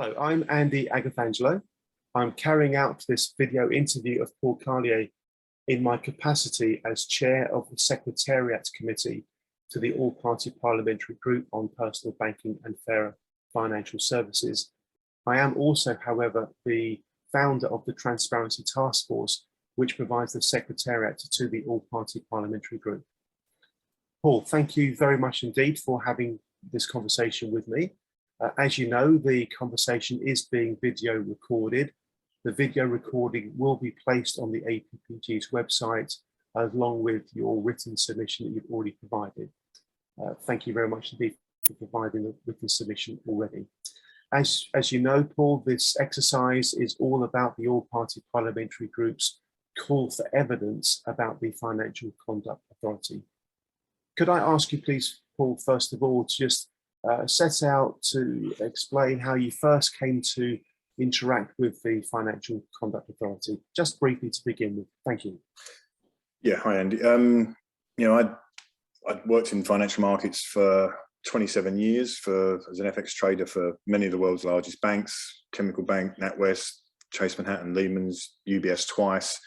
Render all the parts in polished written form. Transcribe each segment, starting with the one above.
Hello, I'm Andy Agafangelo. I'm carrying out this video interview of Paul Carlier in my capacity as Chair of the Secretariat Committee to the All-Party Parliamentary Group on Personal Banking and Fairer Financial Services. I am also, however, the founder of the Transparency Task Force, which provides the Secretariat to the All-Party Parliamentary Group. Paul, thank you very much indeed for having this conversation with me. As you know, the conversation is being video recorded. The video recording will be placed on the APPG's website along with your written submission that you've already provided. Thank you very much indeed for providing the written submission already. As you know, Paul, this exercise is all about the All-Party Parliamentary Group's call for evidence about the Financial Conduct Authority. Could I ask you please, Paul, first of all, to just set out to explain how you first came to interact with the Financial Conduct Authority, just briefly to begin with. Thank you. Yeah, hi Andy. You know, I'd worked in financial markets for 27 years as an FX trader for many of the world's largest banks: Chemical Bank, NatWest, Chase Manhattan, Lehman's, UBS twice.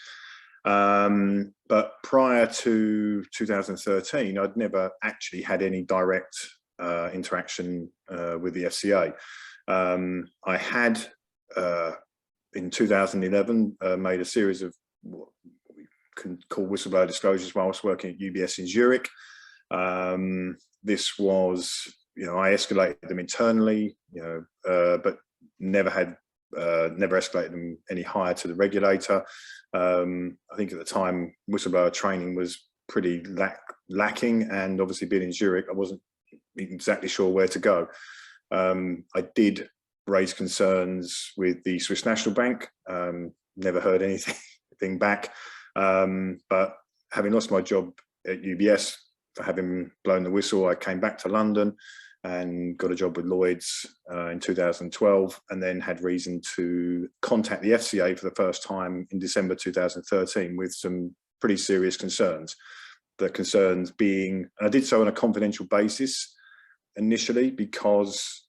But prior to 2013, I'd never actually had any direct interaction with the FCA. I had, in 2011, made a series of what we can call whistleblower disclosures while I was working at UBS in Zurich. This was, you know, I escalated them internally, you know, but never escalated them any higher to the regulator. I think at the time, whistleblower training was pretty lacking, and obviously being in Zurich, I wasn't exactly sure where to go. I did raise concerns with the Swiss National Bank, never heard anything back, but having lost my job at UBS for having blown the whistle, I came back to London and got a job with Lloyd's in 2012, and then had reason to contact the FCA for the first time in December 2013 with some pretty serious concerns. The concerns being, and I did so on a confidential basis initially, because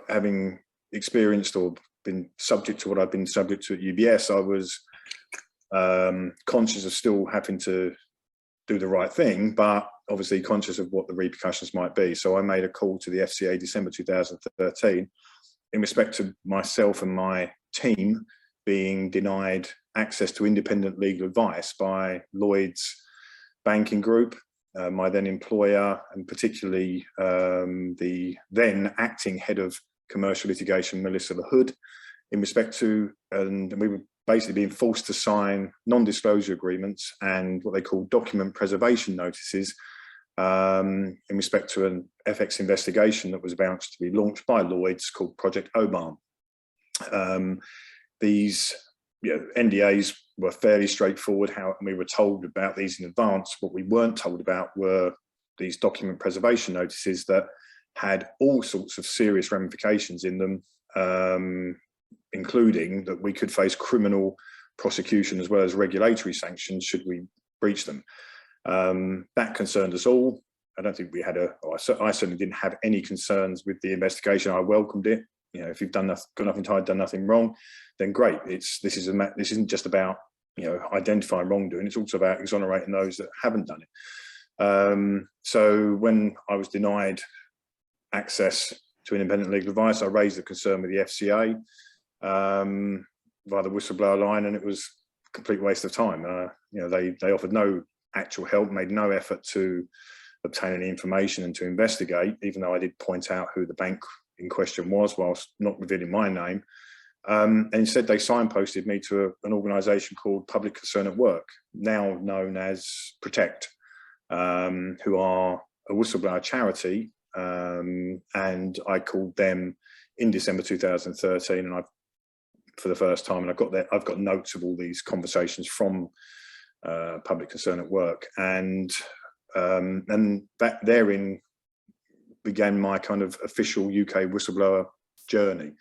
having experienced or been subject to what I've been subject to at UBS, I was conscious of still having to do the right thing, but obviously conscious of what the repercussions might be. So I made a call to the FCA December 2013 in respect to myself and my team being denied access to independent legal advice by Lloyd's banking group, my then employer, and particularly the then acting head of commercial litigation, Melissa LaHood, in respect to, and we were basically being forced to sign non-disclosure agreements and what they call document preservation notices in respect to an FX investigation that was about to be launched by Lloyd's called Project Oman. These NDAs were fairly straightforward, and we were told about these in advance. What we weren't told about were these document preservation notices that had all sorts of serious ramifications in them, including that we could face criminal prosecution as well as regulatory sanctions should we breach them. That concerned us all. I don't think we had I certainly didn't have any concerns with the investigation. I welcomed it. You know, if you've got nothing to hide, done nothing wrong, then great. This isn't just about, you know, identifying wrongdoing. It's also about exonerating those that haven't done it. So when I was denied access to independent legal advice, I raised the concern with the FCA via the whistleblower line, and it was a complete waste of time. You know, they offered no actual help, made no effort to obtain any information and to investigate, even though I did point out who the bank in question was, whilst not revealing my name. And instead, they signposted me to an organisation called Public Concern at Work, now known as Protect, who are a whistleblower charity. And I called them in December 2013, and for the first time, and I've got notes of all these conversations from Public Concern at Work, and that therein began my kind of official UK whistleblower journey.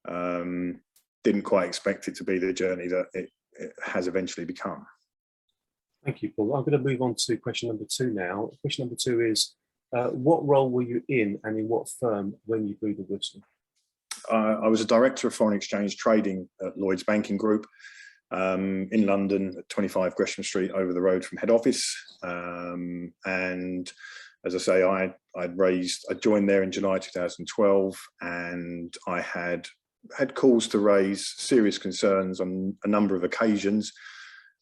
Didn't quite expect it to be the journey that it has eventually become. Thank you, Paul. I'm going to move on to question number 2 now. Question number 2 is, what role were you in and in what firm when you blew the whistle? I was a director of foreign exchange trading at Lloyds Banking Group in London at 25 Gresham Street, over the road from head office. And as I say, I joined there in July 2012, and I had calls to raise serious concerns on a number of occasions.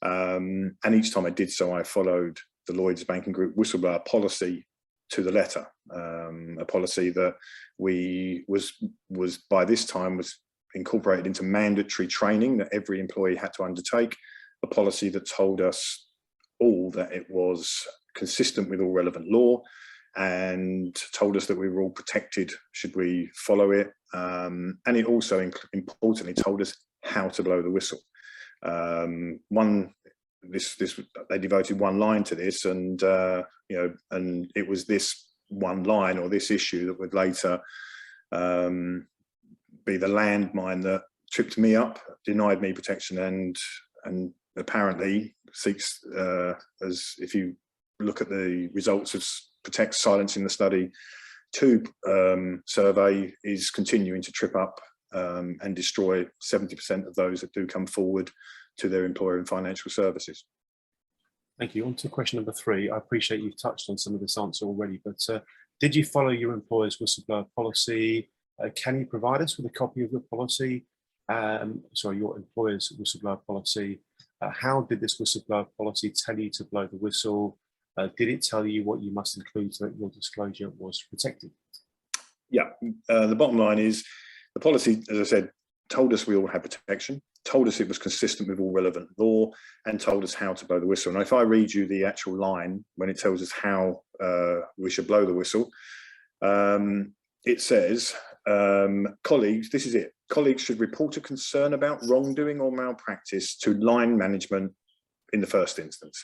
And each time I did so, I followed the Lloyds Banking Group whistleblower policy to the letter, a policy that was by this time was incorporated into mandatory training that every employee had to undertake, a policy that told us all that it was consistent with all relevant law, and told us that we were all protected should we follow it. And it also importantly told us how to blow the whistle. They devoted one line to this, and and it was this one line or this issue that would later be the landmine that tripped me up, denied me protection, and apparently seeks, as if you look at the results of Protect Silencing the Study 2 survey, is continuing to trip up and destroy 70% of those that do come forward to their employer in financial services. Thank you. On to question number 3. I appreciate you've touched on some of this answer already, but did you follow your employer's whistleblower policy? Can you provide us with a copy of your policy? Your employer's whistleblower policy. How did this whistleblower policy tell you to blow the whistle? Did it tell you what you must include so that your disclosure was protected? Yeah, the bottom line is the policy, as I said, told us we all had protection, told us it was consistent with all relevant law, and told us how to blow the whistle. And if I read you the actual line when it tells us how we should blow the whistle, it says, colleagues, this is it, colleagues should report a concern about wrongdoing or malpractice to line management in the first instance.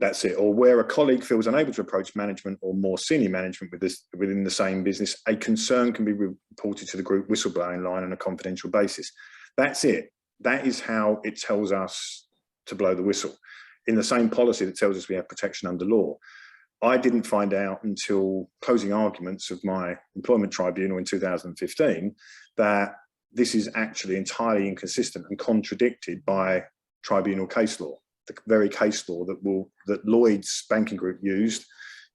That's it. Or where a colleague feels unable to approach management or more senior management within the same business, a concern can be reported to the group whistleblowing line on a confidential basis. That's it. That is how it tells us to blow the whistle, in the same policy that tells us we have protection under law. I didn't find out until closing arguments of my employment tribunal in 2015 that this is actually entirely inconsistent and contradicted by tribunal case law, the very case law that Lloyds Banking Group used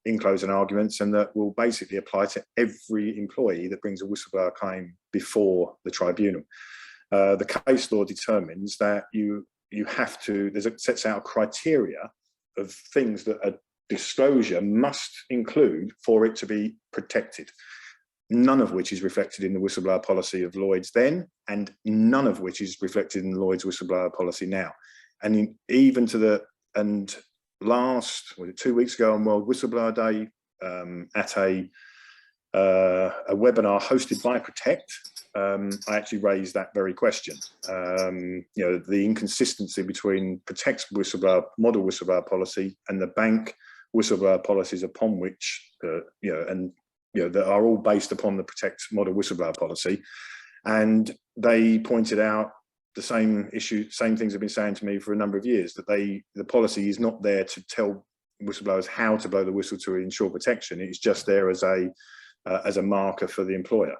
in closing arguments, and that will basically apply to every employee that brings a whistleblower claim before the tribunal. The case law determines that you have to, sets out a criteria of things that a disclosure must include for it to be protected, none of which is reflected in the whistleblower policy of Lloyds then, and none of which is reflected in the Lloyds whistleblower policy now. And even to the, and last, was it 2 weeks ago on World Whistleblower Day, at a webinar hosted by Protect, I actually raised that very question. The inconsistency between Protect's model whistleblower policy and the bank whistleblower policies upon which, that are all based upon the Protect model whistleblower policy. And they pointed out the same issue, same things have been saying to me for a number of years, that the policy is not there to tell whistleblowers how to blow the whistle to ensure protection. It's just there as a marker for the employer,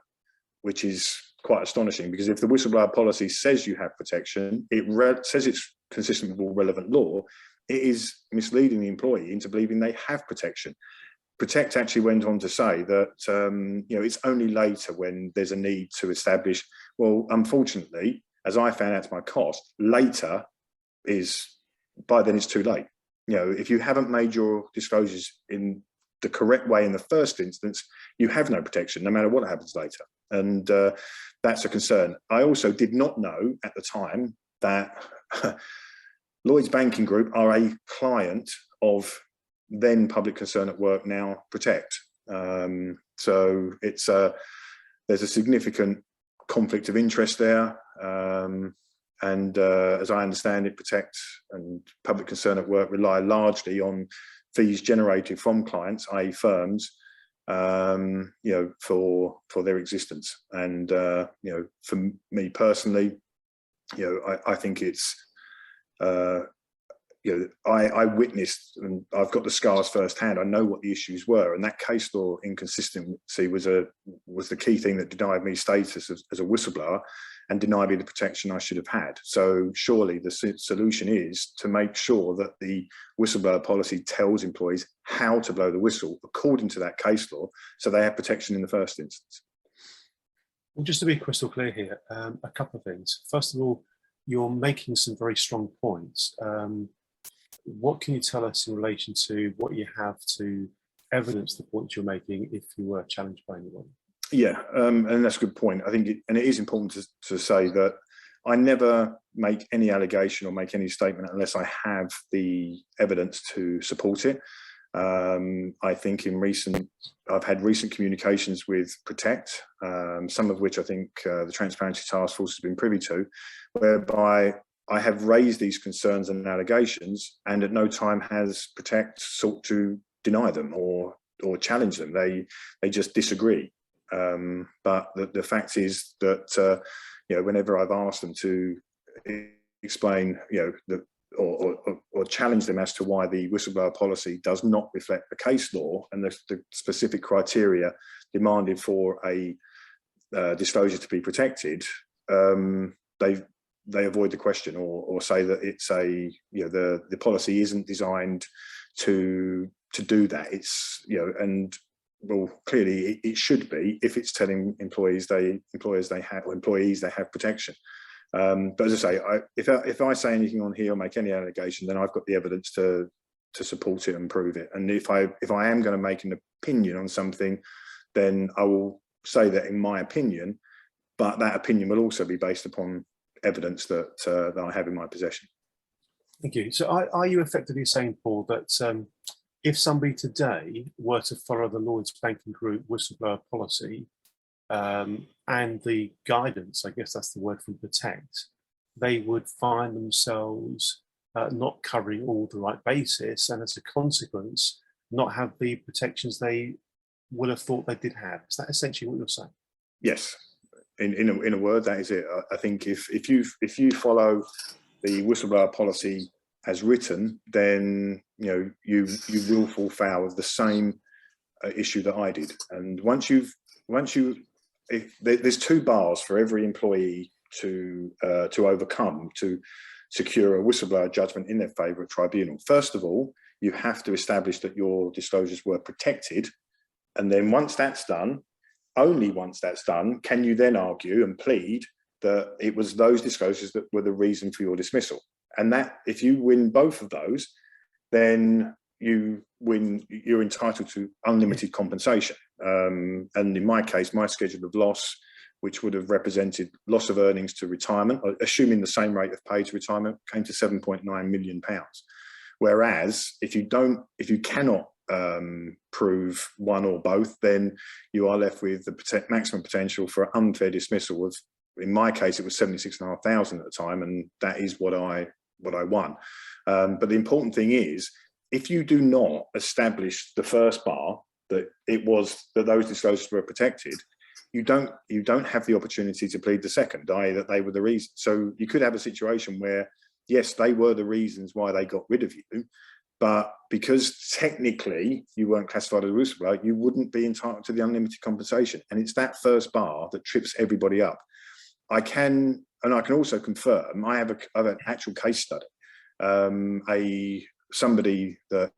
which is quite astonishing, because if the whistleblower policy says you have protection, it says it's consistent with all relevant law, it is misleading the employee into believing they have protection. Protect actually went on to say that it's only later when there's a need to establish, well, unfortunately, as I found out to my cost, later is, by then it's too late. If you haven't made your disclosures in the correct way in the first instance, you have no protection, no matter what happens later. And that's a concern. I also did not know at the time that Lloyds Banking Group are a client of then Public Concern at Work, now Protect. So it's there's a significant conflict of interest there. And as I understand it, Protect and Public Concern at Work rely largely on fees generated from clients, i.e. firms, for their existence. And for me personally, I think it's I witnessed, and I've got the scars firsthand. I know what the issues were, and that case law inconsistency was the key thing that denied me status as a whistleblower and denied me the protection I should have had. So surely the solution is to make sure that the whistleblower policy tells employees how to blow the whistle according to that case law, so they have protection in the first instance. Well, just to be crystal clear here, a couple of things. First of all, you're making some very strong points. What can you tell us in relation to what you have to evidence the points you're making if you were challenged by anyone? Yeah, and that's a good point. I think, it is important to say that I never make any allegation or make any statement unless I have the evidence to support it. I think I've had recent communications with Protect, some of which I think the Transparency Task Force has been privy to, whereby I have raised these concerns and allegations, and at no time has Protect sought to deny them or challenge them. They just disagree. But the fact is that whenever I've asked them to explain, or challenge them as to why the whistleblower policy does not reflect the case law and the specific criteria demanded for a disclosure to be protected, they avoid the question or say that it's the policy isn't designed to do that. It's well, clearly it should be if it's telling employees they have protection. But as I say, if I say anything on here or make any allegation, then I've got the evidence to support it and prove it. And if I am going to make an opinion on something, then I will say that in my opinion, but that opinion will also be based upon evidence that I have in my possession. Thank you. So are you effectively saying, Paul, that if somebody today were to follow the Lloyds Banking Group whistleblower policy and the guidance, I guess that's the word from Protect, they would find themselves not covering all the right basis, and as a consequence, not have the protections they would have thought they did have? Is that essentially what you're saying? Yes. In a word, that is it. I think if you follow the whistleblower policy as written, then you will fall foul of the same issue that I did. And there's two bars for every employee to overcome to secure a whistleblower judgment in their favour at tribunal. First of all, you have to establish that your disclosures were protected, and then once that's done, only once that's done, can you then argue and plead that it was those disclosures that were the reason for your dismissal. And that, if you win both of those, then you're entitled to unlimited compensation. And in my case, my schedule of loss, which would have represented loss of earnings to retirement, assuming the same rate of pay to retirement, came to £7.9 million. Whereas if you cannot prove one or both, then you are left with the maximum potential for unfair dismissal of, in my case, it was 76,500 at the time, and that is what I won. But the important thing is, if you do not establish the first bar that those disclosures were protected, you don't have the opportunity to plead the second, i.e. that they were the reason. So you could have a situation where, yes, they were the reasons why they got rid of you, but because technically you weren't classified as a whistleblower, you wouldn't be entitled to the unlimited compensation. And it's that first bar that trips everybody up. I can also confirm, I have an actual case study. Somebody that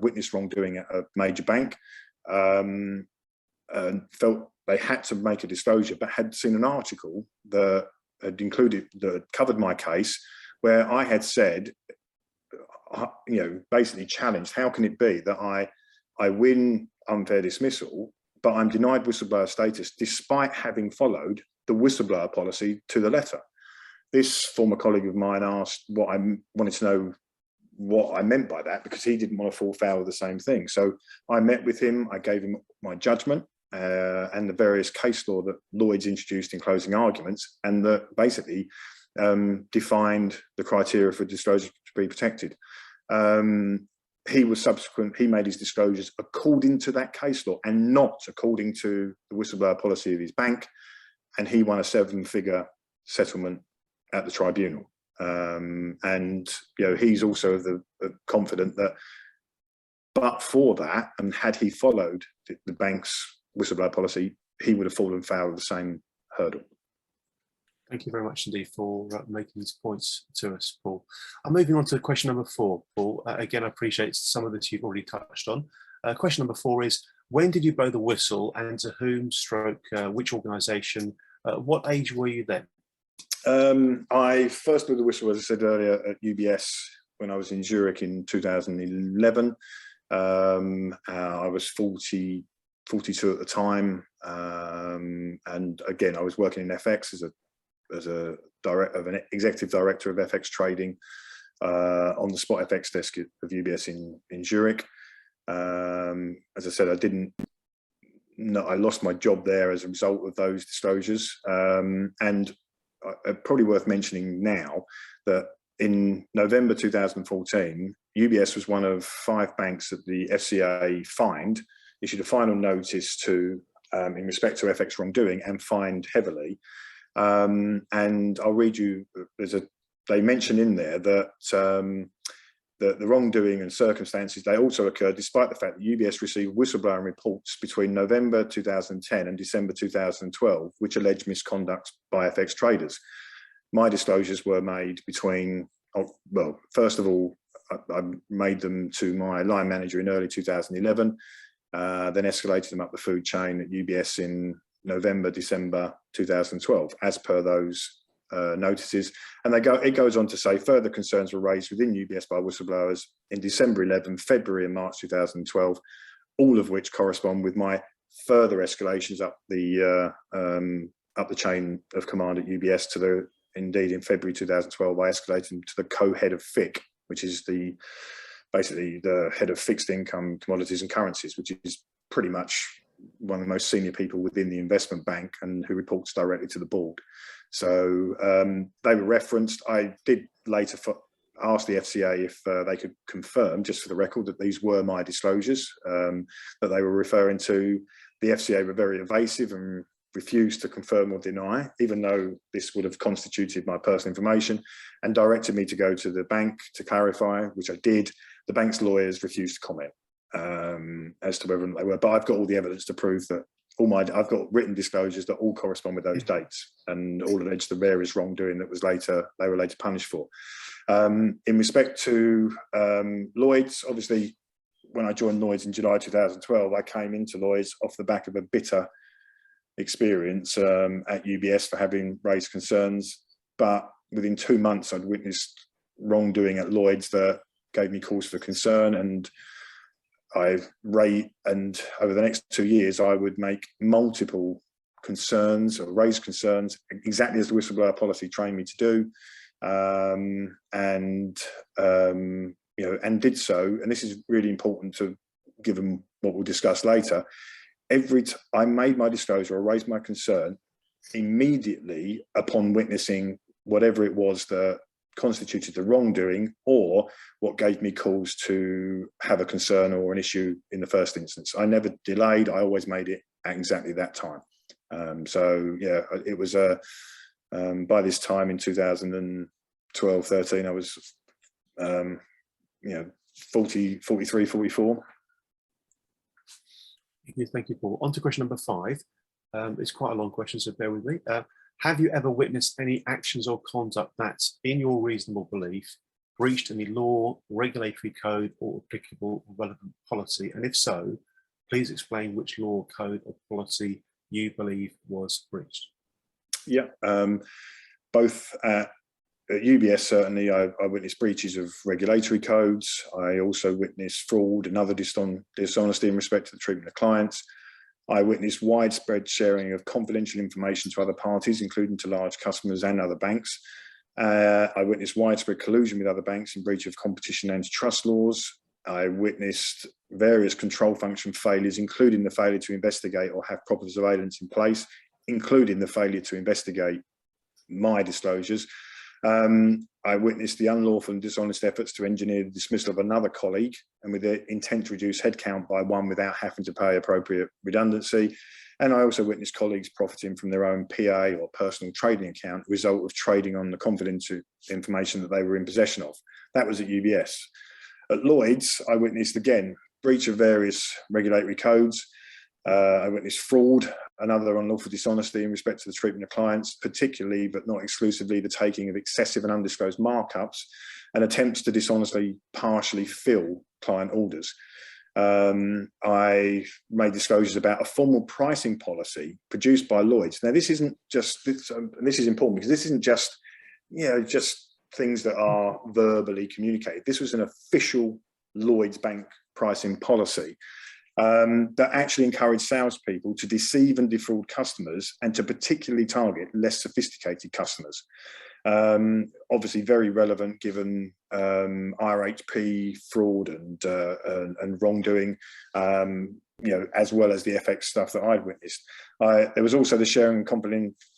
witnessed wrongdoing at a major bank felt they had to make a disclosure, but had seen an article that covered my case, where I had said, basically challenged, how can it be that I win unfair dismissal, but I'm denied whistleblower status despite having followed the whistleblower policy to the letter? This former colleague of mine wanted to know what I meant by that, because he didn't want to fall foul of the same thing. So I met with him, I gave him my judgment and the various case law that Lloyds introduced in closing arguments, and that basically defined the criteria for disclosure to be protected. He made his disclosures according to that case law and not according to the whistleblower policy of his bank, and he won a 7-figure settlement at the tribunal. And he's also confident that, but for that, and had he followed the bank's whistleblower policy, he would have fallen foul of the same hurdle. Thank you very much indeed for making these points to us, Paul. I'm moving on to question number 4, Paul. Again, I appreciate some of this you've already touched on. Question number 4 is, when did you blow the whistle, and to whom, which organisation? What age were you then? I first blew the whistle, as I said earlier, at UBS when I was in Zurich in 2011. I was 42 at the time, and again, I was working in FX as an executive director of FX trading on the spot FX desk of UBS in Zurich. As I said, I lost my job there as a result of those disclosures, and probably worth mentioning now that in November 2014, UBS was one of 5 banks that the FCA issued a final notice to in respect to FX wrongdoing, and fined heavily. And I'll read you, they mention in there that the wrongdoing and circumstances, they also occurred despite the fact that UBS received whistleblowing reports between November 2010 and December 2012, which alleged misconduct by FX traders. My disclosures were made between, well, first of all, I made them to my line manager in early 2011, then escalated them up the food chain at UBS in November, December 2012, as per those notices. And it goes on to say further concerns were raised within UBS by whistleblowers in December 11, February and March 2012, all of which correspond with my further escalations up the chain of command at UBS indeed in February 2012, I escalated them to the co-head of FIC, which is basically the head of fixed income, commodities and currencies, which is pretty much one of the most senior people within the investment bank and who reports directly to the board. So they were referenced. I did later ask the FCA if they could confirm, just for the record, that these were my disclosures that they were referring to. The FCA were very evasive and refused to confirm or deny, even though this would have constituted my personal information, and directed me to go to the bank to clarify, which I did. The bank's lawyers refused to comment as to whether they were, but I've got all the evidence to prove that I've got written disclosures that all correspond with those dates and all allege the various wrongdoing that they were later punished for. In respect to Lloyds, obviously, when I joined Lloyds in July 2012, I came into Lloyds off the back of a bitter experience at UBS for having raised concerns, but within 2 months I'd witnessed wrongdoing at Lloyds that gave me cause for concern, and over the next 2 years I would make multiple concerns or raise concerns exactly as the whistleblower policy trained me to do, and did so. And this is really important given what we'll discuss later. Every time I made my disclosure or raised my concern, immediately upon witnessing whatever it was that constituted the wrongdoing or what gave me cause to have a concern or an issue in the first instance. I never delayed. I always made it at exactly that time. So yeah, it was by this time in 2012, 13, I was 43, 44. Thank you, Paul. On to question number 5. It's quite a long question, so bear with me. Have you ever witnessed any actions or conduct that, in your reasonable belief, breached any law, regulatory code, or applicable or relevant policy? And if so, please explain which law, code, or policy you believe was breached. Yeah, both at UBS, certainly, I witnessed breaches of regulatory codes. I also witnessed fraud and other dishonesty in respect to the treatment of clients. I witnessed widespread sharing of confidential information to other parties, including to large customers and other banks. I witnessed widespread collusion with other banks in breach of competition and antitrust laws. I witnessed various control function failures, including the failure to investigate or have proper surveillance in place, including the failure to investigate my disclosures. I witnessed the unlawful and dishonest efforts to engineer the dismissal of another colleague, and with the intent to reduce headcount by one without having to pay appropriate redundancy. And I also witnessed colleagues profiting from their own PA or personal trading account, result of trading on the confidential information that they were in possession of. That was at UBS. At Lloyds, I witnessed, again, breach of various regulatory codes. I witnessed fraud and other unlawful dishonesty in respect to the treatment of clients, particularly but not exclusively the taking of excessive and undisclosed markups and attempts to dishonestly partially fill client orders. I made disclosures about a formal pricing policy produced by Lloyds. Now, this isn't just, this is important because this isn't just, just things that are verbally communicated. This was an official Lloyds Bank pricing policy that actually encouraged salespeople to deceive and defraud customers and to particularly target less sophisticated customers. Obviously very relevant given RHP fraud and wrongdoing, as well as the FX stuff that I'd witnessed. There was also the sharing of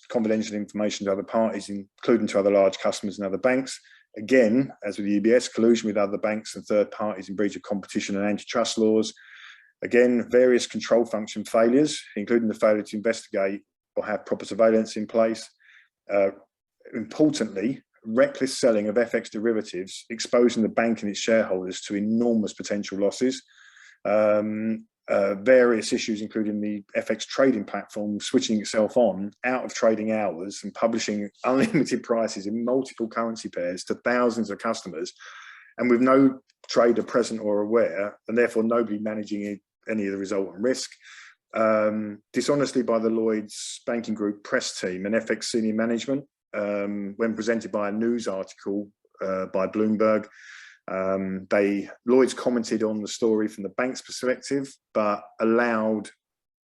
confidential information to other parties, including to other large customers and other banks. Again, as with the UBS, collusion with other banks and third parties in breach of competition and antitrust laws. Again, various control function failures, including the failure to investigate or have proper surveillance in place. Importantly, reckless selling of FX derivatives, exposing the bank and its shareholders to enormous potential losses. Various issues, including the FX trading platform switching itself on out of trading hours and publishing unlimited prices in multiple currency pairs to thousands of customers, and with no trader present or aware, and therefore nobody managing any of the resultant risk. Dishonesty by the Lloyds Banking Group press team and FX senior management when presented by a news article by Bloomberg. Lloyds commented on the story from the bank's perspective, but allowed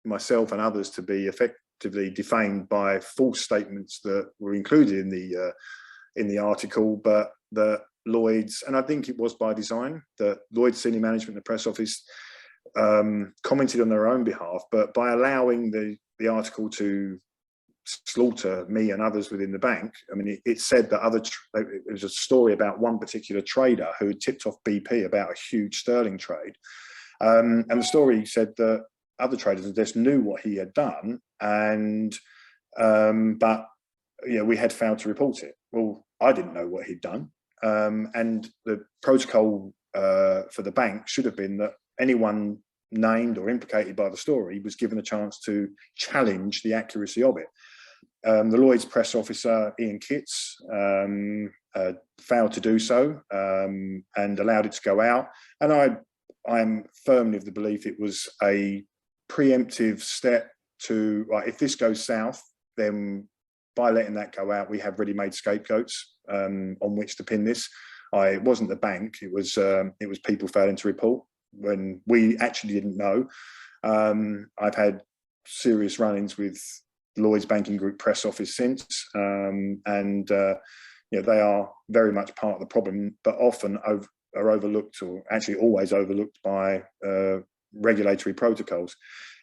myself and others to be effectively defamed by false statements that were included in the article, but that Lloyds, and I think it was by design, that Lloyds senior management and the press office commented on their own behalf, but by allowing the article to slaughter me and others within the bank. I mean, it said that it was a story about one particular trader who had tipped off BP about a huge sterling trade. And the story said that other traders just knew what he had done, and but we had failed to report it. Well, I didn't know what he'd done. And the protocol for the bank should have been that anyone named or implicated by the story was given a chance to challenge the accuracy of it. The Lloyds press officer, Ian Kitts, failed to do so and allowed it to go out. And I'm firmly of the belief it was a preemptive step to, if this goes south, then by letting that go out, we have ready-made scapegoats on which to pin this. It wasn't the bank, it was people failing to report when we actually didn't know. I've had serious run-ins with Lloyds Banking Group press office since, and they are very much part of the problem, but often are overlooked, or actually always overlooked, by regulatory protocols.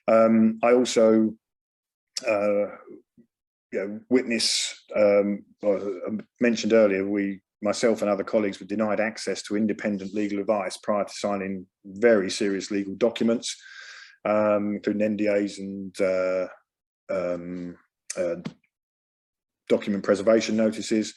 I also witness, mentioned earlier, myself and other colleagues were denied access to independent legal advice prior to signing very serious legal documents, including NDAs and document preservation notices.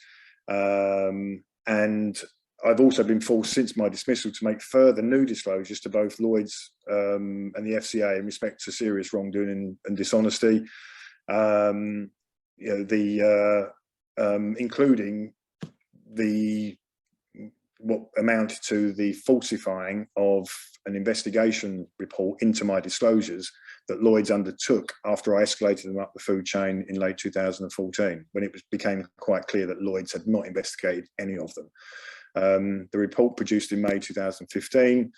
And I've also been forced since my dismissal to make further new disclosures to both Lloyds and the FCA in respect to serious wrongdoing and dishonesty, including what amounted to the falsifying of an investigation report into my disclosures that Lloyds undertook after I escalated them up the food chain in late 2014, when it became quite clear that Lloyds had not investigated any of them. The report produced in May 2015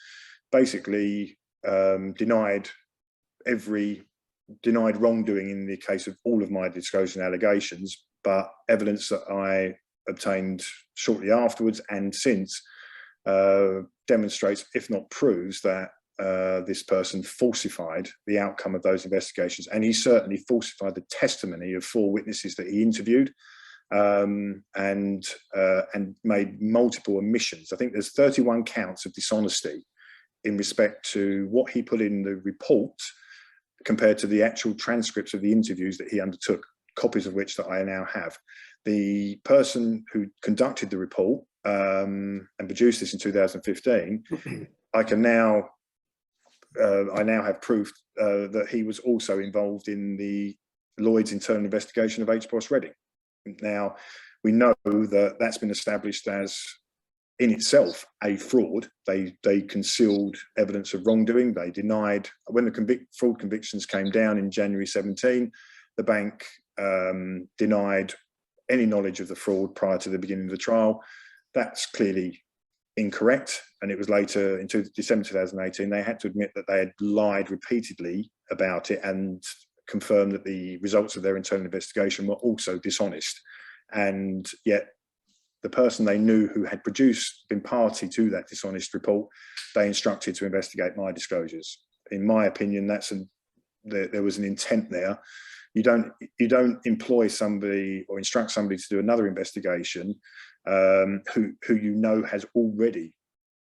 basically denied wrongdoing in the case of all of my disclosure and allegations, but evidence that I obtained shortly afterwards and since demonstrates, if not proves, that this person falsified the outcome of those investigations, and he certainly falsified the testimony of 4 witnesses that he interviewed. and made multiple omissions. I think there's 31 counts of dishonesty in respect to what he put in the report compared to the actual transcripts of the interviews that he undertook, copies of which that I now have. The person who conducted the report and produced this in 2015, I now have proof that he was also involved in the Lloyd's internal investigation of HBOS Reading. Now, we know that that's been established as, in itself, a fraud. They concealed evidence of wrongdoing. They denied, when the fraud convictions came down in January 17, the bank denied any knowledge of the fraud prior to the beginning of the trial. That's clearly incorrect. And it was later, in December 2018, they had to admit that they had lied repeatedly about it and confirmed that the results of their internal investigation were also dishonest. And yet the person they knew who had been party to that dishonest report, they instructed to investigate my disclosures. In my opinion, there was an intent there. You don't employ somebody or instruct somebody to do another investigation who you know has already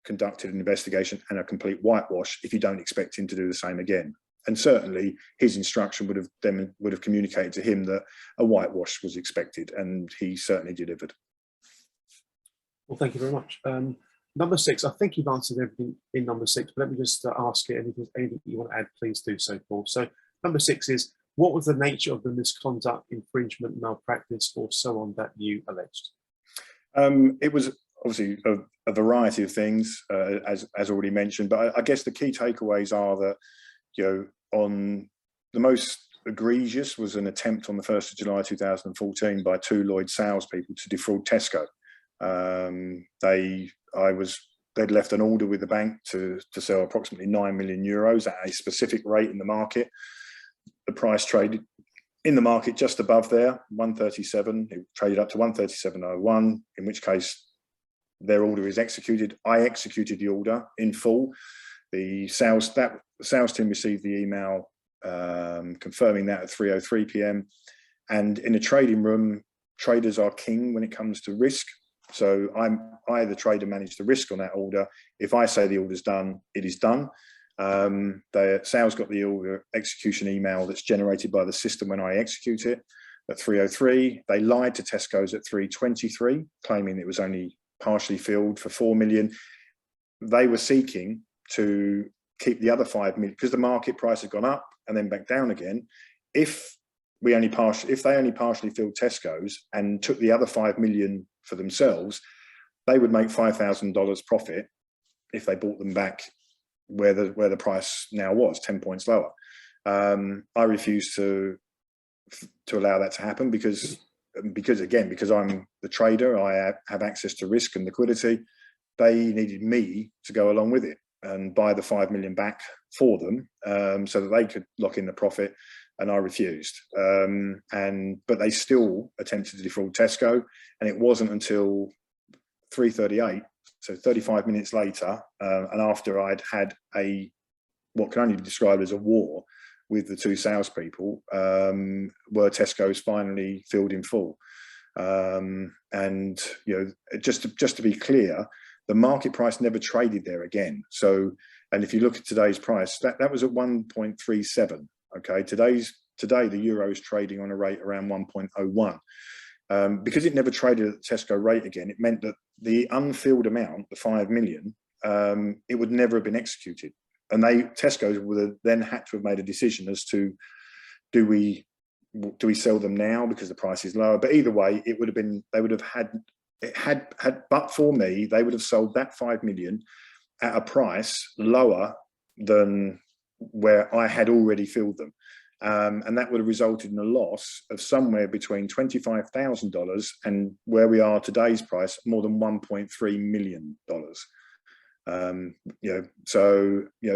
conducted an investigation and a complete whitewash if you don't expect him to do the same again. And certainly his instruction would have communicated to him that a whitewash was expected, and he certainly delivered. Well, thank you very much. Number 6, I think you've answered everything in number 6, but let me just ask you, anything you want to add, please do so, Paul. So number 6 is, what was the nature of the misconduct, infringement, malpractice, or so on that you alleged? It was obviously a variety of things, as already mentioned, but I guess the key takeaways are that, on the most egregious was an attempt on the 1st of July 2014 by 2 Lloyd salespeople to defraud Tesco. They'd left an order with the bank to sell approximately €9 million at a specific rate in the market. The price traded in the market just above there, 137. It traded up to 137.01, in which case their order is executed. I executed the order in full. The sales team received the email confirming that at 3:03 p.m. And in a trading room, traders are king when it comes to risk. So I, the trader, manage the risk on that order. If I say the order's done, it is done. The sales got the order execution email that's generated by the system when I execute it at 3:03. They lied to Tesco's at 3:23, claiming it was only partially filled for 4 million. They were seeking to keep the other 5 million because the market price had gone up and then back down again. If they only partially filled Tesco's and took the other 5 million for themselves, they would make $5,000 profit if they bought them back where the price now was, 10 points lower. I refuse to allow that to happen because I'm the trader. I have access to risk and liquidity. They needed me to go along with it and buy the 5 million back for them, so that they could lock in the profit, and I refused. But they still attempted to defraud Tesco, and it wasn't until 3:38, so 35 minutes later, and after I'd had what can only be described as a war with the 2 salespeople, were Tesco's finally filled in full. And just to be clear, the market price never traded there again. So, and if you look at today's price, that was at 1.37. Okay, today the euro is trading on a rate around 1.01. Because it never traded at the Tesco rate again, it meant that the unfilled amount, the 5 million, it would never have been executed. And Tesco's would have then had to have made a decision as to, do we sell them now because the price is lower? But either way, it would have been, they would have had, but for me, they would have sold that 5 million at a price lower than where I had already filled them. And that would have resulted in a loss of somewhere between $25,000 and where we are today's price, more than $1.3 million.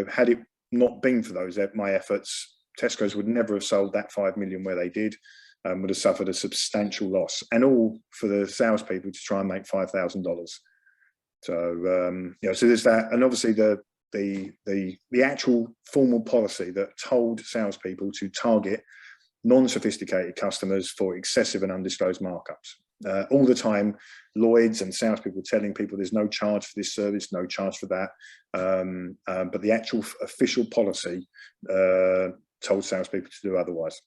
Had it not been for my efforts, Tesco's would never have sold that 5 million where they did, would have suffered a substantial loss, and all for the salespeople to try and make $5,000. So so there's that, and obviously the actual formal policy that told salespeople to target non-sophisticated customers for excessive and undisclosed markups. All the time, Lloyds and salespeople telling people there's no charge for this service, no charge for that. But the actual official policy told salespeople to do otherwise.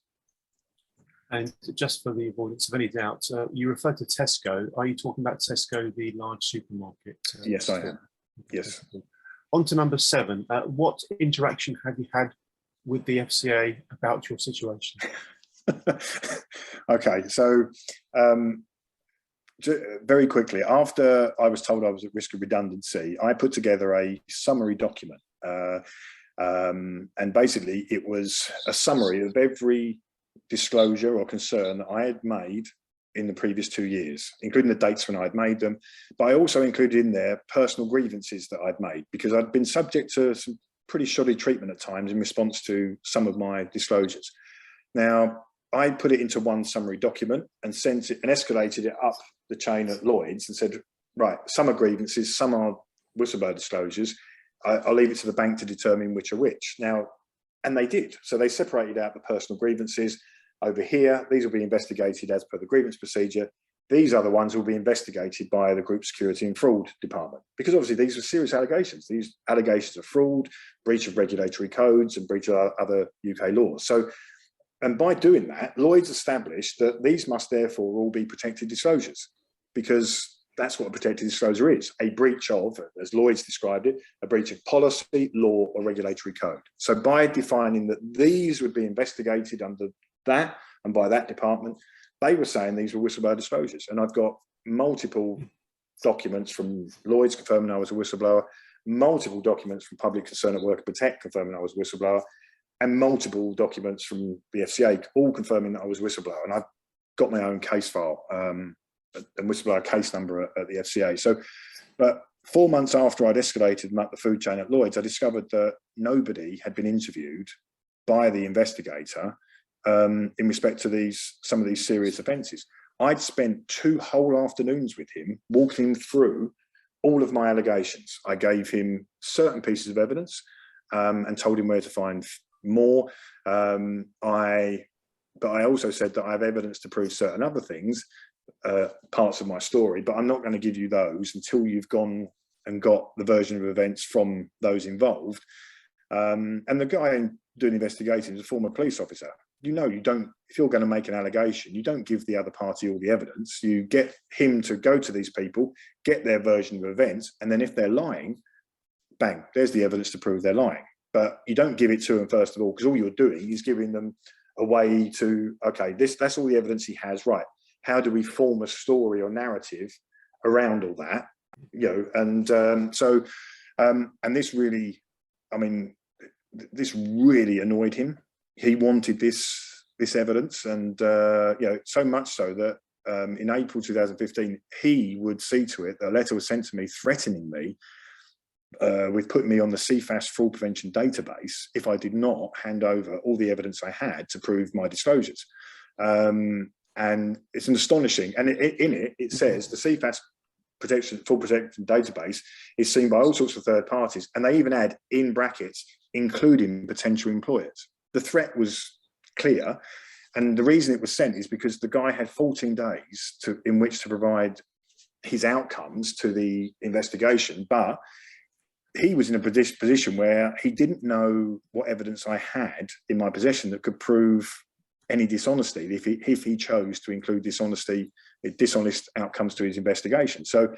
And just for the avoidance of any doubt, you referred to Tesco. Are you talking about Tesco, the large supermarket? Yes, I am. Yes. On to number 7. What interaction have you had with the FCA about your situation? Okay, so very quickly, after I was told I was at risk of redundancy, I put together a summary document. And basically, it was a summary of every disclosure or concern that I had made in the previous 2 years, including the dates when I'd made them. But I also included in there personal grievances that I'd made, because I'd been subject to some pretty shoddy treatment at times in response to some of my disclosures. Now, I put it into one summary document and sent it and escalated it up the chain at Lloyds and said, right, some are grievances, some are whistleblower disclosures. I'll leave it to the bank to determine which are which. Now, and they did. So they separated out the personal grievances. Over here, these will be investigated as per the grievance procedure. These are the ones who will be investigated by the Group Security and Fraud Department, because obviously these are serious allegations. These allegations of fraud, breach of regulatory codes, and breach of other UK laws. So, and by doing that, Lloyds established that these must therefore all be protected disclosures, because that's what a protected disclosure is: a breach of, as Lloyds described it, a breach of policy, law, or regulatory code. So by defining that these would be investigated under that and by that department, they were saying these were whistleblower disclosures. And I've got multiple documents from Lloyds confirming I was a whistleblower, multiple documents from Public Concern at Work and Protect confirming I was a whistleblower, and multiple documents from the FCA all confirming that I was a whistleblower. And I've got my own case file and whistleblower case number at the FCA. So, but 4 months after I'd escalated them up the food chain at Lloyds, I discovered that nobody had been interviewed by the investigator in respect to some of these serious offences. I'd spent 2 whole afternoons with him, walking him through all of my allegations. I gave him certain pieces of evidence and told him where to find more. But I also said that I have evidence to prove certain other things, parts of my story, but I'm not going to give you those until you've gone and got the version of events from those involved. And the guy doing investigating is a former police officer. You know, you don't, if you're going to make an allegation, you don't give the other party all the evidence. You get him to go to these people, get their version of events, and then if they're lying, bang, there's the evidence to prove they're lying. But you don't give it to them first of all, because all you're doing is giving them a way to, okay, that's all the evidence he has, right? How do we form a story or narrative around all that? You know, and this really, I mean, this really annoyed him. He wanted this evidence, and you know, so much so that in April 2015, he would see to it that a letter was sent to me threatening me with putting me on the CFAS fraud prevention database if I did not hand over all the evidence I had to prove my disclosures. And it's an astonishing, and in it says the CFAS fraud protection database is seen by all sorts of third parties, and they even add in brackets, including potential employers. The threat was clear, and the reason it was sent is because the guy had 14 days in which to provide his outcomes to the investigation, but he was in a position where he didn't know what evidence I had in my possession that could prove any dishonesty if he chose to include dishonest outcomes to his investigation. So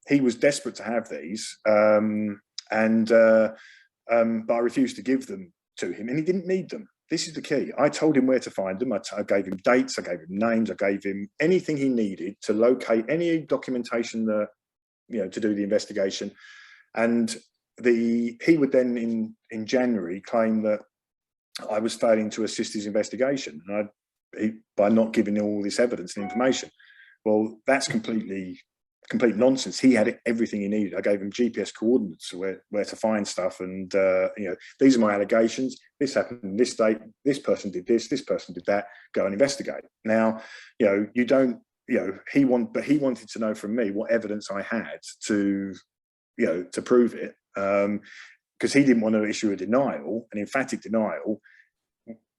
he was desperate to have these, but I refused to give them to him, and he didn't need them. This is the key. I told him where to find them. I gave him dates, I gave him names, I gave him anything he needed to locate any documentation that, you know, to do the investigation. And he would then in January claim that I was failing to assist his investigation by not giving all this evidence and information. Well, that's complete nonsense. He had everything he needed. I gave him GPS coordinates where to find stuff, and you know, these are my allegations. This happened on this date. This person did this. This person did that. Go and investigate. Now, you know, you don't. You know, he wanted to know from me what evidence I had to, you know, to prove it, because he didn't want to issue a denial, an emphatic denial,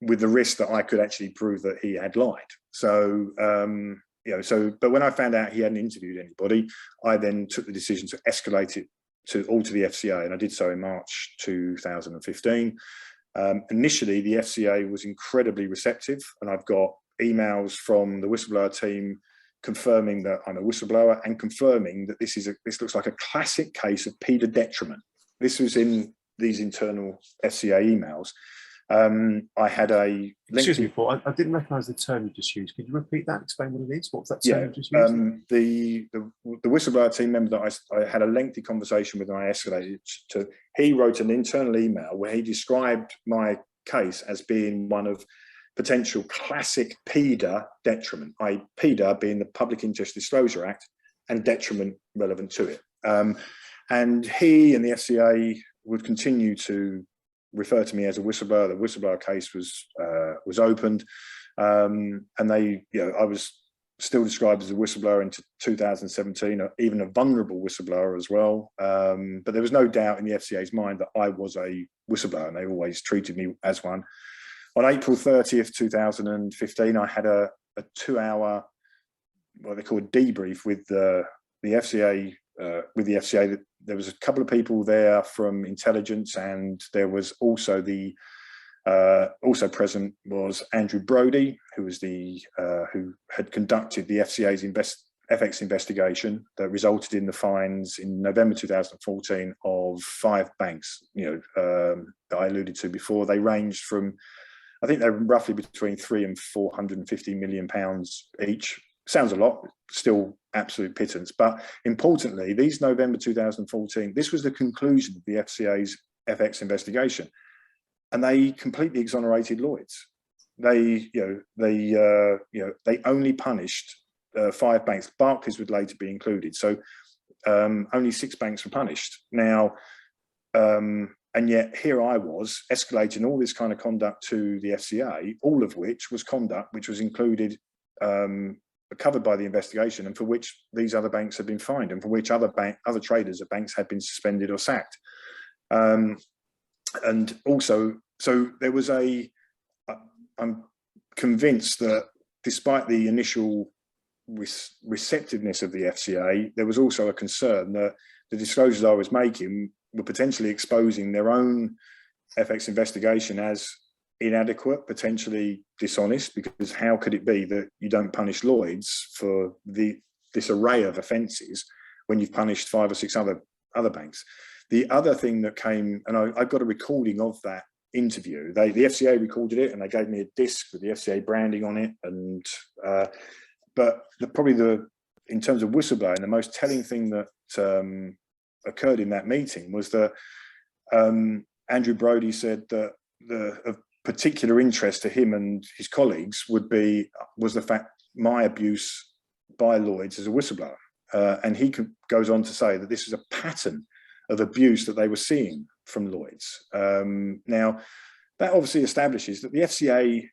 with the risk that I could actually prove that he had lied. So, but when I found out he hadn't interviewed anybody, I then took the decision to escalate it to the FCA, and I did so in March 2015. Initially, the FCA was incredibly receptive, and I've got emails from the whistleblower team confirming that I'm a whistleblower and confirming that this looks like a classic case of PIDA detriment. This was in these internal FCA emails. I had a Excuse me, Paul. I didn't recognise the term you just used. Could you repeat that? Explain what it is. What was that term you just used? The whistleblower team member that I had a lengthy conversation with, and I escalated to. He wrote an internal email where he described my case as being one of potential classic PIDA detriment, i.e. PIDA being the Public Interest Disclosure Act and detriment relevant to it. And he and the FCA would continue to refer to me as a whistleblower. The whistleblower case was opened, and I was still described as a whistleblower into 2017, even a vulnerable whistleblower as well. But there was no doubt in the FCA's mind that I was a whistleblower, and they always treated me as one. On April 30th, 2015, I had a 2-hour, what they call a debrief with the FCA. With the FCA, there was a couple of people there from intelligence, and there was also also present was Andrew Brodie, who was who had conducted the FCA's FX investigation that resulted in the fines in November 2014 of 5 banks. That I alluded to before. They ranged from, I think they're roughly between £300 and £450 million each. Sounds a lot, still absolute pittance. But importantly, these November 2014, this was the conclusion of the FCA's FX investigation, and they completely exonerated Lloyds. They only punished 5 banks. Barclays would later be included, so only 6 banks were punished. Now, and yet here I was escalating all this kind of conduct to the FCA, all of which was conduct which was included, covered by the investigation, and for which these other banks had been fined, and for which other traders of banks had been suspended or sacked. And also, so there was I'm convinced that despite the initial receptiveness of the FCA, there was also a concern that the disclosures I was making were potentially exposing their own FX investigation as inadequate, potentially dishonest, because how could it be that you don't punish Lloyds for this array of offences when you've punished 5 or 6 other banks? The other thing that came, and I've got a recording of that interview. The FCA recorded it, and they gave me a disc with the FCA branding on it. And but in terms of whistleblowing, the most telling thing that occurred in that meeting was that Andrew Brodie said that of particular interest to him and his colleagues was the fact my abuse by Lloyds as a whistleblower, and he goes on to say that this is a pattern of abuse that they were seeing from Lloyds. Now, that obviously establishes that the FCA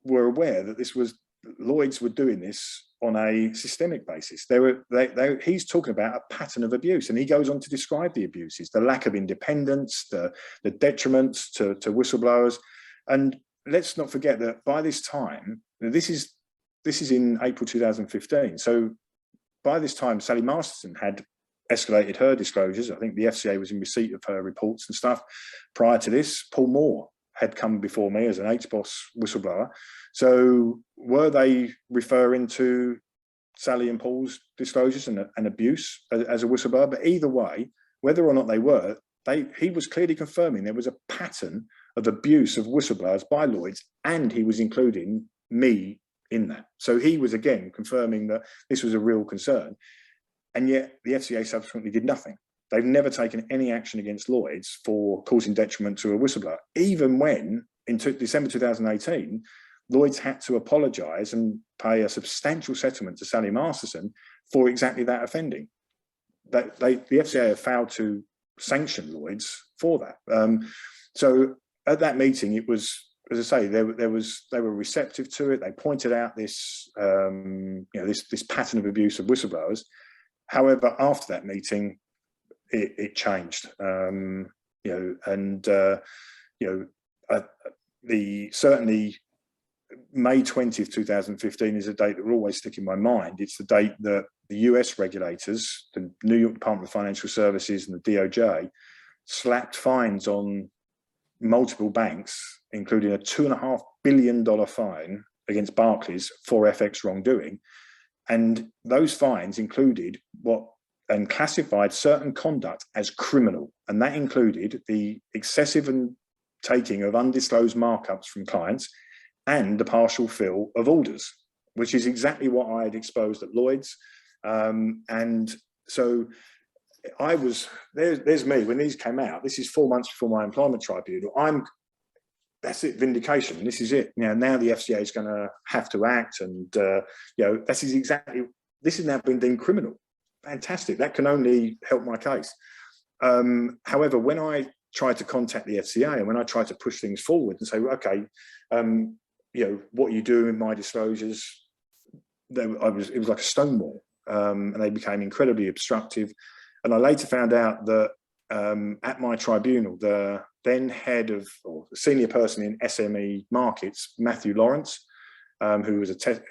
were aware that Lloyds were doing this on a systemic basis. He's talking about a pattern of abuse, and he goes on to describe the abuses, the lack of independence, the detriments to whistleblowers. And let's not forget that by this time, this is in April 2015. So by this time, Sally Masterson had escalated her disclosures. I think the FCA was in receipt of her reports and stuff. Prior to this, Paul Moore had come before me as an HBOS whistleblower. So were they referring to Sally and Paul's disclosures and abuse as a whistleblower? But either way, whether or not they were, he was clearly confirming there was a pattern of abuse of whistleblowers by Lloyds, and he was including me in that. So he was again confirming that this was a real concern. And yet the FCA subsequently did nothing. They've never taken any action against Lloyds for causing detriment to a whistleblower, even when in December 2018, Lloyds had to apologise and pay a substantial settlement to Sally Masterson for exactly that offending. The FCA have failed to sanction Lloyds for that. So at that meeting, it was, as I say, they were receptive to it. They pointed out this this pattern of abuse of whistleblowers. However, after that meeting, it changed. certainly May 20th, 2015 is a date that will always stick in my mind. It's the date that the US regulators, the New York Department of Financial Services and the DOJ, slapped fines on multiple banks, including a $2.5 billion fine against Barclays for FX wrongdoing. And those fines included and classified certain conduct as criminal. And that included the excessive and taking of undisclosed markups from clients and the partial fill of orders, which is exactly what I had exposed at Lloyd's. And so there's me, when these came out, this is 4 months before my employment tribunal. That's it, vindication. This is it. Now the FCA is going to have to act, and this has now been deemed criminal. Fantastic. That can only help my case. However, when I tried to contact the FCA and when I tried to push things forward and say, okay, what are you doing with my disclosures? It was like a stonewall, and they became incredibly obstructive. And I later found out that at my tribunal, the then head of, or the senior person in SME markets, Matthew Lawrence, who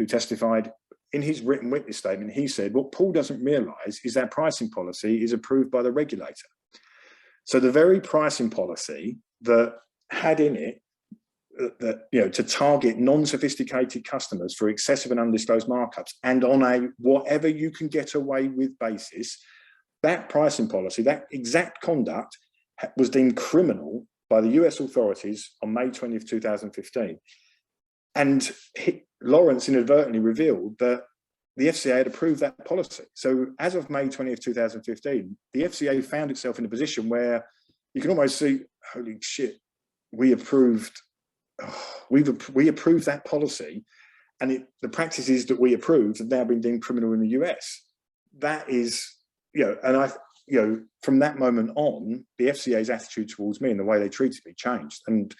testified in his written witness statement, he said, what Paul doesn't realise is that pricing policy is approved by the regulator. So the very pricing policy that had in it that to target non-sophisticated customers for excessive and undisclosed markups and on a whatever you can get away with basis, that pricing policy, that exact conduct was deemed criminal by the US authorities on May 20th, 2015. And Lawrence inadvertently revealed that the FCA had approved that policy. So as of May 20th, 2015, the FCA found itself in a position where you can almost see, holy shit, we approved that policy, and the practices that we approved have now been deemed criminal in the US. That is, from that moment on, the FCA's attitude towards me and the way they treated me changed. And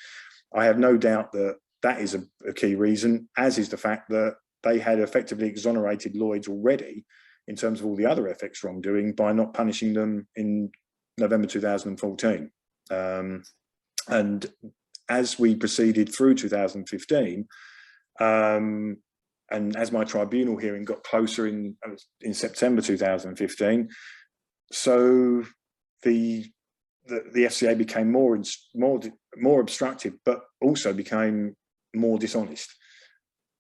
I have no doubt that that is a key reason, as is the fact that they had effectively exonerated Lloyd's already in terms of all the other FX wrongdoing by not punishing them in November 2014. And as we proceeded through 2015, and as my tribunal hearing got closer in September 2015, so the FCA became more obstructive, but also became more dishonest.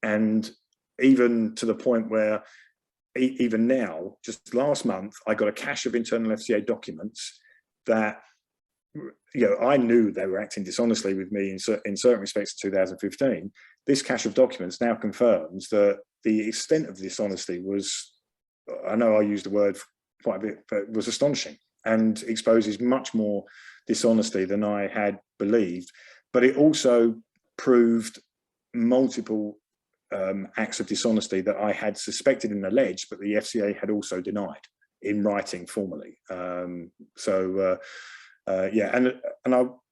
And even to the point where even now, just last month, I got a cache of internal FCA documents that I knew they were acting dishonestly with me in certain respects in 2015. This cache of documents now confirms that the extent of dishonesty was, I know I used the word quite a bit, but it was astonishing and exposes much more dishonesty than I had believed. But it also proved multiple acts of dishonesty that I had suspected and alleged, but the FCA had also denied in writing formally. And I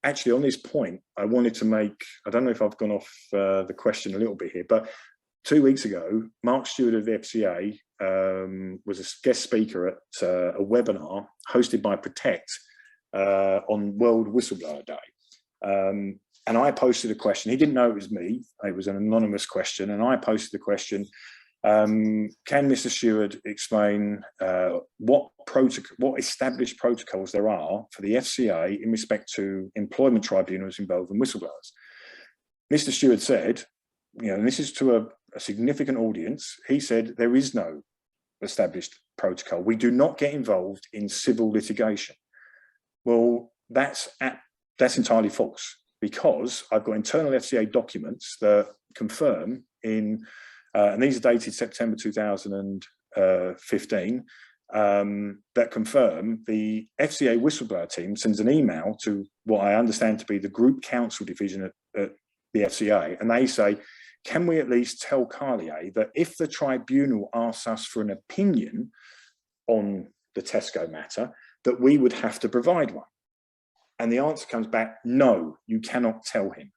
actually, on this point, I wanted to make, I don't know if I've gone off the question a little bit here, but 2 weeks ago, Mark Stewart of the FCA was a guest speaker at a webinar hosted by Protect on World Whistleblower Day. And I posted a question. He didn't know it was me. It was an anonymous question. And I posted the question, can Mr. Stewart explain what established protocols there are for the FCA in respect to employment tribunals involved in whistleblowers? Mr. Stewart said, and this is to a significant audience, he said, there is no established protocol. We do not get involved in civil litigation. Well, that's entirely false, because I've got internal FCA documents that confirm and these are dated September 2015, that confirm the FCA whistleblower team sends an email to what I understand to be the group counsel division at the FCA, and they say, can we at least tell Carlier that if the tribunal asks us for an opinion on the Tesco matter, that we would have to provide one? And the answer comes back, no, you cannot tell him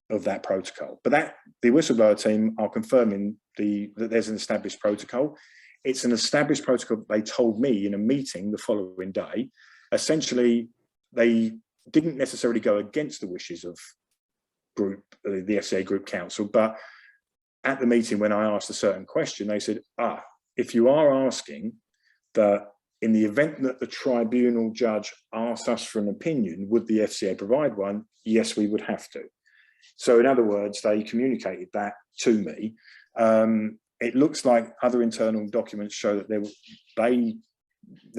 of that protocol. But the whistleblower team are confirming that there's an established protocol. It's an established protocol that they told me in a meeting the following day. Essentially, they didn't necessarily go against the wishes of group, the FCA Group Council. But at the meeting, when I asked a certain question, they said, if you are asking that in the event that the tribunal judge asks us for an opinion, would the FCA provide one? Yes, we would have to. So in other words, they communicated that to me. It looks like other internal documents show that there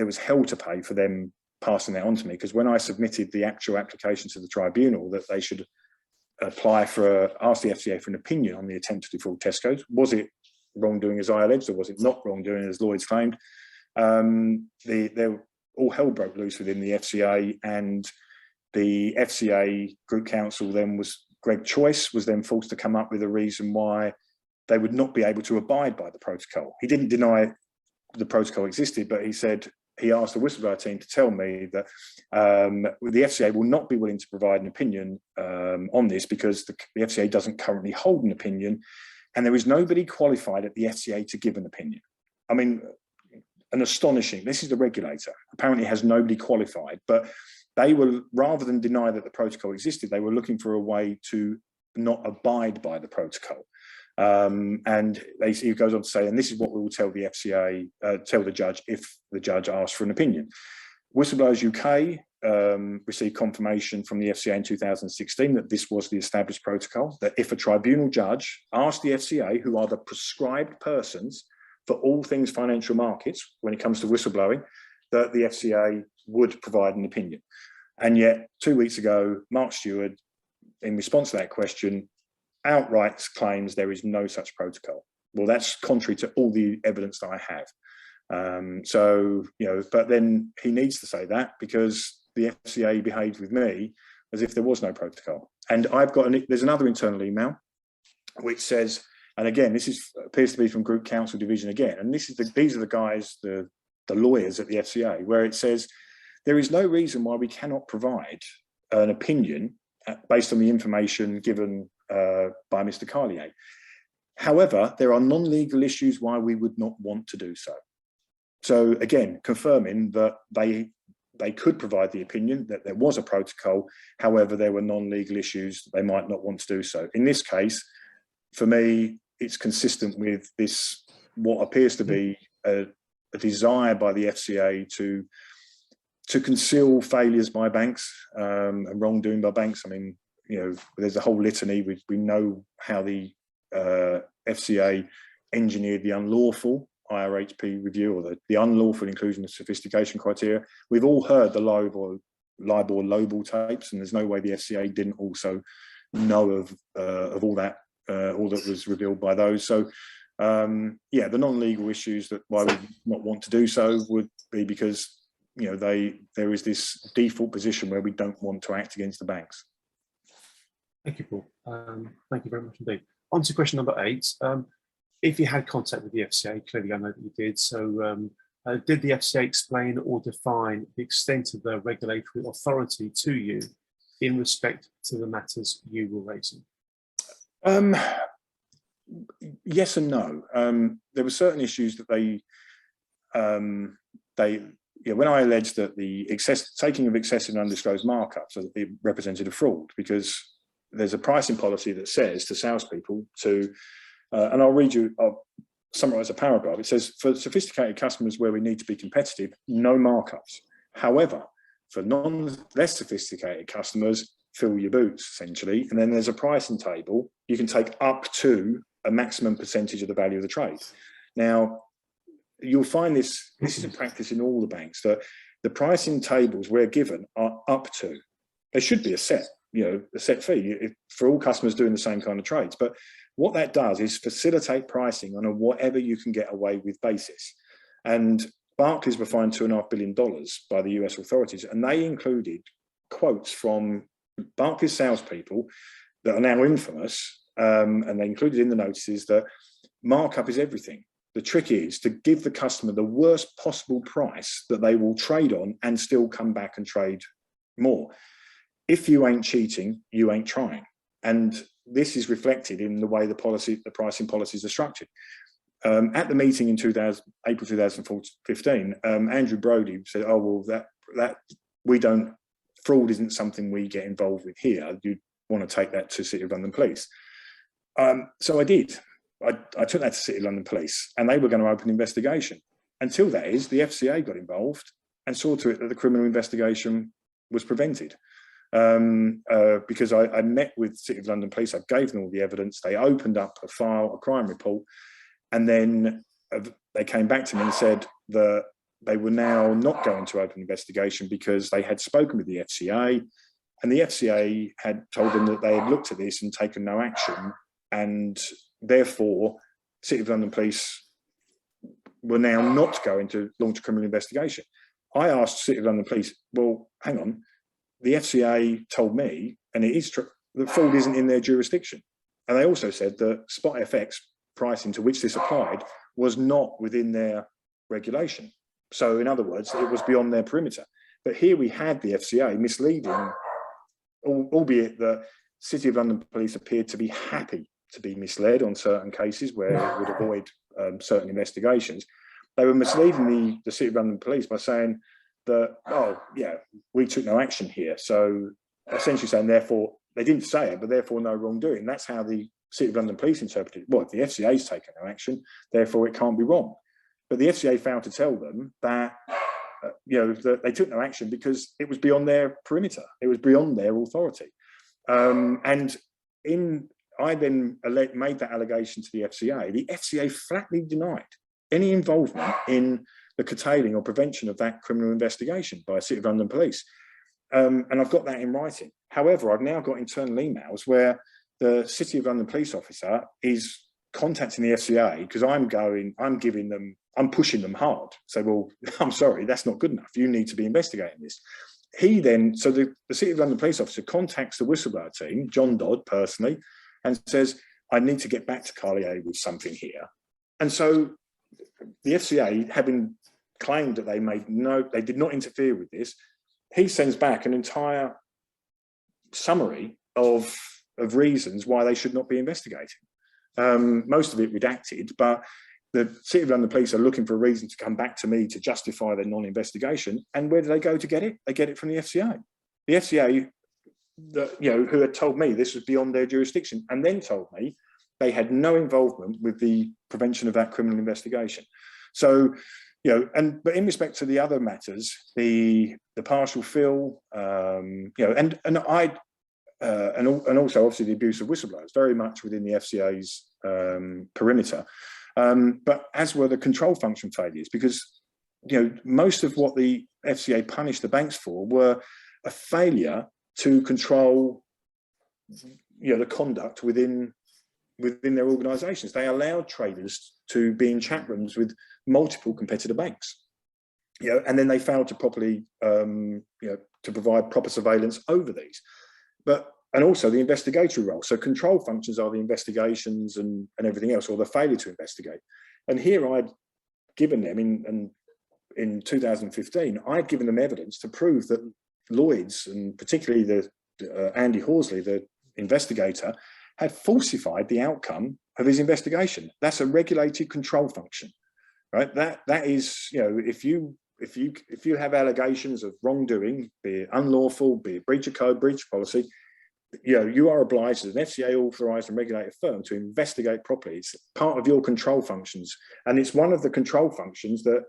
was hell to pay for them passing that on to me, because when I submitted the actual application to the tribunal that they should ask the FCA for an opinion on the attempt to defraud Tesco's, was it wrongdoing as I alleged, or was it not wrongdoing as Lloyd's claimed? All hell broke loose within the FCA, and the FCA Group Council then Greg Choice was then forced to come up with a reason why they would not be able to abide by the protocol. He didn't deny the protocol existed, but he said he asked the whistleblower team to tell me that the FCA will not be willing to provide an opinion on this because the FCA doesn't currently hold an opinion, and there is nobody qualified at the FCA to give an opinion. I mean, an astonishing, this is the regulator, apparently has nobody qualified, but they were, rather than deny that the protocol existed, they were looking for a way to not abide by the protocol. And he goes on to say, and this is what we will tell the FCA, tell the judge if the judge asks for an opinion. Whistleblowers UK received confirmation from the FCA in 2016 that this was the established protocol, that if a tribunal judge asked the FCA, who are the prescribed persons for all things financial markets when it comes to whistleblowing, that the FCA would provide an opinion. And yet 2 weeks ago, Mark Stewart, in response to that question, outright claims there is no such protocol. Well, that's contrary to all the evidence that I have. So, but then he needs to say that because the FCA behaved with me as if there was no protocol. And there's another internal email which says, and again, this appears to be from Group Council Division again, and these are the guys, the lawyers at the FCA, where it says, there is no reason why we cannot provide an opinion based on the information given by Mr. Carlier. However, there are non-legal issues why we would not want to do so. So again, confirming that they could provide the opinion that there was a protocol. However, there were non-legal issues that they might not want to do so. In this case, for me, it's consistent with this, what appears to be a desire by the FCA to conceal failures by banks and wrongdoing by banks. I mean, there's a whole litany. We know how the FCA engineered the unlawful IRHP review, or the unlawful inclusion of sophistication criteria. We've all heard the LIBOR lowball tapes, and there's no way the FCA didn't also know of all that was revealed by those. So yeah, the non-legal issues that why we would not want to do so would be because there is this default position where we don't want to act against the banks. Thank you, Paul. Thank you very much indeed. On to question number 8. If you had contact with the FCA, clearly I know that you did. So did the FCA explain or define the extent of their regulatory authority to you in respect to the matters you were raising? Yes and no. There were certain issues that when I alleged that the taking of excessive and undisclosed markups, it represented a fraud, because there's a pricing policy that says to salespeople and I'll summarize a paragraph. It says, for sophisticated customers where we need to be competitive, no markups. However, for less sophisticated customers, fill your boots, essentially. And then there's a pricing table. You can take up to a maximum percentage of the value of the trade. Now, you'll find this is a practice in all the banks, that the pricing tables we're given are up to. There should be a set fee for all customers doing the same kind of trades. But what that does is facilitate pricing on a whatever you can get away with basis. And Barclays were fined $2.5 billion by the US authorities, and they included quotes from Barclays salespeople that are now infamous, and they included in the notices that markup is everything. The trick is to give the customer the worst possible price that they will trade on and still come back and trade more. If you ain't cheating, you ain't trying. And this is reflected in the way the pricing policies are structured. At the meeting in April 2015, Andrew Brody said, "Oh well, that fraud isn't something we get involved with here. want to take that to City of London Police. So I did. I took that to City of London Police, and they were going to open an investigation. Until that is, the FCA got involved and saw to it that the criminal investigation was prevented. Because I met with City of London Police, I gave them all the evidence, they opened up a file, a crime report, and then they came back to me and said that they were now not going to open an investigation because they had spoken with the FCA, and the FCA had told them that they had looked at this and taken no action, and therefore City of London Police were now not going to launch a criminal investigation. I asked City of London Police, well, hang on, the FCA told me, and it is true, that fraud isn't in their jurisdiction. And they also said that Spot FX pricing to which this applied was not within their regulation. So in other words, it was beyond their perimeter. But here we had the FCA misleading, albeit the City of London Police appeared to be happy to be misled on certain cases where it would avoid certain investigations. They were misleading the City of London Police by saying that, oh, yeah, we took no action here. So essentially saying, therefore, they didn't say it, but therefore no wrongdoing. That's how the City of London Police interpreted it. Well, if the FCA's taken no action, therefore it can't be wrong. But the FCA failed to tell them that, that they took no action because it was beyond their perimeter. It was beyond their authority. I then made that allegation to the FCA. The FCA flatly denied any involvement in the curtailing or prevention of that criminal investigation by City of London Police. And I've got that in writing. However, I've now got internal emails where the City of London police officer is contacting the FCA because I'm pushing them hard. Say, well, I'm sorry, that's not good enough. You need to be investigating this. So the City of London police officer contacts the whistleblower team, John Dodd personally, and says, I need to get back to Carlier with something here. And so the FCA, having claimed that they did not interfere with this, he sends back an entire summary of reasons why they should not be investigating. Most of it redacted, but the City of London Police are looking for a reason to come back to me to justify their non-investigation. And where do they go to get it? They get it from the FCA. The FCA, who had told me this was beyond their jurisdiction, and then told me they had no involvement with the prevention of that criminal investigation. So, but in respect to the other matters, the partial fill, and also obviously the abuse of whistleblowers, very much within the FCA's perimeter. But as were the control function failures, because most of what the FCA punished the banks for were a failure to control the conduct within their organisations. They allowed traders to be in chat rooms with multiple competitor banks, and then they failed to properly to provide proper surveillance over these. And also the investigatory role. So control functions are the investigations and everything else, or the failure to investigate. And here I'd given them in 2015, I'd given them evidence to prove that Lloyd's, and particularly Andy Horsley, the investigator, had falsified the outcome of his investigation. That's a regulated control function, right? That is, if you have allegations of wrongdoing, be it unlawful, be it breach of code, breach of policy, you are obliged as an FCA authorised and regulated firm to investigate properly. It's part of your control functions, and it's one of the control functions that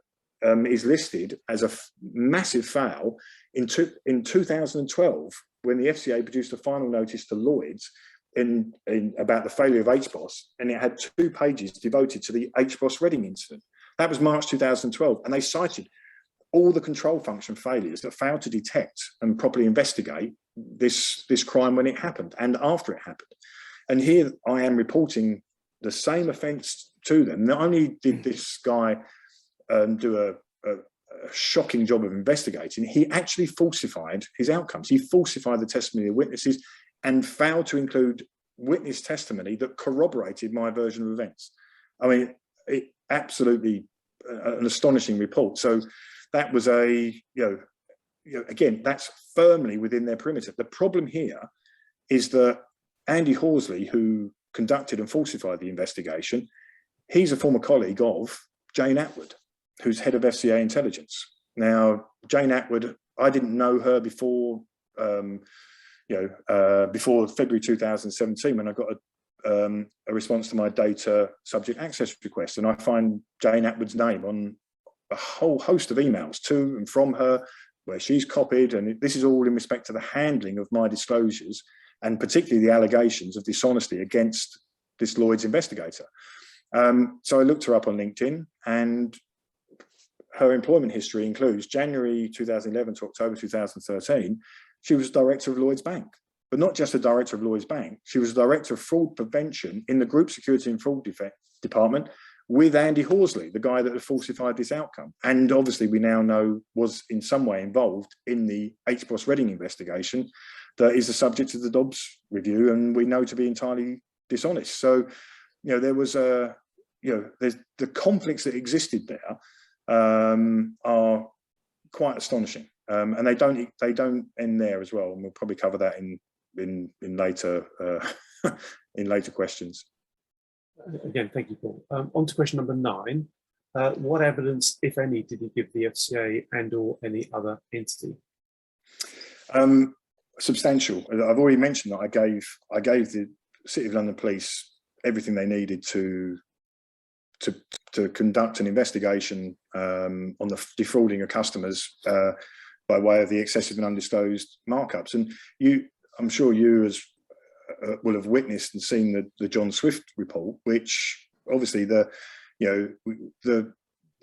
is listed as a massive fail in 2012 when the FCA produced a final notice to Lloyd's about the failure of HBOS, and it had 2 pages devoted to the HBOS Reading incident. That was March 2012, and they cited all the control function failures that failed to detect and properly investigate this crime when it happened and after it happened. And here I am reporting the same offence to them. Not only did this guy do a shocking job of investigating, he actually falsified his outcomes. He falsified the testimony of witnesses and failed to include witness testimony that corroborated my version of events. I mean, absolutely an astonishing report. So that was again, that's firmly within their perimeter. The problem here is that Andy Horsley, who conducted and falsified the investigation, he's a former colleague of Jane Atwood, who's head of FCA intelligence. Now, Jane Atwood, I didn't know her before before February 2017, when I got a response to my data subject access request, and I find Jane Atwood's name on a whole host of emails to and from her, where she's copied, and this is all in respect to the handling of my disclosures, and particularly the allegations of dishonesty against this Lloyd's investigator. So I looked her up on LinkedIn, and her employment history includes January 2011 to October 2013. She was director of Lloyd's Bank, but not just a director of Lloyd's Bank. She was director of fraud prevention in the group security and fraud department with Andy Horsley, the guy that had falsified this outcome. And obviously we now know was in some way involved in the HBOS Reading investigation that is the subject of the Dobbs review, and we know to be entirely dishonest. So, there was there's the conflicts that existed there are quite astonishing, and they don't end there as well. And we'll probably cover that in later in later questions. Again, thank you, Paul. On to question number 9. What evidence, if any, did you give the FCA and/or any other entity? Substantial. I've already mentioned that I gave the City of London Police everything they needed to conduct an investigation on the defrauding of customers by way of the excessive and undisclosed markups. And I'm sure you as will have witnessed and seen the John Swift report, which obviously the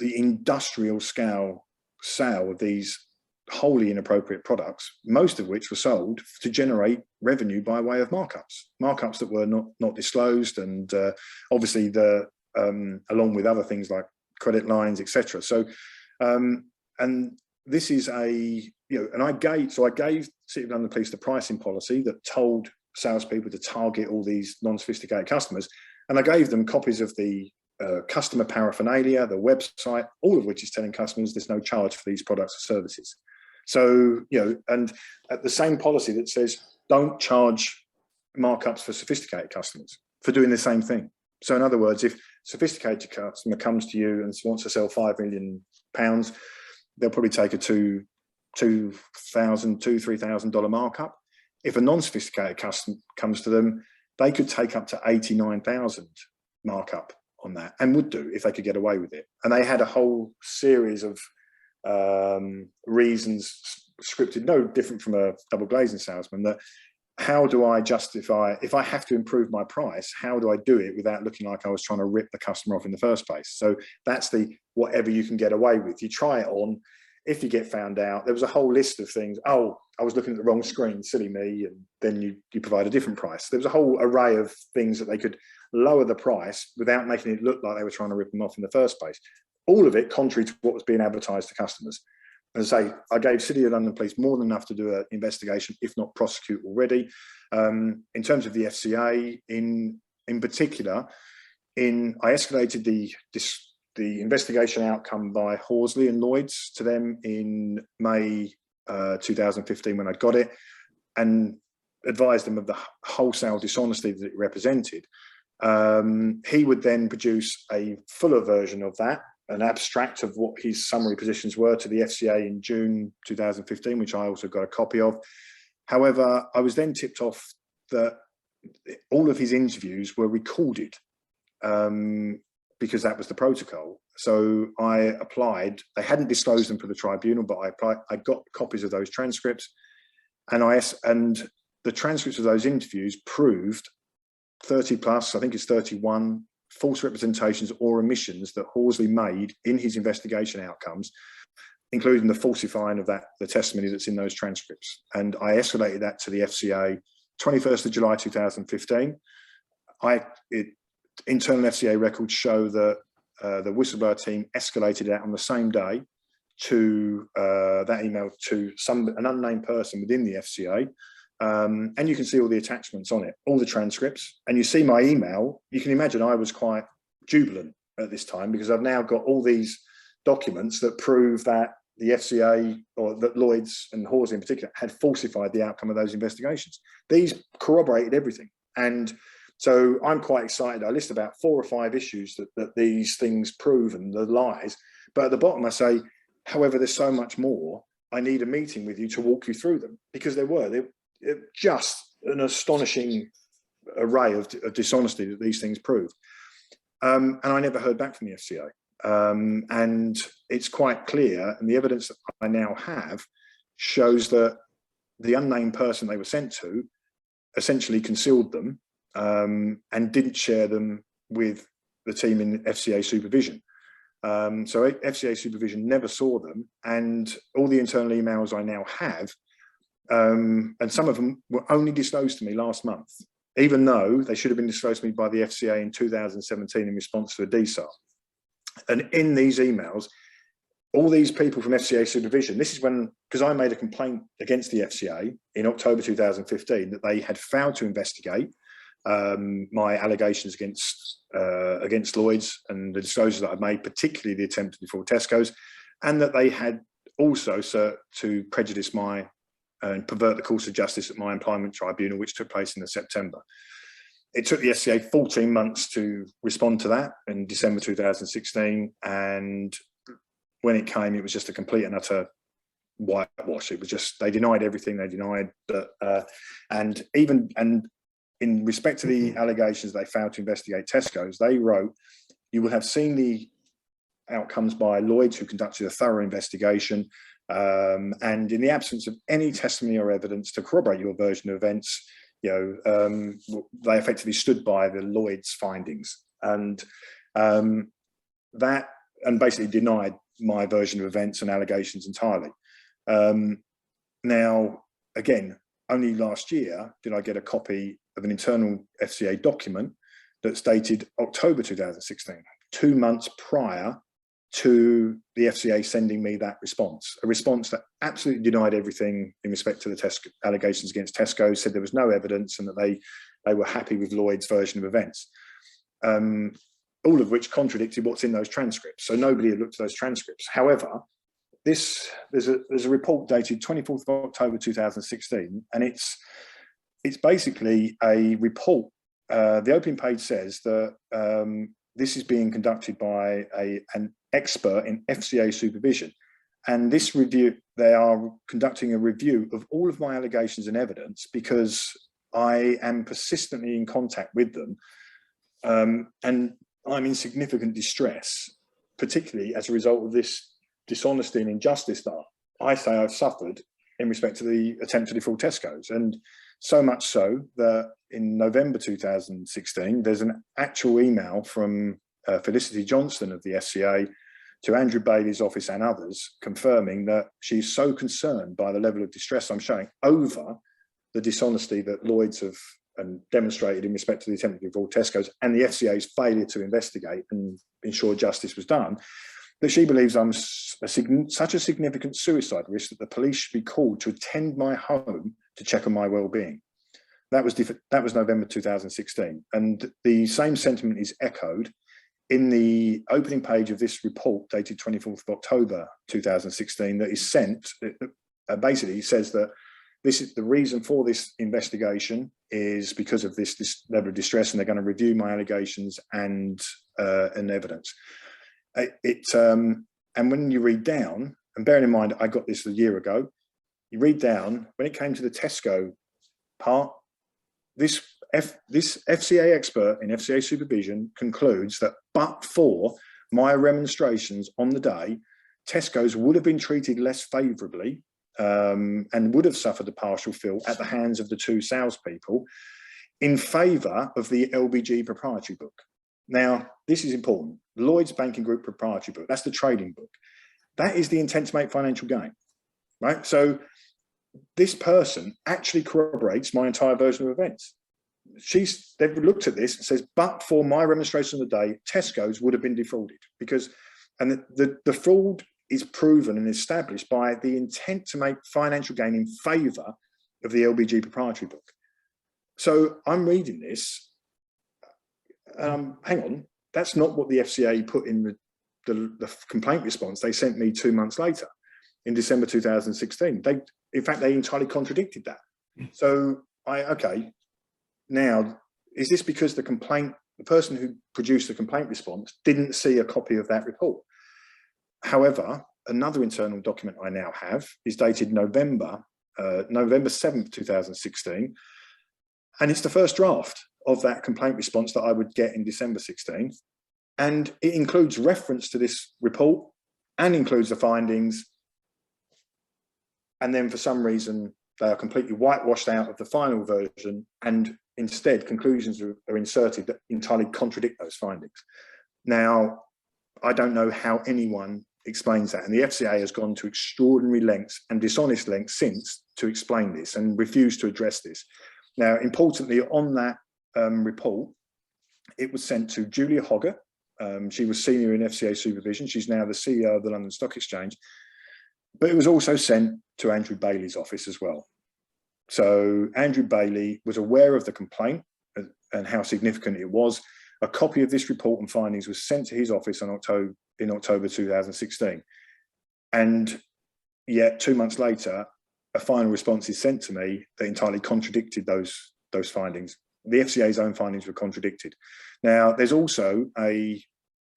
industrial scale sale of these wholly inappropriate products, most of which were sold to generate revenue by way of markups that were not disclosed, and obviously along with other things like credit lines, etc. So and this is and I gave City of London Police the pricing policy that told salespeople to target all these non-sophisticated customers, and I gave them copies of the customer paraphernalia, the website, all of which is telling customers there's no charge for these products or services. So, and at the same policy that says don't charge markups for sophisticated customers for doing the same thing. So in other words, if a sophisticated customer comes to you and wants to sell £5 million, they'll probably take a $3,000 markup. If a non-sophisticated customer comes to them, they could take up to 89,000 markup on that, and would do if they could get away with it. And they had a whole series of reasons scripted, no different from a double glazing salesman, that how do I justify, if I have to improve my price, how do I do it without looking like I was trying to rip the customer off in the first place? So that's the whatever you can get away with. You try it on. If you get found out, there was a whole list of things. Oh, I was looking at the wrong screen, silly me. And then you provide a different price. There was a whole array of things that they could lower the price without making it look like they were trying to rip them off in the first place. All of it contrary to what was being advertised to customers. As I say, I gave City of London Police more than enough to do an investigation, if not prosecute already. In terms of the FCA, in particular, I escalated the investigation outcome by Horsley and Lloyd's to them in May 2015 when I got it, and advised them of the wholesale dishonesty that it represented. He would then produce a fuller version of that, an abstract of what his summary positions were, to the FCA in June 2015, which I also got a copy of. However, I was then tipped off that all of his interviews were recorded because that was the protocol. So I applied. They hadn't disclosed them for the tribunal, but I got copies of those transcripts, and the transcripts of those interviews proved 30 plus, I think it's 31, false representations or omissions that Horsley made in his investigation outcomes, including the falsifying of the testimony that's in those transcripts. And I escalated that to the FCA 21st of July 2015. Internal FCA records show that the whistleblower team escalated that on the same day to that email to an unnamed person within the FCA. And you can see all the attachments on it, all the transcripts, and you see my email. You can imagine I was quite jubilant at this time because I've now got all these documents that prove that the FCA, or that Lloyd's and Horsley in particular, had falsified the outcome of those investigations. These corroborated everything. And so I'm quite excited. I list about 4 or 5 issues that these things prove and the lies. But at the bottom I say, however, there's so much more. I need a meeting with you to walk you through them, because there were just an astonishing array of dishonesty that these things proved. And I never heard back from the FCA. And it's quite clear, and the evidence that I now have shows that the unnamed person they were sent to essentially concealed them and didn't share them with the team in FCA supervision. So FCA supervision never saw them, and all the internal emails I now have, and some of them were only disclosed to me last month, even though they should have been disclosed to me by the FCA in 2017 in response to a DSAR. And in these emails, all these people from FCA supervision, this is when, because I made a complaint against the FCA in October 2015 that they had failed to investigate my allegations against Lloyds and the disclosures that I've made, particularly the attempt to defraud Tesco's, and that they had also sought to prejudice my and pervert the course of justice at my employment tribunal, which took place in September. It took the FCA 14 months to respond to that in December 2016, and when it came, it was just a complete and utter whitewash. It was just, they denied everything. They denied that, and in respect to the allegations they failed to investigate Tesco's, they wrote, "You will have seen the outcomes by Lloyds, who conducted a thorough investigation, and in the absence of any testimony or evidence to corroborate your version of events, they effectively stood by the Lloyds findings, and basically denied my version of events and allegations entirely." Now, again, only last year did I get a copy of an internal FCA document that's dated October 2016, 2 months prior to the FCA sending me that response, a response that absolutely denied everything in respect to the allegations against Tesco, said there was no evidence and that they were happy with Lloyd's version of events, all of which contradicted what's in those transcripts. So nobody had looked at those transcripts. However, there's a report dated 24th of October 2016, and it's basically a report. The opening page says that this is being conducted by an expert in FCA supervision. And this review, they are conducting a review of all of my allegations and evidence because I am persistently in contact with them. And I'm in significant distress, particularly as a result of this dishonesty and injustice that I say I've suffered in respect to the attempt to defraud Tesco's. And so much so that in November 2016, there's an actual email from Felicity Johnston of the FCA to Andrew Bailey's office and others, confirming that she's so concerned by the level of distress I'm showing over the dishonesty that Lloyds have demonstrated in respect to the attempt to defraud Tesco's and the FCA's failure to investigate and ensure justice was done, that she believes I'm such a significant suicide risk that the police should be called to attend my home to check on my well-being. That was November 2016, and the same sentiment is echoed in the opening page of this report dated 24th of October 2016 that is sent. Basically says that this is the reason for this investigation is because of this level of distress, and they're going to review my allegations and evidence. And when you read down, and bearing in mind I got this a year ago, you read down, when it came to the Tesco part, this FCA expert in FCA supervision concludes that but for my remonstrations on the day, Tesco's would have been treated less favourably and would have suffered a partial fill at the hands of the two salespeople in favour of the LBG proprietary book. Now, this is important. Lloyds Banking Group proprietary book, that's the trading book. That is the intent to make financial gain, right? So this person actually corroborates my entire version of events. They've looked at this and says, but for my remonstration of the day, Tesco's would have been defrauded because, and the fraud is proven and established by the intent to make financial gain in favour of the LBG proprietary book. So I'm reading this. Hang on, that's not what the FCA put in the complaint response they sent me 2 months later in December 2016. In fact, they entirely contradicted that. So okay, now, is this because the person who produced the complaint response didn't see a copy of that report? However, another internal document I now have is dated November November 7th, 2016. And it's the first draft of that complaint response that I would get in December 16. And it includes reference to this report and includes the findings. And then for some reason, they are completely whitewashed out of the final version, and instead conclusions are inserted that entirely contradict those findings. Now, I don't know how anyone explains that, and the FCA has gone to extraordinary lengths and dishonest lengths since to explain this and refused to address this. Now, importantly, on that report, it was sent to Julia Hogger. She was senior in FCA supervision. She's now the CEO of the London Stock Exchange. But it was also sent to Andrew Bailey's office as well. So Andrew Bailey was aware of the complaint and how significant it was. A copy of this report and findings was sent to his office in October 2016. And yet 2 months later, a final response is sent to me that entirely contradicted those findings. The FCA's own findings were contradicted. Now, there's also an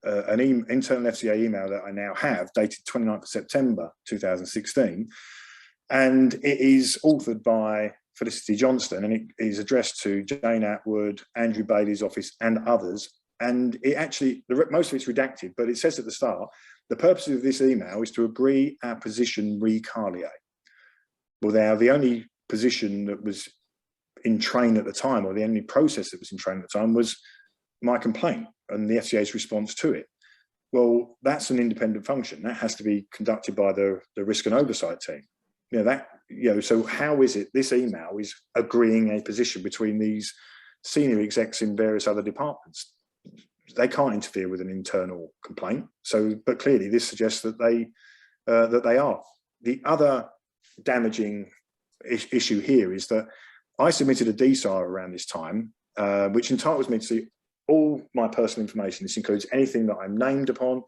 internal FCA email that I now have, dated 29th of September 2016, and it is authored by Felicity Johnston, and it is addressed to Jane Atwood, Andrew Bailey's office, and others. And it actually, most of it's redacted, but it says at the start, the purpose of this email is to agree our position re Carlier. Well, now, the only position that was in train at the time, or the only process that was in train at the time, was my complaint and the FCA's response to it. Well, that's an independent function. That has to be conducted by the risk and oversight team. So how is it this email is agreeing a position between these senior execs in various other departments? They can't interfere with an internal complaint. So, but clearly this suggests that they are. The other damaging issue here is that I submitted a DSAR around this time, which entitles me to see all my personal information. This includes anything that I'm named upon,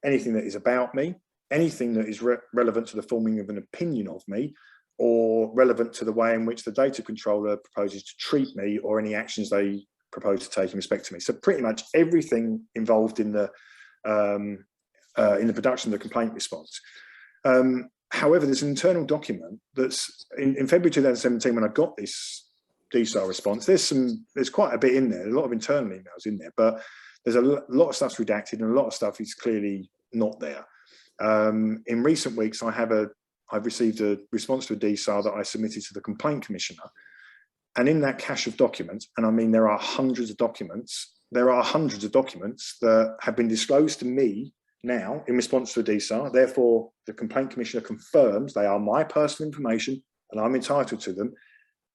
anything that is about me, anything that is relevant to the forming of an opinion of me, or relevant to the way in which the data controller proposes to treat me, or any actions they propose to take in respect to me. So pretty much everything involved in the production of the complaint response. However, there's an internal document that's in February 2017 when I got this DSAR response. There's quite a bit in there, a lot of internal emails in there, but there's a lot of stuff's redacted and a lot of stuff is clearly not there. In recent weeks, I've received a response to a DSAR that I submitted to the Complaint Commissioner, and in that cache of documents, and I mean there are hundreds of documents that have been disclosed to me now in response to a DSAR. Therefore, the Complaint Commissioner confirms they are my personal information and I'm entitled to them.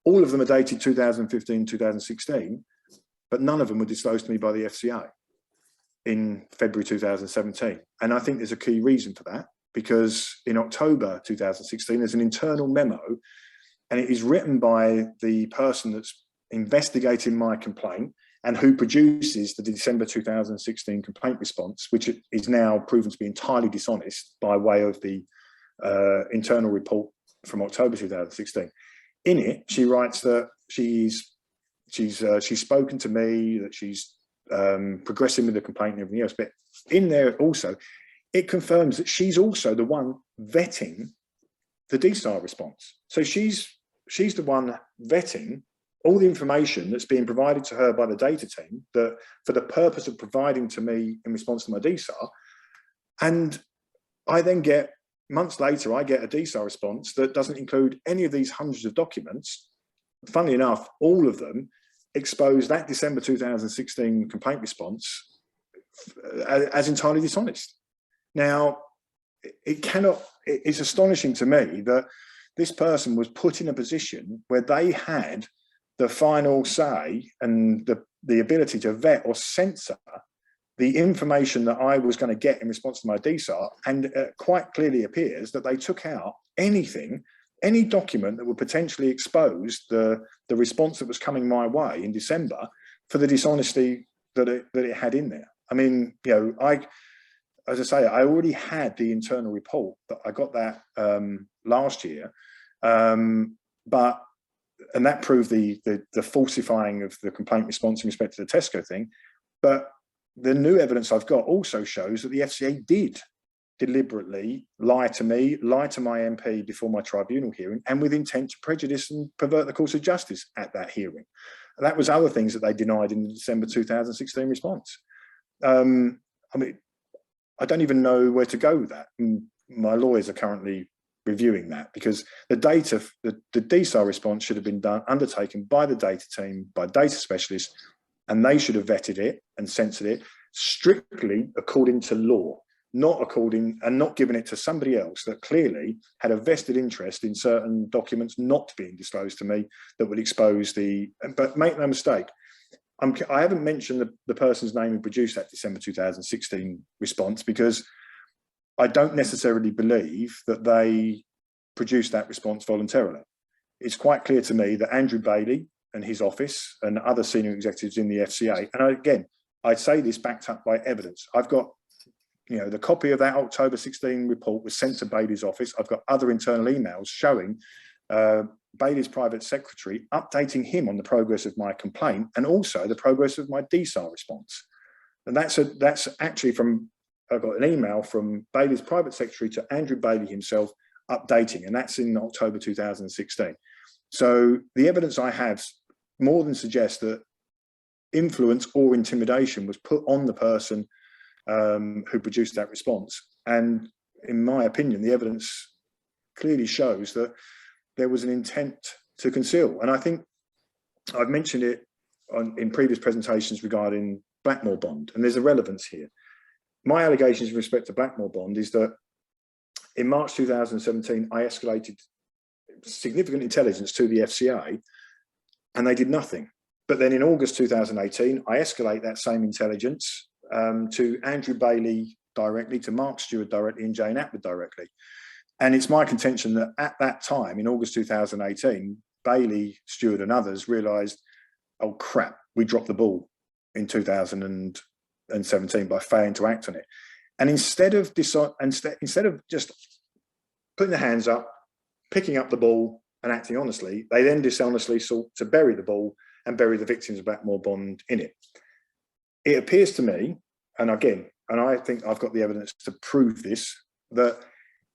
All of them are dated 2015, 2016, but none of them were disclosed to me by the FCA in February 2017. And I think there's a key reason for that, because in October 2016, there's an internal memo, and it is written by the person that's investigating my complaint and who produces the December 2016 complaint response, which is now proven to be entirely dishonest by way of the internal report from October 2016. In it, she writes that she's spoken to me, that she's progressing with the complaint and everything else. But in there also, it confirms that she's also the one vetting the DSAR response. So she's the one vetting all the information that's being provided to her by the data team that for the purpose of providing to me in response to my DSAR. And I then get, months later, I get a DSAR response that doesn't include any of these hundreds of documents. Funnily enough, all of them expose that December 2016 complaint response as entirely dishonest. Now, it's astonishing to me that this person was put in a position where they had the final say and the ability to vet or censor the information that I was going to get in response to my DSAR, and quite clearly appears that they took out anything, any document that would potentially expose the response that was coming my way in December for the dishonesty that it had in there. I mean, as I say, I already had the internal report, but I got that last year, and that proved the falsifying of the complaint response in respect to the Tesco thing. But the new evidence I've got also shows that the FCA did deliberately lie to me, lie to my MP before my tribunal hearing, and with intent to prejudice and pervert the course of justice at that hearing. And that was other things that they denied in the December 2016 response. I mean, I don't even know where to go with that. And my lawyers are currently reviewing that, because the data, the DSAR response should have been undertaken by the data team, by data specialists, and they should have vetted it and censored it strictly according to law, not giving it to somebody else that clearly had a vested interest in certain documents not being disclosed to me that would expose but make no mistake, I haven't mentioned the person's name who produced that December 2016 response, because I don't necessarily believe that they produced that response voluntarily. It's quite clear to me that Andrew Bailey and his office and other senior executives in the FCA, and again, I'd say this backed up by evidence. I've got, the copy of that October 16 report was sent to Bailey's office. I've got other internal emails showing Bailey's private secretary updating him on the progress of my complaint and also the progress of my DSAR response. And that's actually from, I've got an email from Bailey's private secretary to Andrew Bailey himself updating, and that's in October 2016. So the evidence I have more than suggests that influence or intimidation was put on the person who produced that response. And in my opinion, the evidence clearly shows that there was an intent to conceal. And I think I've mentioned it in previous presentations regarding Blackmore Bond, and there's a relevance here. My allegations with respect to Blackmore Bond is that in March 2017, I escalated significant intelligence to the FCA and they did nothing. But then in August 2018, I escalate that same intelligence to Andrew Bailey directly, to Mark Stewart directly, and Jane Atwood directly. And it's my contention that at that time, in August 2018, Bailey, Stewart and others realised, oh crap, we dropped the ball in 2017 by failing to act on it. And instead of just putting their hands up, picking up the ball and acting honestly, they then dishonestly sought to bury the ball and bury the victims of Blackmore Bond in it. It appears to me, and again, and I think I've got the evidence to prove this, that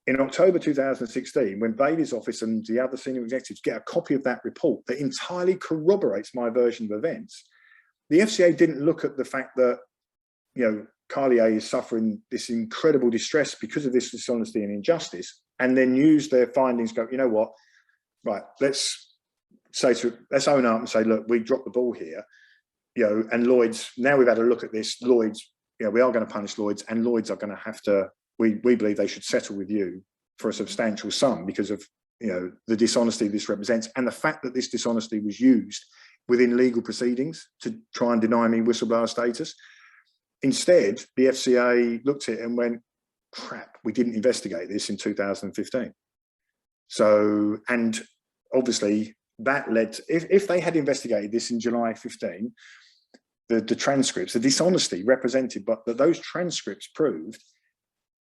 in October 2016, when Bailey's office and the other senior executives get a copy of that report that entirely corroborates my version of events, the FCA didn't look at the fact that, Carlier is suffering this incredible distress because of this dishonesty and injustice, and then use their findings, go, you know what, right, let's own up and say, look, we dropped the ball here, and Lloyd's, now we've had a look at this, Lloyd's, we are going to punish Lloyd's, and Lloyd's are going to have to, we believe they should settle with you for a substantial sum because of, the dishonesty this represents, and the fact that this dishonesty was used within legal proceedings to try and deny me whistleblower status. Instead, the FCA looked at it and went, crap, we didn't investigate this in 2015. So, and obviously that led to, if they had investigated this in July 15, the transcripts, the dishonesty represented, but that those transcripts proved,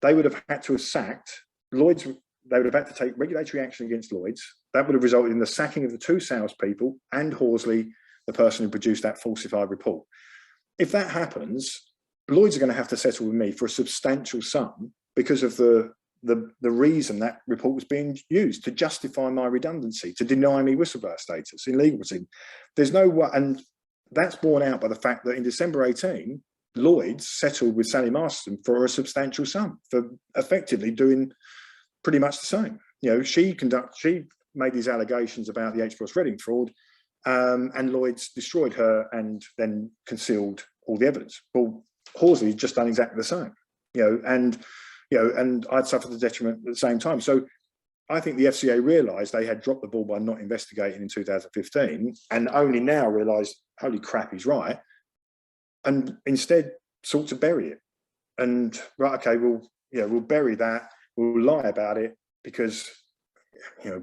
they would have had to have sacked Lloyd's, they would have had to take regulatory action against Lloyd's. That would have resulted in the sacking of the two salespeople and Horsley, the person who produced that falsified report. If that happens, Lloyd's are going to have to settle with me for a substantial sum because of the reason that report was being used to justify my redundancy, to deny me whistleblower status in legal proceedings. There's no way, and that's borne out by the fact that in December 18, Lloyd's settled with Sally Masterson for a substantial sum for effectively doing pretty much the same. She made these allegations about the H. Ross Reading fraud, and Lloyd's destroyed her and then concealed all the evidence. Well, Horsley's just done exactly the same, and I'd suffered the detriment at the same time. So I think the FCA realised they had dropped the ball by not investigating in 2015, and only now realised, holy crap, he's right, and instead sought to bury it. And right, okay, we'll bury that. We'll lie about it because,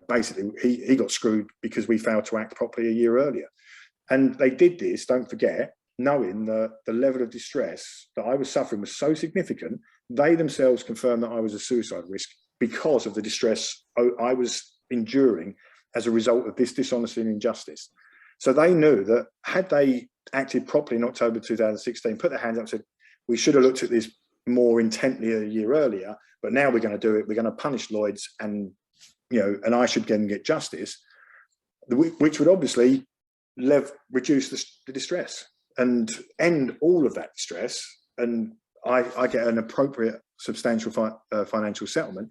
basically he got screwed because we failed to act properly a year earlier. And they did this, don't forget, knowing that the level of distress that I was suffering was so significant, they themselves confirmed that I was a suicide risk because of the distress I was enduring as a result of this dishonesty and injustice. So they knew that had they acted properly in October 2016, put their hands up and said, we should have looked at this more intently a year earlier, but now we're going to do it. We're going to punish Lloyds, and and I should then get justice, which would obviously reduce the distress and end all of that distress, and I get an appropriate substantial financial settlement.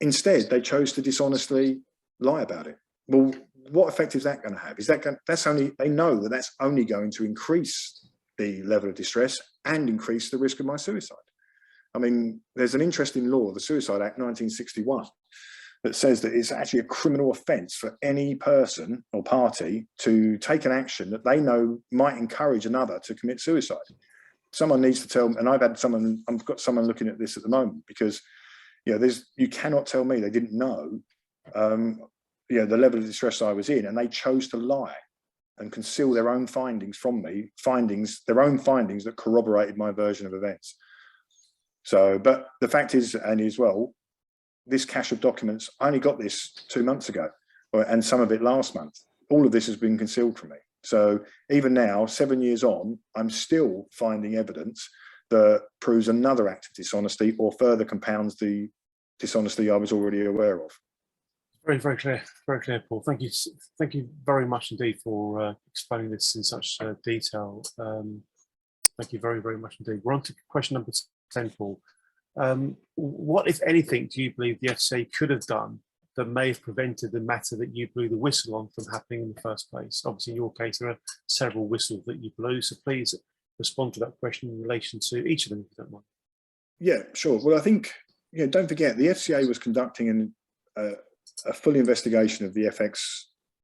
Instead, they chose to dishonestly lie about it. Well, what effect is that going to have? They know that that's only going to increase the level of distress and increase the risk of my suicide. I mean, there's an interesting law, the Suicide Act 1961, that says that it's actually a criminal offence for any person or party to take an action that they know might encourage another to commit suicide. Someone needs to tell me, and I've got someone looking at this at the moment, because you cannot tell me they didn't know the level of distress I was in, and they chose to lie and conceal their own findings from me, their own findings that corroborated my version of events. So, but the fact is, this cache of documents, I only got this 2 months ago, and some of it last month. All of this has been concealed from me. So even now, 7 years on, I'm still finding evidence that proves another act of dishonesty or further compounds the dishonesty I was already aware of. Very, very clear, Paul. Thank you very much indeed for explaining this in such detail. Thank you very, very much indeed. We're on to question number 10, Paul. What, if anything, do you believe the FCA could have done that may have prevented the matter that you blew the whistle on from happening in the first place? Obviously, in your case, there are several whistles that you blew, so please respond to that question in relation to each of them, if you don't mind. Yeah, sure. Well, I think, don't forget, the FCA was conducting a full investigation of the FX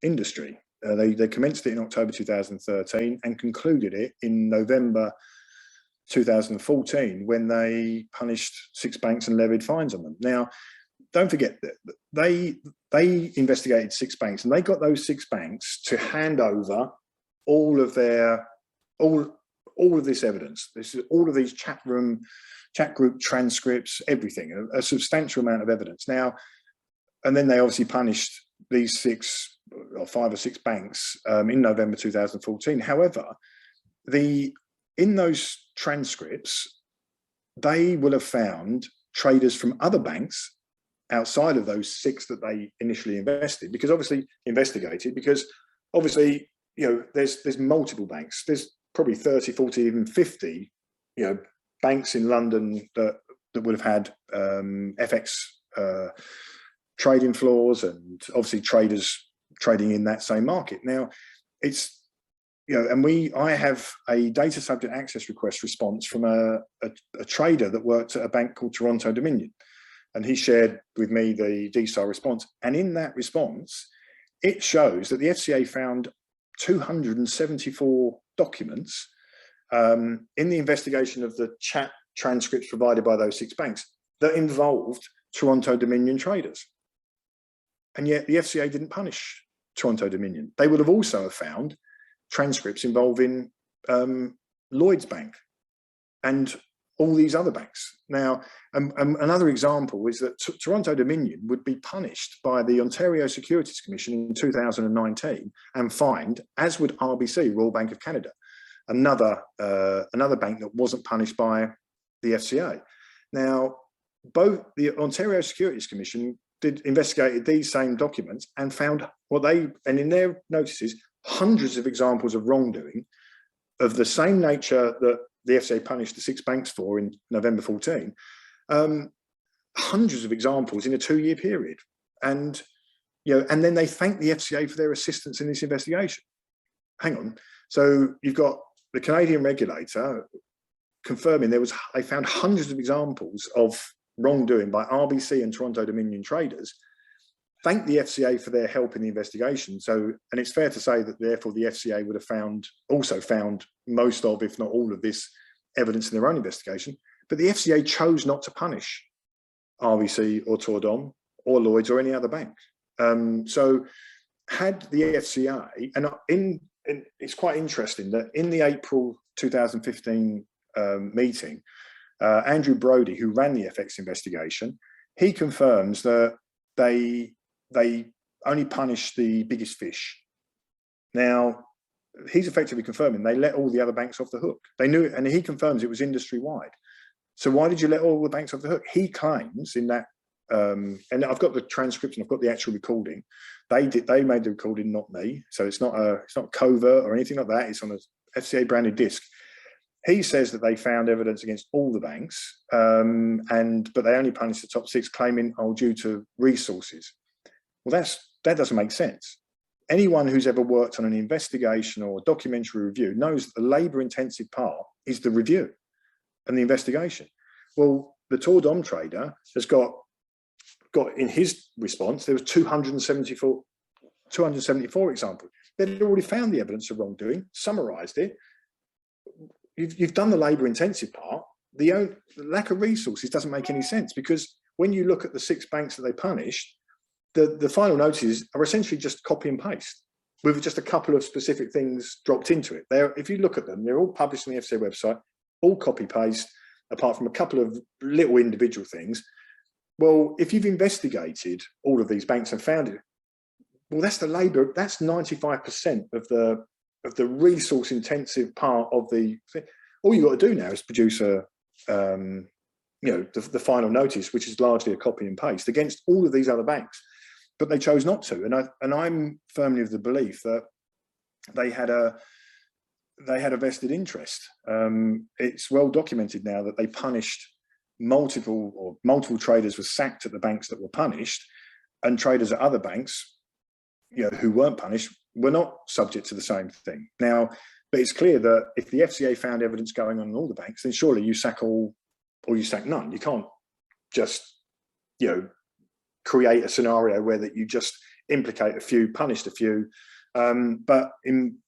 industry. They commenced it in October 2013 and concluded it in November 2014, when they punished 6 banks and levied fines on them. Now, don't forget that they investigated 6 banks, and they got those 6 banks to hand over all of this evidence. This is all of these chat group transcripts, everything, a substantial amount of evidence. Now, and then they obviously punished these 6 or 5 or 6 banks in November 2014. However, in those transcripts, they will have found traders from other banks outside of those 6 that they initially investigated, because obviously, there's multiple banks. There's probably 30, 40, even 50, banks in London that would have had FX trading floors, and obviously traders trading in that same market. Now, it's I have a data subject access request response from a trader that worked at a bank called Toronto Dominion, and he shared with me the DSAR response. And in that response, it shows that the FCA found 274 documents in the investigation of the chat transcripts provided by those 6 banks that involved Toronto Dominion traders. And yet the FCA didn't punish Toronto Dominion. They would have also found transcripts involving Lloyds Bank and all these other banks. Now, another example is that Toronto Dominion would be punished by the Ontario Securities Commission in 2019 and fined, as would RBC, Royal Bank of Canada, another bank that wasn't punished by the FCA. Now, both the Ontario Securities Commission investigated these same documents and found and in their notices, hundreds of examples of wrongdoing of the same nature that the FCA punished the 6 banks for in November 14, hundreds of examples in a 2-year period. And, and then they thanked the FCA for their assistance in this investigation. Hang on. So you've got the Canadian regulator confirming they found hundreds of examples of wrongdoing by RBC and Toronto Dominion traders, thanked the FCA for their help in the investigation. So, and it's fair to say that therefore the FCA would have also found most of, if not all of this evidence in their own investigation, but the FCA chose not to punish RBC or Tordom or Lloyds or any other bank. So had the FCA, and it's quite interesting that in the April 2015 meeting, Andrew Brodie, who ran the FX investigation, he confirms that they only punished the biggest fish. Now, he's effectively confirming they let all the other banks off the hook. They knew it, and he confirms it was industry-wide. So why did you let all the banks off the hook? He claims in that, and I've got the transcription, I've got the actual recording. They made the recording, not me. So it's not covert or anything like that. It's on a FCA branded disc. He says that they found evidence against all the banks, but they only punished the top 6, claiming, due to resources. Well, that doesn't make sense. Anyone who's ever worked on an investigation or a documentary review knows that the labour-intensive part is the review and the investigation. Well, the Tour Dom trader has got in his response, there was 274 examples. They'd already found the evidence of wrongdoing, summarised it. You've done the labour-intensive part. The lack of resources doesn't make any sense, because when you look at the 6 banks that they punished, the final notices are essentially just copy and paste with just a couple of specific things dropped into it. If you look at them, they're all published on the FCA website, all copy paste, apart from a couple of little individual things. Well, if you've investigated all of these banks and found it, well, that's the labour. That's 95% of the resource intensive part of the thing. All you've got to do now is produce the final notice, which is largely a copy and paste against all of these other banks. But they chose not to, and I'm firmly of the belief that they had a vested interest. It's well documented now that they punished multiple traders were sacked at the banks that were punished, and traders at other banks, who weren't punished, were not subject to the same thing. Now, but it's clear that if the FCA found evidence going on in all the banks, then surely you sack all or you sack none. You can't just, create a scenario where that you just implicate a few, punished a few. But in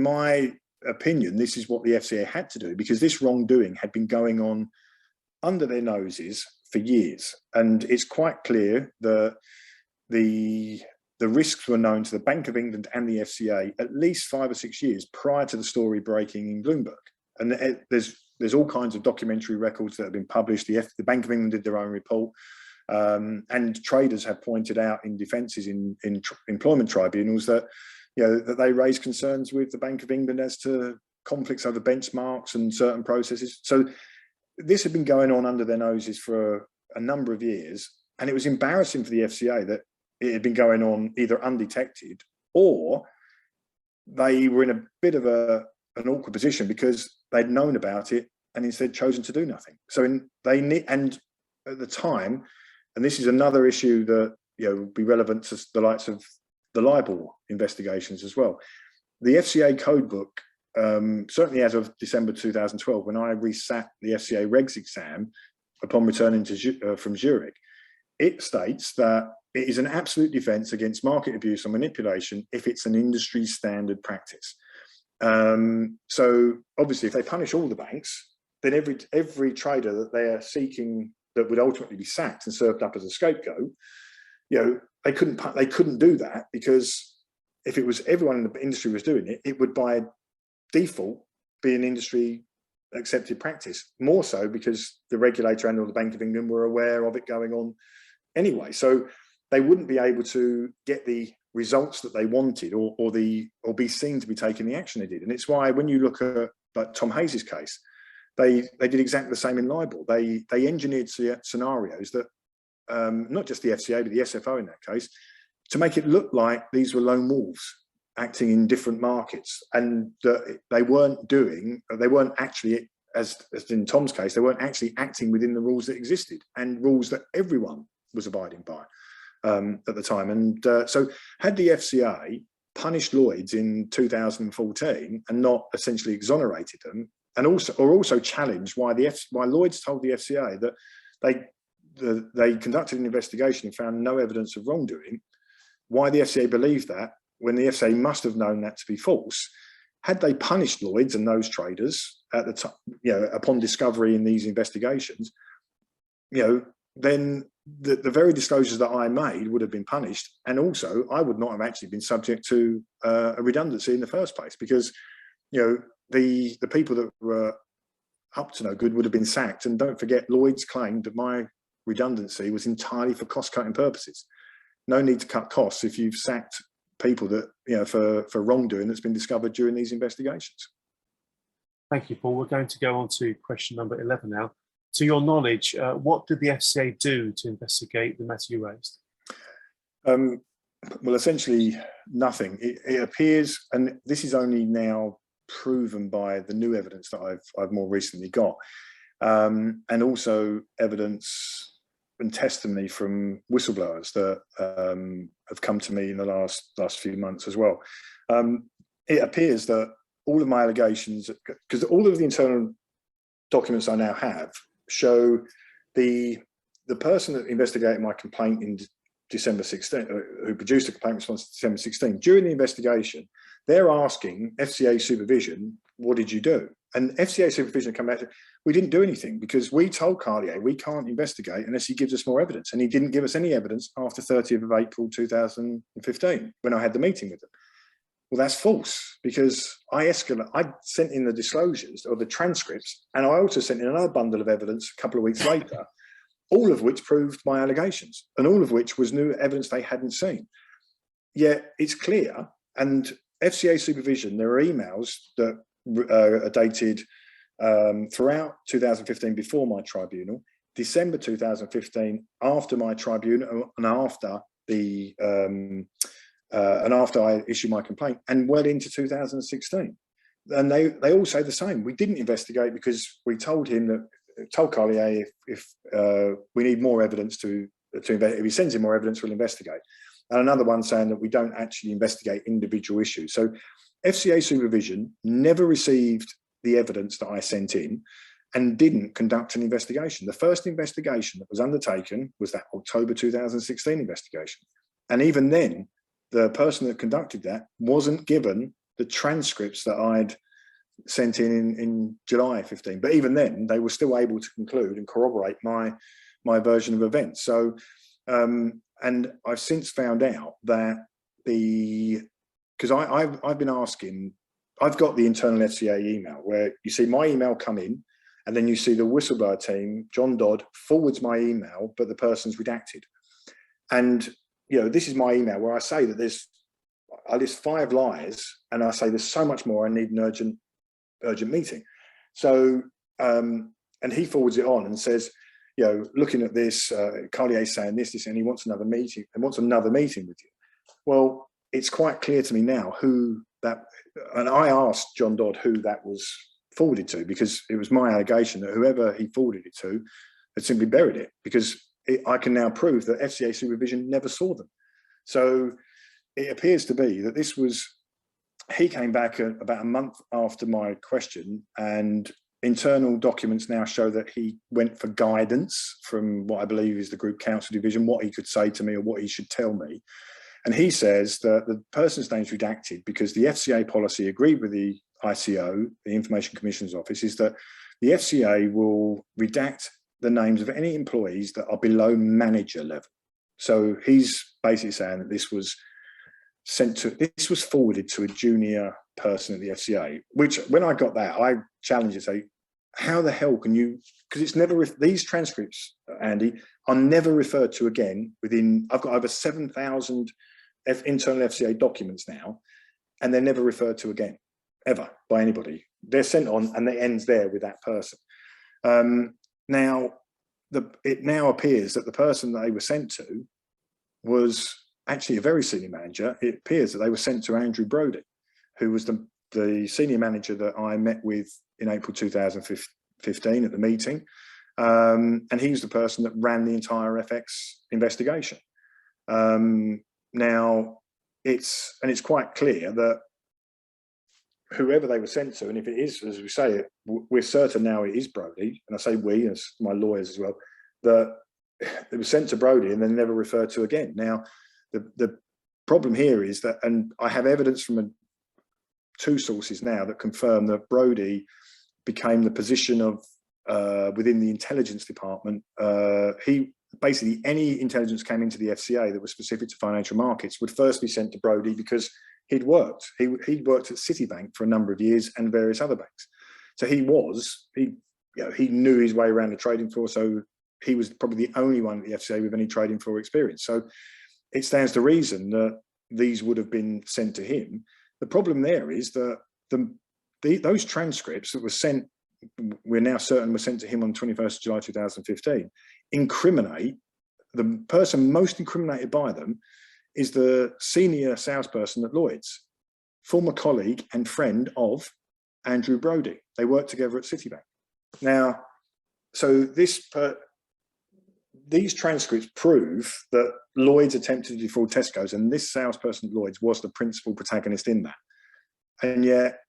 my opinion, this is what the FCA had to do, because this wrongdoing had been going on under their noses for years. And it's quite clear that the risks were known to the Bank of England and the FCA at least 5 or 6 years prior to the story breaking in Bloomberg. And there's all kinds of documentary records that have been published. The Bank of England did their own report. And traders have pointed out in defences in employment tribunals that that they raise concerns with the Bank of England as to conflicts over benchmarks and certain processes. So this had been going on under their noses for a number of years, and it was embarrassing for the FCA that it had been going on either undetected, or they were in a bit of an awkward position because they'd known about it and instead chosen to do nothing. So and at the time. And this is another issue that would be relevant to the likes of the libel investigations as well. The FCA codebook, certainly as of December 2012, when I resat the FCA regs exam upon returning from Zurich, it states that it is an absolute defence against market abuse or manipulation if it's an industry standard practice. So obviously, if they punish all the banks, then every trader that they are seeking that would ultimately be sacked and served up as a scapegoat, they couldn't do that, because if it was everyone in the industry was doing it, it would by default be an industry accepted practice. More so because the regulator and or the Bank of England were aware of it going on anyway. So they wouldn't be able to get the results that they wanted, or be seen to be taking the action they did. And it's why when you look at like Tom Hayes' case, they did exactly the same in libel. They engineered scenarios that, not just the FCA, but the SFO in that case, to make it look like these were lone wolves acting in different markets, and that they weren't actually, as in Tom's case, they weren't actually acting within the rules that existed and rules that everyone was abiding by at the time. And so had the FCA punished Lloyds in 2014 and not essentially exonerated them, and also challenged why Lloyds told the FCA that they conducted an investigation and found no evidence of wrongdoing, why the FCA believed that when the FCA must have known that to be false. Had they punished Lloyds and those traders at the time, upon discovery in these investigations, then the very disclosures that I made would have been punished, and also I would not have actually been subject to a redundancy in the first place, because the people that were up to no good would have been sacked. And don't forget, Lloyds claimed that my redundancy was entirely for cost-cutting purposes. No need to cut costs if you've sacked people that for wrongdoing that's been discovered during these investigations. Thank you, Paul. We're going to go on to question number 11 now. To your knowledge, what did the FCA do to investigate the matter you raised? Well, essentially nothing. It appears, and this is only now proven by the new evidence that I've more recently got, and also evidence and testimony from whistleblowers that have come to me in the last few months as well. It appears that all of my allegations, because all of the internal documents I now have show the person that investigated my complaint in December 16, who produced a complaint response to December 16, during the investigation, they're asking FCA supervision, what did you do? And FCA supervision come back to, we didn't do anything because we told Carlier we can't investigate unless he gives us more evidence. And he didn't give us any evidence after 30th of April 2015 when I had the meeting with them. Well, that's false, because I sent in the disclosures or the transcripts, and I also sent in another bundle of evidence a couple of weeks later, all of which proved my allegations, and all of which was new evidence they hadn't seen. Yet it's clear, and FCA supervision, there are emails that are dated throughout 2015 before my tribunal, December 2015 after my tribunal, and after the and after I issued my complaint, and well into 2016. And they all say the same. We didn't investigate because we told him that, told Carlier if we need more evidence to investigate, if he sends in more evidence, we'll investigate. And another one saying that we don't actually investigate individual issues. So FCA supervision never received the evidence that I sent in and didn't conduct an investigation. The first investigation that was undertaken was that October 2016 investigation. And even then, the person that conducted that wasn't given the transcripts that I'd sent in July 15. But even then, they were still able to conclude and corroborate my version of events. So, and I've since found out that because I've been asking, I've got the internal FCA email where you see my email come in, and then you see the whistleblower team, John Dodd, forwards my email, but the person's redacted. And you know, this is my email where I say that I list 5 lies, and I say there's so much more, I need an urgent meeting. So, and he forwards it on and says, you know, looking at this, Carlier's saying this, and he wants another meeting, with you. Well, it's quite clear to me now who that, and I asked John Dodd who that was forwarded to, because it was my allegation that whoever he forwarded it to had simply buried it, because I can now prove that FCA supervision never saw them. So it appears to be that this was, he came back about a month after my question, and internal documents now show that he went for guidance from what I believe is the group counsel division, what he could say to me or what he should tell me. And he says that the person's name's redacted because the FCA policy agreed with the ICO, the Information Commissioner's Office, is that the FCA will redact the names of any employees that are below manager level. So he's basically saying that this was forwarded to a junior person at the FCA, which when I got that, I challenged it, say, how the hell can you, because it's never, these transcripts, Andy, are never referred to again within, I've got over 7,000 internal FCA documents now, and they're never referred to again, ever, by anybody. They're sent on and it ends there with that person. Now, it now appears that the person that they were sent to was actually a very senior manager. It appears that they were sent to Andrew Brodie, who was the senior manager that I met with in April 2015 at the meeting. And he was the person that ran the entire FX investigation. Now, it's quite clear that whoever they were sent to, and if it is, as we say, we're certain now it is Brodie, and I say we as my lawyers as well, that it was sent to Brodie and then never referred to again. Now, the problem here is that, and I have evidence from 2 sources now that confirm that Brodie became the position of within the intelligence department. He basically, any intelligence came into the FCA that was specific to financial markets would first be sent to Brodie because he'd worked. He'd worked at Citibank for a number of years and various other banks. So he knew his way around the trading floor. So he was probably the only one at the FCA with any trading floor experience. So it stands to reason that these would have been sent to him. The problem there is that those transcripts that were sent we're now certain were sent to him on 21st of July 2015, incriminate, the person most incriminated by them is the senior salesperson at Lloyd's, former colleague and friend of Andrew Brodie. They worked together at Citibank. Now, so these transcripts prove that Lloyd's attempted to defraud Tesco's, and this salesperson at Lloyd's was the principal protagonist in that. And yet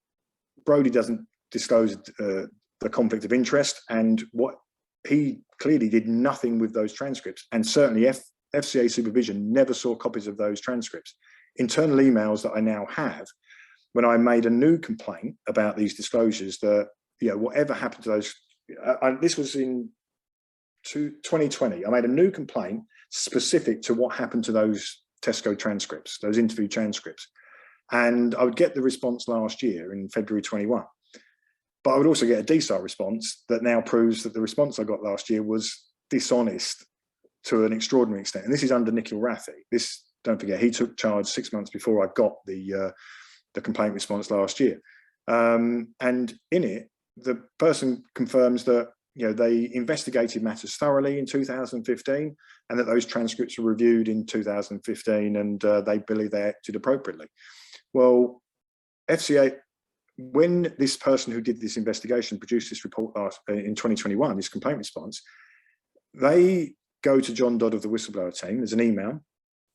Brodie doesn't disclose the conflict of interest, and what he clearly did nothing with those transcripts, and certainly FCA supervision never saw copies of those transcripts. Internal emails that I now have, when I made a new complaint about these disclosures, that whatever happened to those, this was in 2020, I made a new complaint specific to what happened to those Tesco transcripts, those interview transcripts. And I would get the response last year in February 21. But I would also get a DSAR response that now proves that the response I got last year was dishonest to an extraordinary extent. And this is under Nikhil Rathi. This, don't forget, he took charge 6 months before I got the complaint response last year. And in it, the person confirms that they investigated matters thoroughly in 2015, and that those transcripts were reviewed in 2015, and they believe they acted appropriately. Well, FCA, when this person who did this investigation produced this report in 2021, this complaint response, they go to John Dodd of the whistleblower team. There's an email,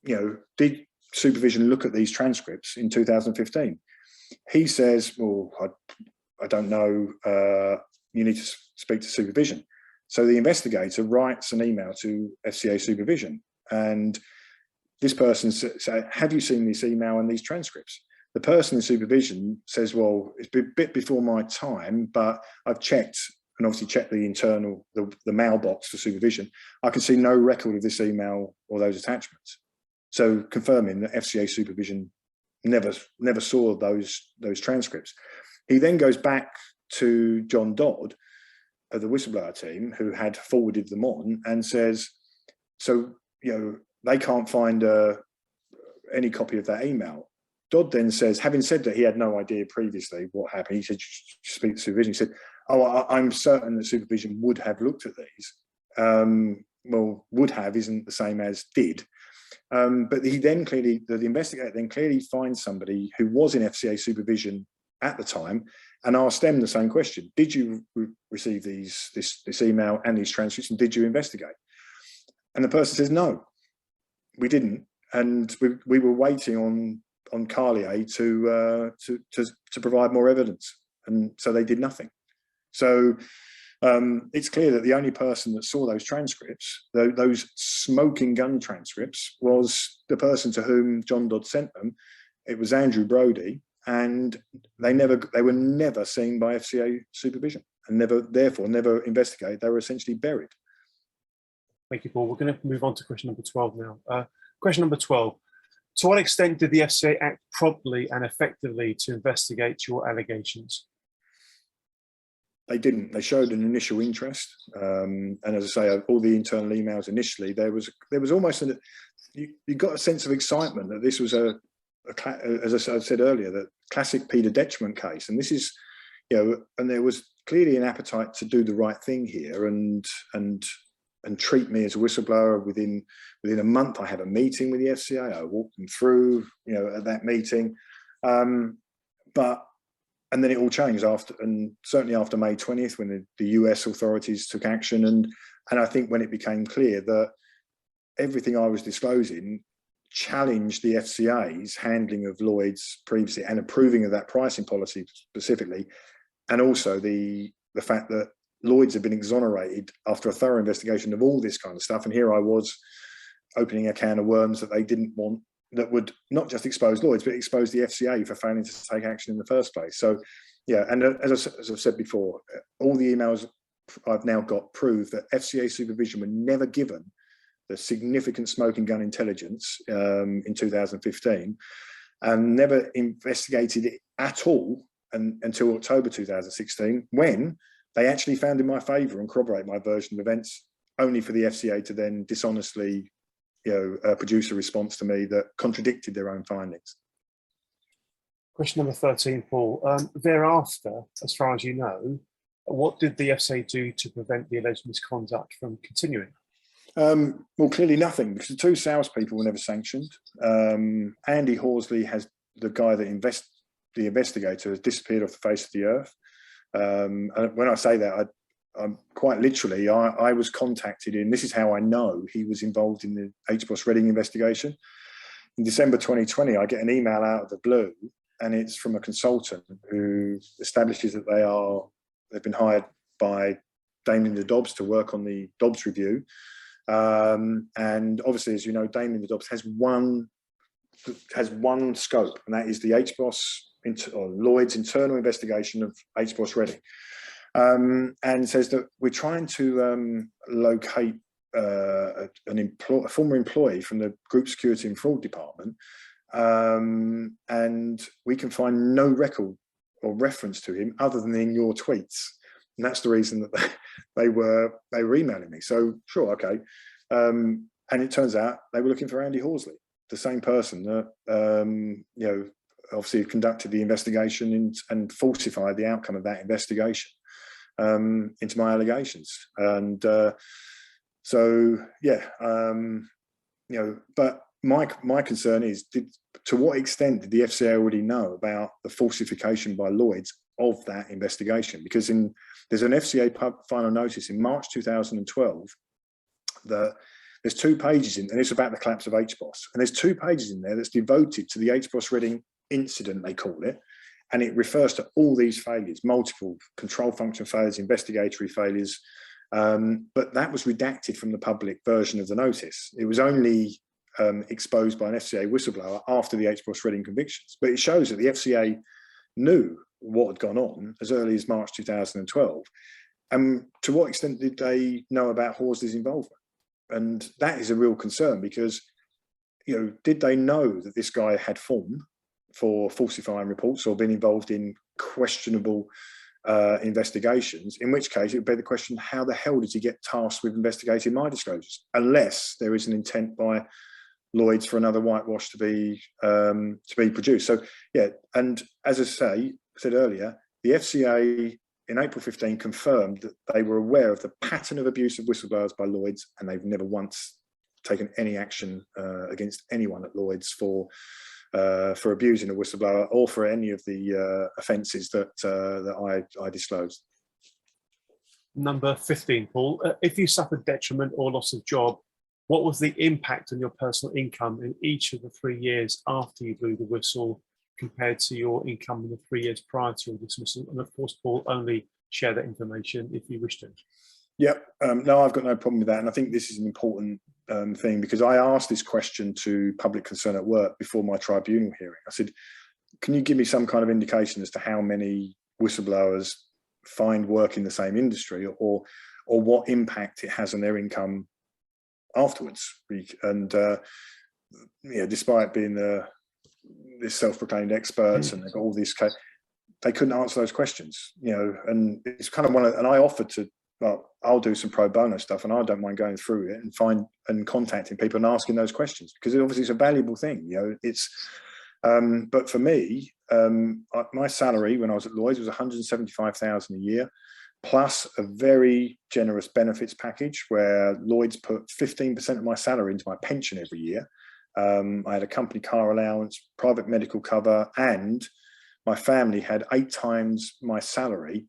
did supervision look at these transcripts in 2015? He says, well, I don't know, you need to speak to supervision. So the investigator writes an email to FCA supervision, and this person says, have you seen this email and these transcripts? The person in supervision says, well, it's a bit before my time, but I've checked, and obviously checked the internal, the mailbox for supervision. I can see no record of this email or those attachments. So confirming that FCA supervision never saw those transcripts. He then goes back to John Dodd of the whistleblower team, who had forwarded them on, and says, so, they can't find any copy of that email. Dodd then says, having said that he had no idea previously what happened, he said, speak to supervision. He said, oh, I'm certain that supervision would have looked at these. Well, would have isn't the same as did. But he then clearly, the investigator then clearly finds somebody who was in FCA supervision at the time and asked them the same question. Did you receive this email and these transcripts, and did you investigate? And the person says, no, we didn't. And we were waiting on Carlier to provide more evidence. And so they did nothing. So it's clear that the only person that saw those transcripts, those smoking gun transcripts, was the person to whom John Dodd sent them. It was Andrew Brodie, and they were never seen by FCA supervision, and therefore never investigated. They were essentially buried. Thank you, Paul. We're going to move on to question number 12 now. Question number 12. To what extent did the FCA act promptly and effectively to investigate your allegations? They didn't. They showed an initial interest, and as I say, all the internal emails initially, there was almost you got a sense of excitement that this was as I said earlier, the classic Peter Detriment case, and this is, and there was clearly an appetite to do the right thing here and treat me as a whistleblower. Within a month, I had a meeting with the FCA. I walked them through, at that meeting, and then it all changed certainly after May 20th, when the US authorities took action, and I think when it became clear that everything I was disclosing challenged the FCA's handling of Lloyd's previously and approving of that pricing policy specifically, and also the fact that Lloyd's had been exonerated after a thorough investigation of all this kind of stuff, and here I was opening a can of worms that they didn't want, that would not just expose Lloyd's, but expose the FCA for failing to take action in the first place. So, yeah, and as I've said before, all the emails I've now got prove that FCA supervision were never given the significant smoking gun intelligence in 2015, and never investigated it at all until October 2016, when they actually found in my favour and corroborate my version of events, only for the FCA to then dishonestly produce a response to me that contradicted their own findings. Question number 13, Paul. Thereafter, as far as you know, What did the FCA do to prevent the alleged misconduct from continuing? Well, clearly nothing, because the two salespeople were never sanctioned. Andy Horsley the guy that the investigator, has disappeared off the face of the earth. And when I say that, I'm quite literally, I was contacted this is how I know he was involved in the HBOS Reading investigation. In December 2020, I get an email out of the blue, and it's from a consultant who establishes that they've been hired by Damien the Dobbs to work on the Dobbs review. And obviously, as you know, Damien the Dobbs has one scope, and that is the HBOS or Lloyd's internal investigation of HBOS Reading, and says that we're trying to locate a former employee from the Group Security and Fraud Department, and we can find no record or reference to him other than in your tweets. And that's the reason that they were emailing me. So sure, okay. And it turns out they were looking for Andy Horsley, the same person that obviously conducted the investigation and falsified the outcome of that investigation into my allegations. And so yeah, but my concern is, to what extent did the FCA already know about the falsification by Lloyd's of that investigation? Because there's an FCA final notice in March 2012 that there's 2 pages in, and it's about the collapse of HBOS, and there's 2 pages in there that's devoted to the HBOS Reading incident, they call it, and it refers to all these failures, multiple control function failures, investigatory failures, but that was redacted from the public version of the notice. It was only exposed by an FCA whistleblower after the HBOS Reading convictions, but it shows that the FCA knew what had gone on as early as March 2012. And to what extent did they know about Horsley's involvement? And that is a real concern, because, did they know that this guy had formed for falsifying reports or been involved in questionable investigations, in which case it would beg the question, how the hell did he get tasked with investigating my disclosures, unless there is an intent by Lloyd's for another whitewash to be produced. So yeah, and as I said earlier, the FCA in April 15 confirmed that they were aware of the pattern of abuse of whistleblowers by Lloyd's, and they've never once taken any action against anyone at Lloyd's for abusing a whistleblower or for any of the offences that I disclosed. Number 15, Paul. If you suffered detriment or loss of job, what was the impact on your personal income in each of the 3 years after you blew the whistle compared to your income in the 3 years prior to your dismissal? And of course, Paul, only share that information if you wish to. Yep. No, I've got no problem with that. And I think this is an important thing, because I asked this question to Public Concern at Work before my tribunal hearing. I said, can you give me some kind of indication as to how many whistleblowers find work in the same industry, or what impact it has on their income afterwards? And despite being this self-proclaimed experts and they've got all these, they couldn't answer those questions. And it's kind of and I offered to, well, I'll do some pro bono stuff, and I don't mind going through it and contacting people and asking those questions, because obviously it's a valuable thing. It's but for me, my salary when I was at Lloyd's was 175,000 a year, plus a very generous benefits package where Lloyd's put 15% of my salary into my pension every year. I had a company car allowance, private medical cover, and my family had 8 times my salary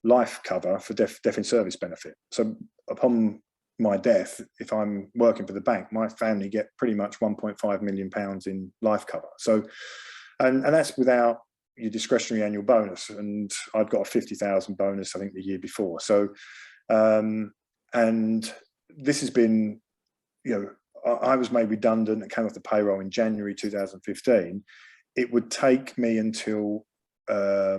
life cover for death in service benefit. So upon my death, if I'm working for the bank, my family get pretty much £1.5 million in life cover. So, and that's without your discretionary annual bonus. And I'd got a 50,000 bonus, I think, the year before. So, and this has been, I was made redundant and came off the payroll in January 2015. It would take me until I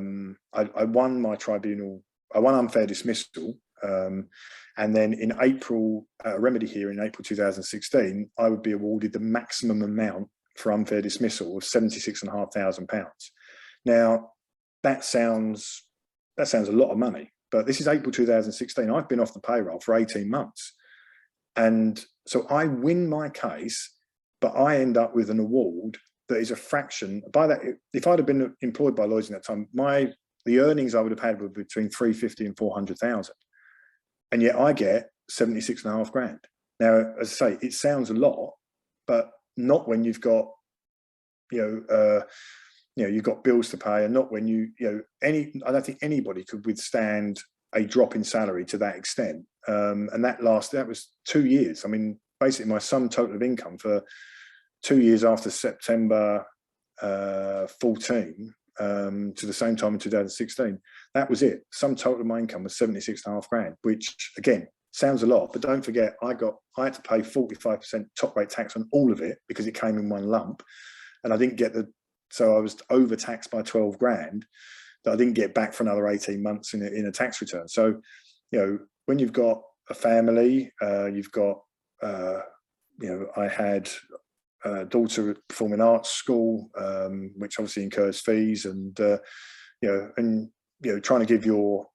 won my tribunal. I won unfair dismissal, and then in April, a remedy hearing in April 2016, I would be awarded the maximum amount for unfair dismissal of £76,500. Now, that sounds a lot of money, but this is April 2016. I've been off the payroll for 18 months, and so I win my case, but I end up with an award that is a fraction. By that, if I'd have been employed by Lloyd's in that time, the earnings I would have had were between 350 and 400,000. And yet I get 76.5 grand. Now, as I say, it sounds a lot, but not when you've got, you've got bills to pay, and not when I don't think anybody could withstand a drop in salary to that extent. And that was 2 years. I mean, basically my sum total of income for 2 years after September 14 to the same time in 2016, that was it. Sum total of my income was 76.5 grand, which again sounds a lot, but don't forget I had to pay 45% top rate tax on all of it because it came in one lump, and I didn't get so I was overtaxed by 12 grand that I didn't get back for another 18 months in a tax return. So when you've got a family, you've got I had a daughter at performing arts school, which obviously incurs fees, and trying to give your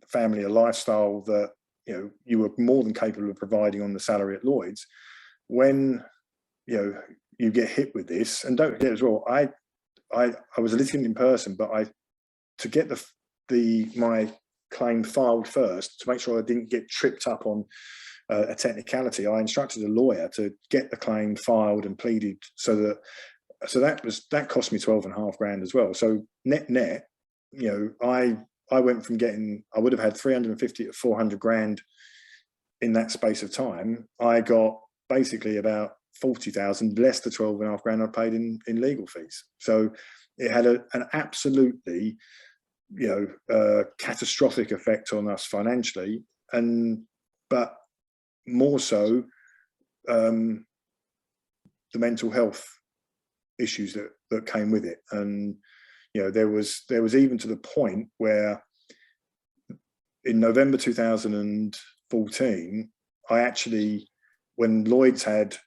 family a lifestyle that you were more than capable of providing on the salary at Lloyd's. When you get hit with this, and don't forget as well, I was a litigant in person, but to get my claim filed first, to make sure I didn't get tripped up on a technicality, I instructed a lawyer to get the claim filed and pleaded, so that cost me 12.5 grand as well. So net, I went from I would have had 350 to 400 grand in that space of time. I got basically about 40,000 less the 12.5 grand I paid in legal fees. So it had an absolutely catastrophic effect on us financially, but more so the mental health issues that came with it. And there was even to the point where in November 2014, I actually, when Lloyd's had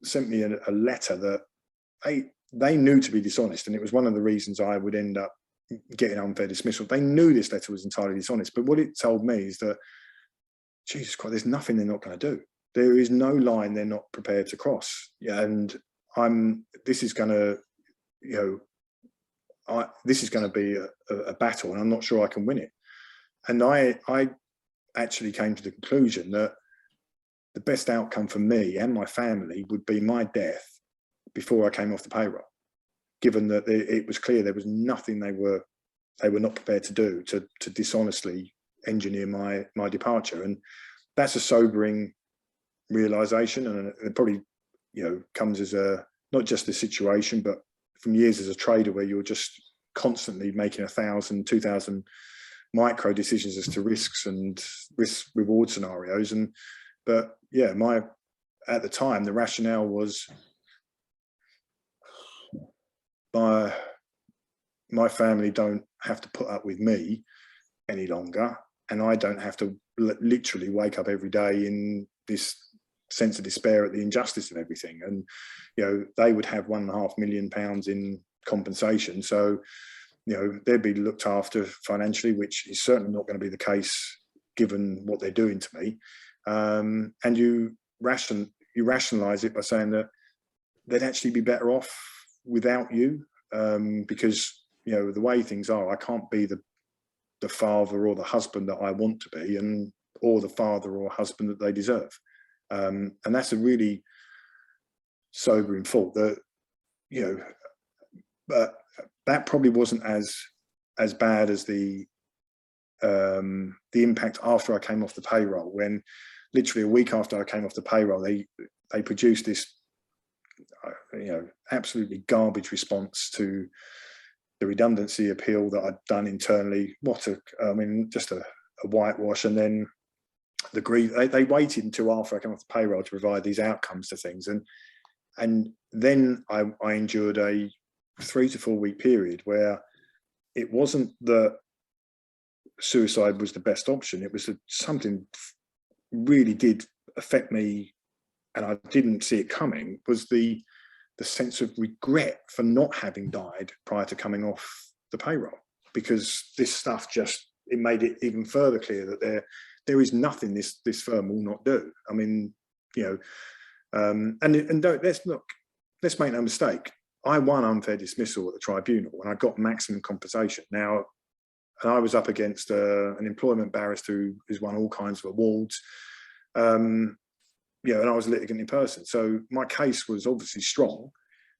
sent me a letter that they knew to be dishonest, and it was one of the reasons I would end up getting unfair dismissal. They knew this letter was entirely dishonest, but what it told me is that, Jesus Christ, there's nothing they're not going to do. There is no line they're not prepared to cross. Yeah, and this is going to, this is going to be a battle, and I'm not sure I can win it. And I actually came to the conclusion that the best outcome for me and my family would be my death before I came off the payroll, given that it was clear there was nothing they were not prepared to do to dishonestly engineer my departure. And that's a sobering realization, and it probably comes as not just the situation, but from years as a trader where you're just constantly making 1,000, 2,000 micro decisions as to risks and risk reward scenarios. But yeah, at the time the rationale was my family don't have to put up with me any longer, and I don't have to literally wake up every day in this sense of despair at the injustice of everything. And they would have £1.5 million in compensation, so they'd be looked after financially, which is certainly not going to be the case given what they're doing to me. And you rationalize it by saying that they'd actually be better off without you, because the way things are, I can't be the father or the husband that I want to be, or the father or husband that they deserve. And that's a really sobering thought. That but that probably wasn't as bad as the impact after I came off the payroll, when literally a week after I came off the payroll, they produced this absolutely garbage response to the redundancy appeal that I'd done internally. Just a whitewash. And then they waited until after I came off the payroll to provide these outcomes to things, and then I endured a 3 to 4 week period where it wasn't that suicide was the best option. It was that something really did affect me, and I didn't see it coming, was the sense of regret for not having died prior to coming off the payroll, because this stuff it made it even further clear that there is nothing this firm will not do. I mean, let's make no mistake, I won unfair dismissal at the tribunal and I got maximum compensation. Now, and I was up against an employment barrister who's won all kinds of awards. You know, and I was a litigant in person. So my case was obviously strong,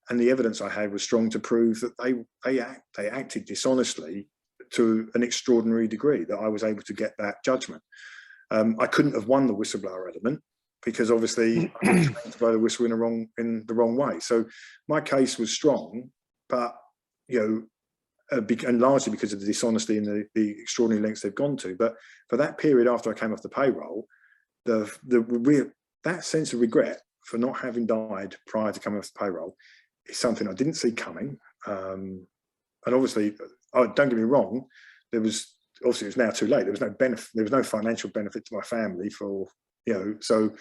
and the evidence I had was strong to prove that they acted dishonestly to an extraordinary degree, that I was able to get that judgment. I couldn't have won the whistleblower element because obviously I was trying to blow the whistle in the wrong way. So my case was strong, but you know, and largely because of the dishonesty and the extraordinary lengths they've gone to. But for that period after I came off the payroll, that sense of regret for not having died prior to coming off the payroll is something I didn't see coming. And obviously, don't get me wrong, it was now too late. There was no benefit, there was no financial benefit to my family for, you know, so,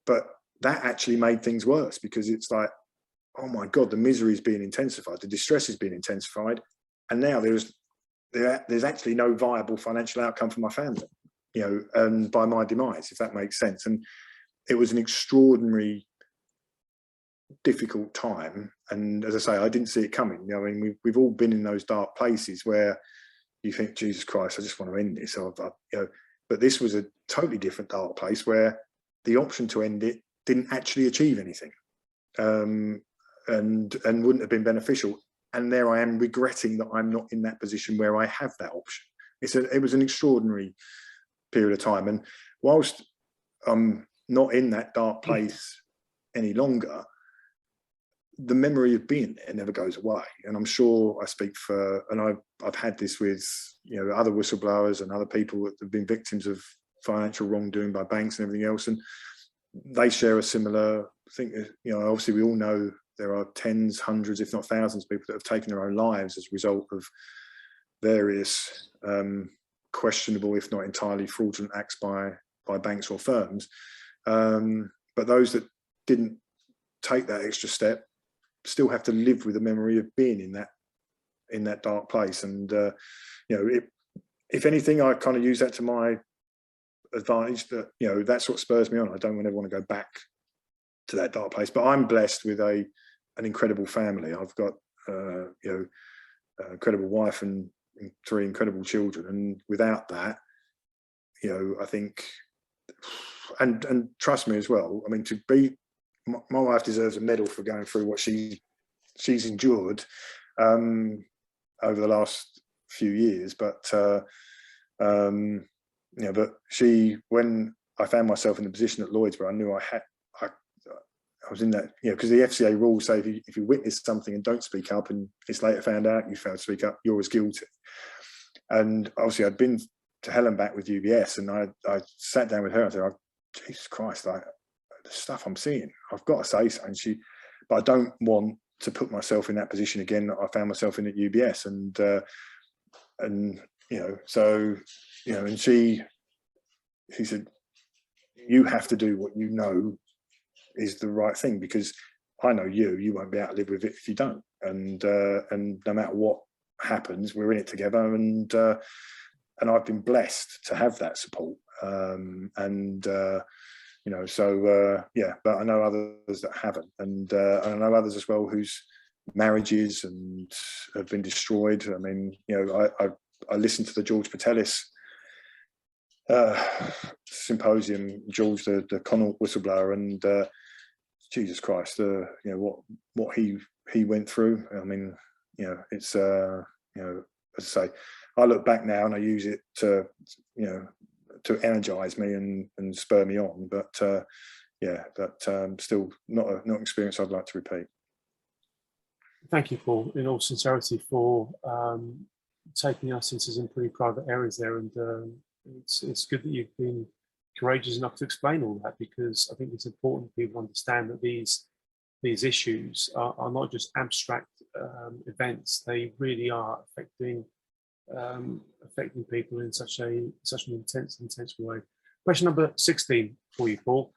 but that actually made things worse because it's like, oh my God, the misery is being intensified, the distress is being intensified. And now there's actually no viable financial outcome for my family, you know, and by my demise, if that makes sense. And it was an extraordinary, difficult time. And as I say, I didn't see it coming. You know, I mean, we've all been in those dark places where you think, Jesus Christ, I just want to end this. You know, but this was a totally different dark place where the option to end it didn't actually achieve anything, and wouldn't have been beneficial. And there I am regretting that I'm not in that position where I have that option. It was an extraordinary period of time. And whilst I'm not in that dark place any longer, the memory of being there never goes away. And I'm sure I speak for, and I've had this with, you know, other whistleblowers and other people that have been victims of financial wrongdoing by banks and everything else. And they share a similar thing. You know, obviously we all know there are tens, hundreds, if not thousands of people that have taken their own lives as a result of various questionable, if not entirely fraudulent acts by banks or firms. But those that didn't take that extra step still have to live with the memory of being in that dark place. And you know, if anything, I kind of use that to my advantage, that, you know, that's what spurs me on. I don't ever want to go back to that dark place. But I'm blessed with an incredible family. I've got you know, an incredible wife and 3 incredible children, and without that, you know, I think, and trust me as well, I mean, my wife deserves a medal for going through what she's endured over the last few years. But you know, but when I found myself in the position at Lloyd's where I knew I was in that, you know, because the FCA rules say if you witness something and don't speak up, and it's later found out you failed to speak up, you're as guilty. And obviously, I'd been to hell and back with UBS, and I sat down with her and said, oh, Jesus Christ, like, the stuff I'm seeing, I've got to say something. But I don't want to put myself in that position again that I found myself in at UBS. And you know, so, you know, and she said, you have to do what you know is the right thing, because I know you won't be able to live with it if you don't. And no matter what happens, we're in it together. And I've been blessed to have that support. You know, so yeah, but I know others that haven't, and I know others as well whose marriages and have been destroyed. I mean, you know, I listened to the George Patelis symposium, George, the Connaught whistleblower, and Jesus Christ, you know, what he went through. I mean, you know, it's you know, as I say, I look back now and I use it to, you know, to energize me and spur me on. But yeah, that still not an experience I'd like to repeat. Thank you, Paul, in all sincerity, for taking us into some pretty private areas there. And it's good that you've been courageous enough to explain all that, because I think it's important people understand that these issues are not just abstract events. They really are affecting people in such an intense way. Question number 16 for you, Paul.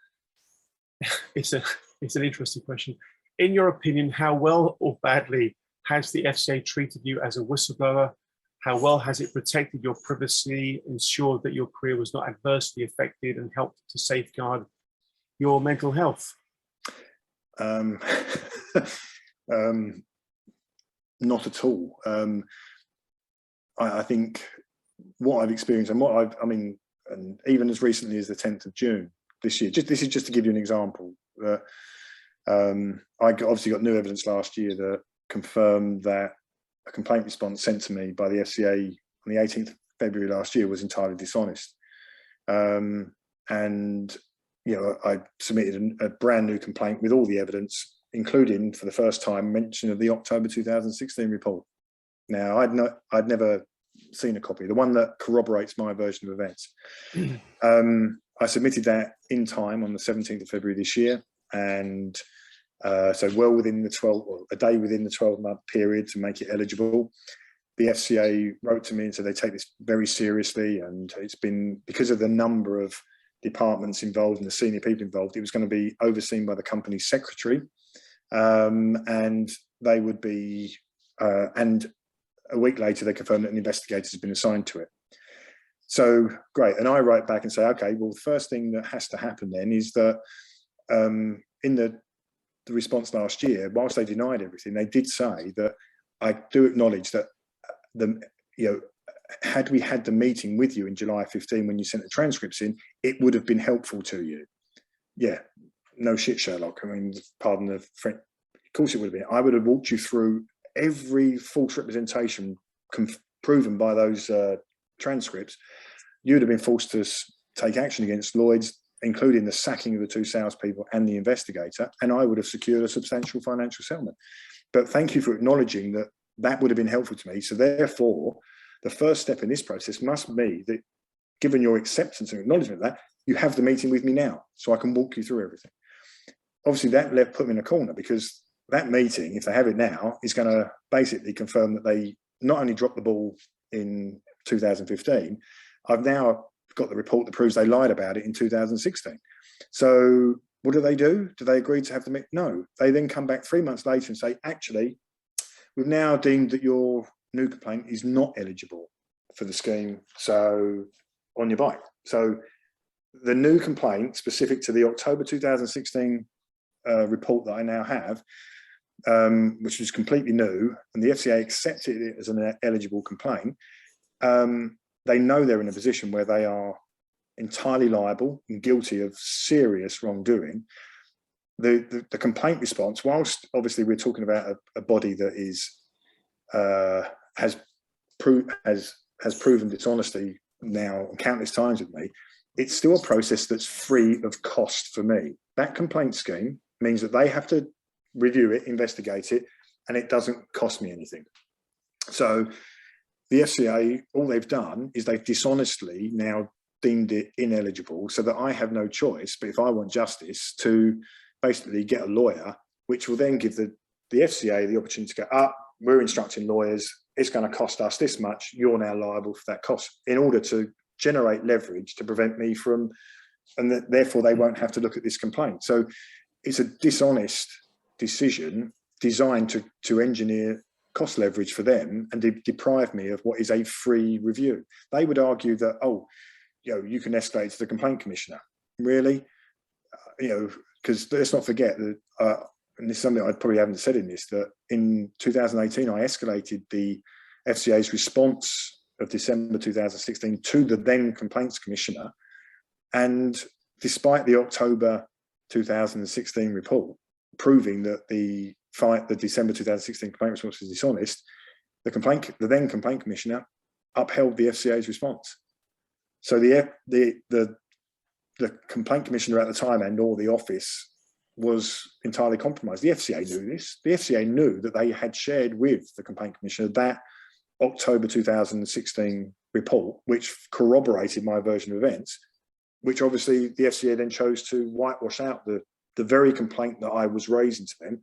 It's an interesting question. In your opinion, how well or badly has the FCA treated you as a whistleblower? How well has it protected your privacy, ensured that your career was not adversely affected, and helped to safeguard your mental health? Not at all. I think what I've experienced and I mean, and even as recently as the 10th of June this year, this is just to give you an example. I obviously got new evidence last year that confirmed that a complaint response sent to me by the FCA on the 18th of February last year was entirely dishonest. And, you know, I submitted a brand new complaint with all the evidence, including, for the first time, mention of the October 2016 report. Now, I'd never seen a copy, the one that corroborates my version of events. I submitted that in time on the 17th of February this year, and so well within the 12, or a day within the 12-month period to make it eligible. The FCA wrote to me and said they take this very seriously, and it's been, because of the number of departments involved and the senior people involved, it was going to be overseen by the company secretary, and they would be, and a week later they confirmed that an investigator has been assigned to it. So great, and I write back and say, okay, well, the first thing that has to happen then is that in the response last year, whilst they denied everything, they did say that I do acknowledge that had we had the meeting with you in July 15 when you sent the transcripts in, it would have been helpful to you. Yeah, no shit, Sherlock. I mean, pardon the French. Of course it would have been. I would have walked you through every false representation proven by those transcripts. You would have been forced to take action against Lloyd's, including the sacking of the 2 salespeople and the investigator, and I would have secured a substantial financial settlement. But thank you for acknowledging that that would have been helpful to me. So therefore, the first step in this process must be that, given your acceptance and acknowledgement of that, you have the meeting with me now, so I can walk you through everything. Obviously, that put me in a corner, because that meeting, if they have it now, is going to basically confirm that they not only dropped the ball in 2015, I've now got the report that proves they lied about it in 2016. So what do? Do they agree to have the meeting? No. They then come back 3 months later and say, actually, we've now deemed that your new complaint is not eligible for the scheme, so on your bike. So the new complaint specific to the October 2016 report that I now have, which was completely new, and the FCA accepted it as an eligible complaint, they know they're in a position where they are entirely liable and guilty of serious wrongdoing. The complaint response, whilst obviously we're talking about a body that is has proven dishonesty now countless times with me, it's still a process that's free of cost for me. That complaint scheme means that they have to review it, investigate it, and it doesn't cost me anything. So the FCA, all they've done is they've dishonestly now deemed it ineligible, so that I have no choice, but if I want justice, to basically get a lawyer, which will then give the FCA the opportunity to go, we're instructing lawyers, it's going to cost us this much, you're now liable for that cost, in order to generate leverage to prevent me from, and therefore they won't have to look at this complaint. So it's a dishonest decision designed to engineer cost leverage for them and deprive me of what is a free review. They would argue that, you can escalate to the complaint commissioner. Really? Because let's not forget that, and this is something I probably haven't said in this, that in 2018, I escalated the FCA's response of December 2016 to the then complaints commissioner. And despite the October 2016 report proving that the December 2016 complaint response was dishonest, the then complaint commissioner upheld the FCA's response. So the complaint commissioner at the time and or the office was entirely compromised. The FCA knew this. The FCA knew that they had shared with the complaint commissioner that October 2016 report, which corroborated my version of events, which obviously the FCA then chose to whitewash out the very complaint that I was raising to them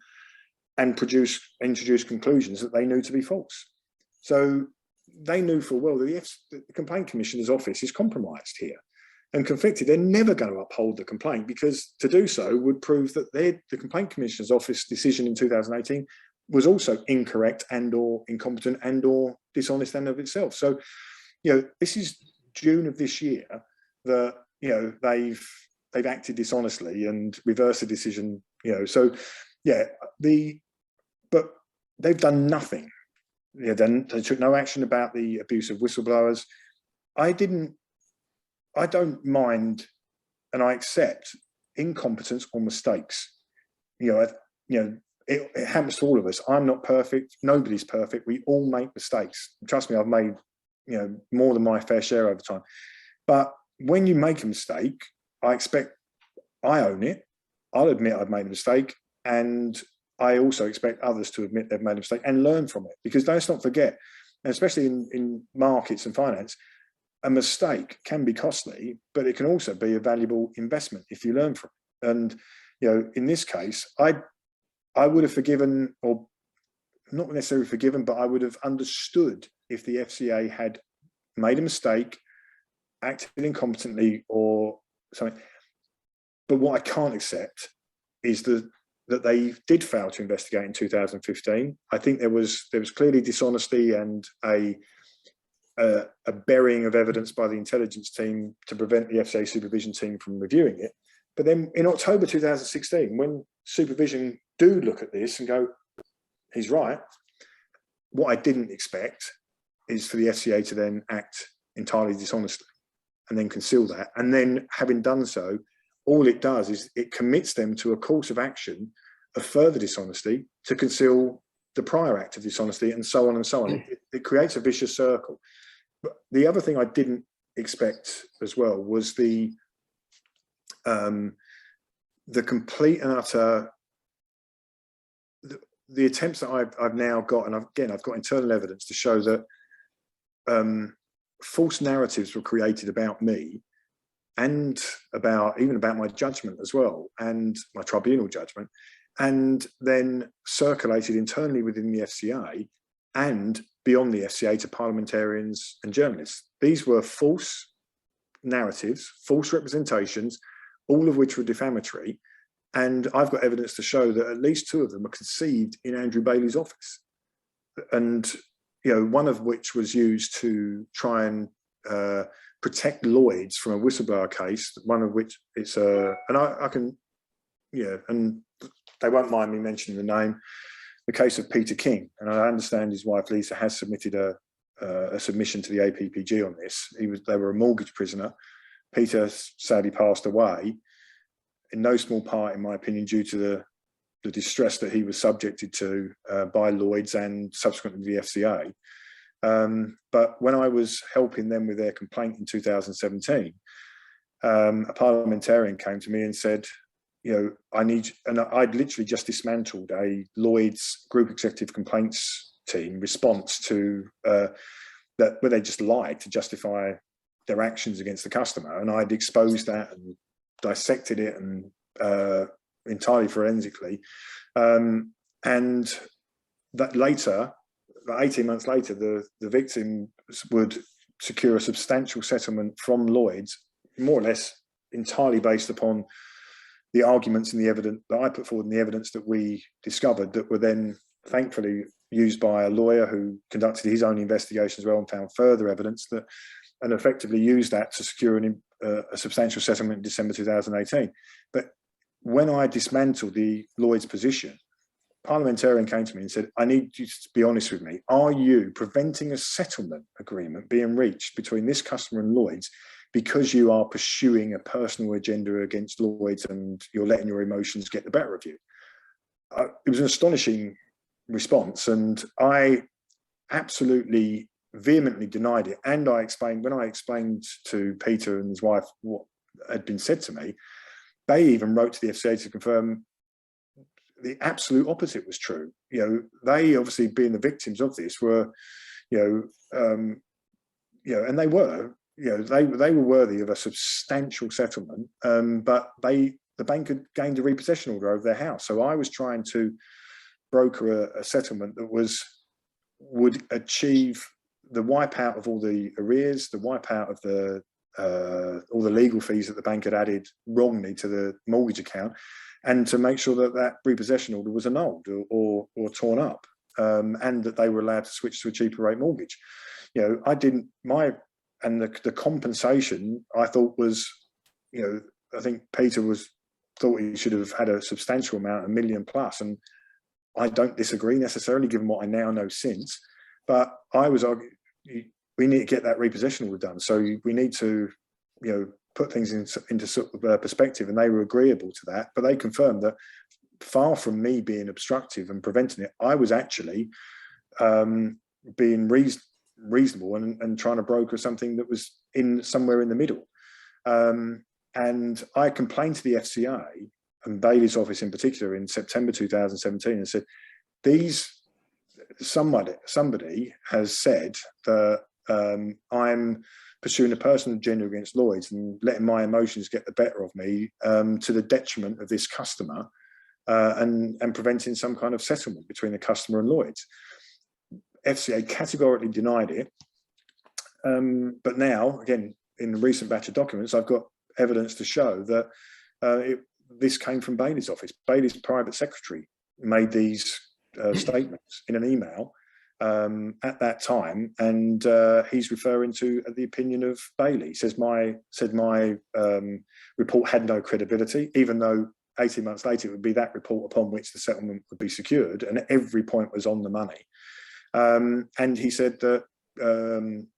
and introduce conclusions that they knew to be false. So they knew full well that the complaint commissioner's office is compromised here and conflicted. They're never going to uphold the complaint, because to do so would prove that the complaint commissioner's office decision in 2018 was also incorrect and or incompetent and or dishonest in of itself. So, this is June of this year that, they've acted dishonestly and reversed the decision, so yeah, but they've done nothing. They took no action about the abuse of whistleblowers. I don't mind, and I accept incompetence or mistakes. It happens to all of us. I'm not perfect. Nobody's perfect. We all make mistakes. Trust me, I've made, more than my fair share over time. But when you make a mistake, I own it. I'll admit I've made a mistake, and I also expect others to admit they've made a mistake and learn from it. Because let's not forget, and especially in markets and finance, a mistake can be costly, but it can also be a valuable investment if you learn from it. And in this case, I would have forgiven, or not necessarily forgiven, but I would have understood if the FCA had made a mistake, acted incompetently or something. But what I can't accept is that they did fail to investigate in 2015. I think there was clearly dishonesty and a burying of evidence by the intelligence team to prevent the FCA supervision team from reviewing it. But then in October 2016, when supervision do look at this and go, he's right, what I didn't expect is for the FCA to then act entirely dishonestly and then conceal that. And then having done so, all it does is it commits them to a course of action of further dishonesty to conceal the prior act of dishonesty, and so on and so on. It creates a vicious circle. But the other thing I didn't expect as well was the complete and utter the attempts that I've now got, and I've got internal evidence to show that false narratives were created about me and even about my judgment as well, and my tribunal judgment, and then circulated internally within the FCA and beyond the FCA to parliamentarians and journalists. These were false narratives, false representations, all of which were defamatory. And I've got evidence to show that at least 2 of them were conceived in Andrew Bailey's office. And, one of which was used to try and protect Lloyd's from a whistleblower case, one of which it's and I can, and they won't mind me mentioning the name, the case of Peter King. And I understand his wife Lisa has submitted a submission to the APPG on this. They were a mortgage prisoner. Peter sadly passed away, in no small part, in my opinion, due to the distress that he was subjected to by Lloyd's and subsequently the FCA. But when I was helping them with their complaint in 2017, a parliamentarian came to me and said, and I'd literally just dismantled a Lloyd's group executive complaints team response to that, where they just lied to justify their actions against the customer. And I'd exposed that and dissected it and entirely forensically. And that later, 18 months later, the victim would secure a substantial settlement from Lloyd's, more or less entirely based upon the arguments and the evidence that I put forward and the evidence that we discovered, that were then thankfully used by a lawyer who conducted his own investigation as well and found further evidence that, and effectively used that to secure a substantial settlement in December 2018. But when I dismantled the Lloyd's position, a parliamentarian came to me and said, I need you to be honest with me. Are you preventing a settlement agreement being reached between this customer and Lloyd's because you are pursuing a personal agenda against Lloyd's and you're letting your emotions get the better of you? It was an astonishing response, and I absolutely vehemently denied it. And when I explained to Peter and his wife what had been said to me, they even wrote to the FCA to confirm the absolute opposite was true. They obviously, being the victims of this, were, and they were, they were worthy of a substantial settlement. But the bank had gained a repossession order over their house. So I was trying to broker a settlement that would achieve the wipeout of all the arrears, the wipeout of all the legal fees that the bank had added wrongly to the mortgage account, and to make sure that repossession order was annulled or torn up, and that they were allowed to switch to a cheaper rate mortgage. The compensation I thought was, I think Peter thought he should have had a substantial amount, $1 million plus, and I don't disagree necessarily, given what I now know since. But I was arguing, we need to get that repossession all done. So we need to, put things into sort of perspective, and they were agreeable to that. But they confirmed that far from me being obstructive and preventing it, I was actually being reasonable and trying to broker something that was somewhere in the middle. And I complained to the FCA and Bailey's office in particular in September 2017 and said, somebody has said that I'm pursuing a personal agenda against Lloyds and letting my emotions get the better of me to the detriment of this customer and preventing some kind of settlement between the customer and Lloyds. FCA categorically denied it. But now, again, in the recent batch of documents, I've got evidence to show that this came from Bailey's office. Bailey's private secretary made these statements in an email at that time, and he's referring to the opinion of Bailey. He said my report had no credibility, even though 18 months later it would be that report upon which the settlement would be secured, and every point was on the money. And he said that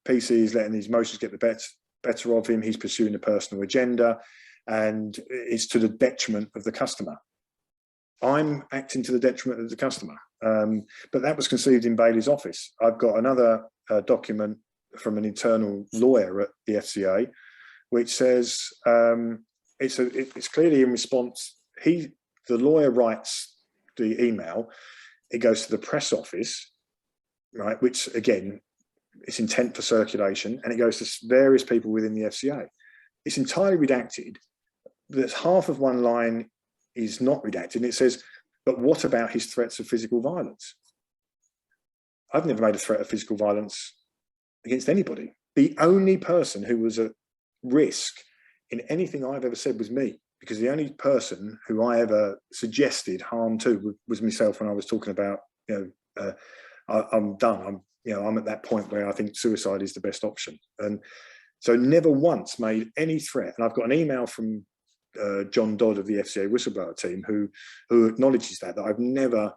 PC is letting his emotions get the better of him. He's pursuing a personal agenda, and it's to the detriment of the customer. I'm acting to the detriment of the customer. But that was conceived in Bailey's office. I've got another document from an internal lawyer at the FCA, which says it's clearly in response. The lawyer writes the email. It goes to the press office, right? Which again, it's intent for circulation, and it goes to various people within the FCA. It's entirely redacted. There's half of one line is not redacted, and it says, but what about his threats of physical violence? I've never made a threat of physical violence against anybody. The only person who was at risk in anything I've ever said was me, because the only person who I ever suggested harm to was myself when I was talking about, I'm done. I'm at that point where I think suicide is the best option. And so never once made any threat. And I've got an email from John Dodd of the FCA whistleblower team who acknowledges that I've never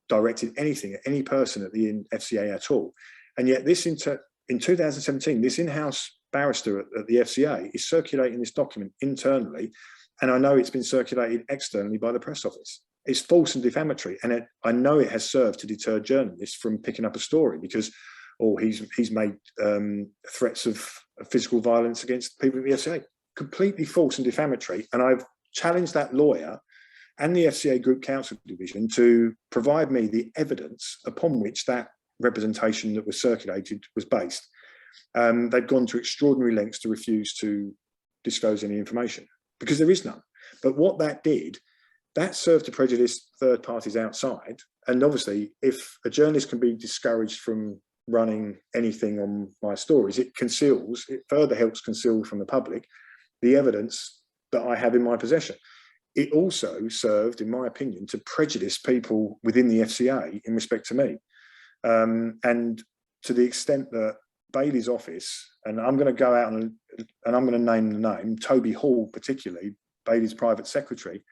directed anything at any person at the FCA at all. And yet this in 2017, this in-house barrister at the FCA is circulating this document internally, and I know it's been circulated externally by the press office. It's false and defamatory, and I know it has served to deter journalists from picking up a story because, he's made threats of physical violence against people at the FCA. Completely false and defamatory, and I've challenged that lawyer and the FCA Group Counsel Division to provide me the evidence upon which that representation that was circulated was based. They've gone to extraordinary lengths to refuse to disclose any information because there is none. But what that did, that served to prejudice third parties outside. And obviously, if a journalist can be discouraged from running anything on my stories, it further helps conceal from the public the evidence that I have in my possession. It also served, in my opinion, to prejudice people within the FCA in respect to me. And to the extent that Bailey's office, and I'm going to go out and I'm going to name the name, Toby Hall particularly, Bailey's private secretary,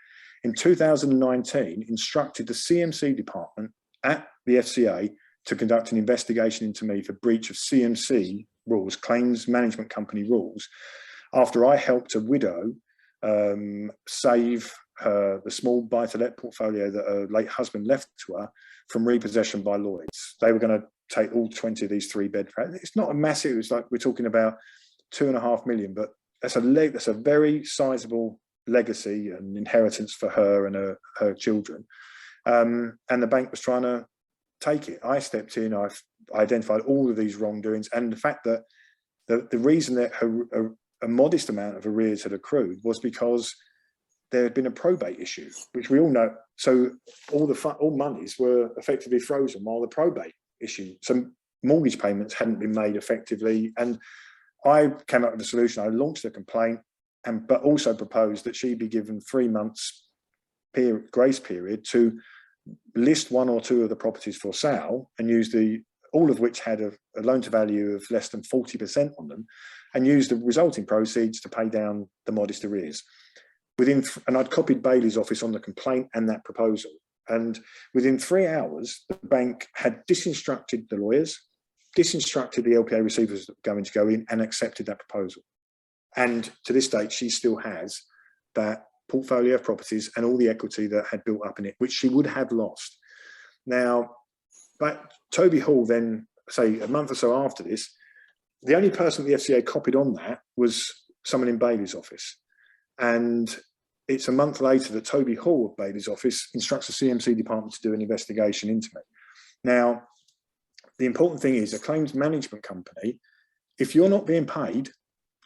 in 2019 instructed the CMC department at the FCA to conduct an investigation into me for breach of CMC rules, claims management company rules, after I helped a widow save the small buy-to-let portfolio that her late husband left to her from repossession by Lloyds. They were going to take all 20 of these 3-bed. It's not a massive, it's like we're talking about 2.5 million, but that's a very sizable legacy and inheritance for her and her children. And the bank was trying to take it. I stepped in, I identified all of these wrongdoings, and the fact that the reason that a modest amount of arrears had accrued was because there had been a probate issue, which we all know. So all monies were effectively frozen while the probate issue, some mortgage payments hadn't been made effectively. And I came up with a solution. I launched a complaint, but also proposed that she be given 3 months grace period to list 1 or 2 of the properties for sale and use all of which had a loan to value of less than 40% on them, and use the resulting proceeds to pay down the modest arrears. And I'd copied Bailey's office on the complaint and that proposal. And within 3 hours, the bank had disinstructed the lawyers, disinstructed the LPA receivers that were going to go in and accepted that proposal. And to this date, she still has that portfolio of properties and all the equity that had built up in it, which she would have lost. Now, but Toby Hall then, say a month or so after this, the only person the FCA copied on that was someone in Bailey's office. And it's a month later that Toby Hall of Bailey's office instructs the CMC department to do an investigation into me. Now, the important thing is a claims management company, if you're not being paid,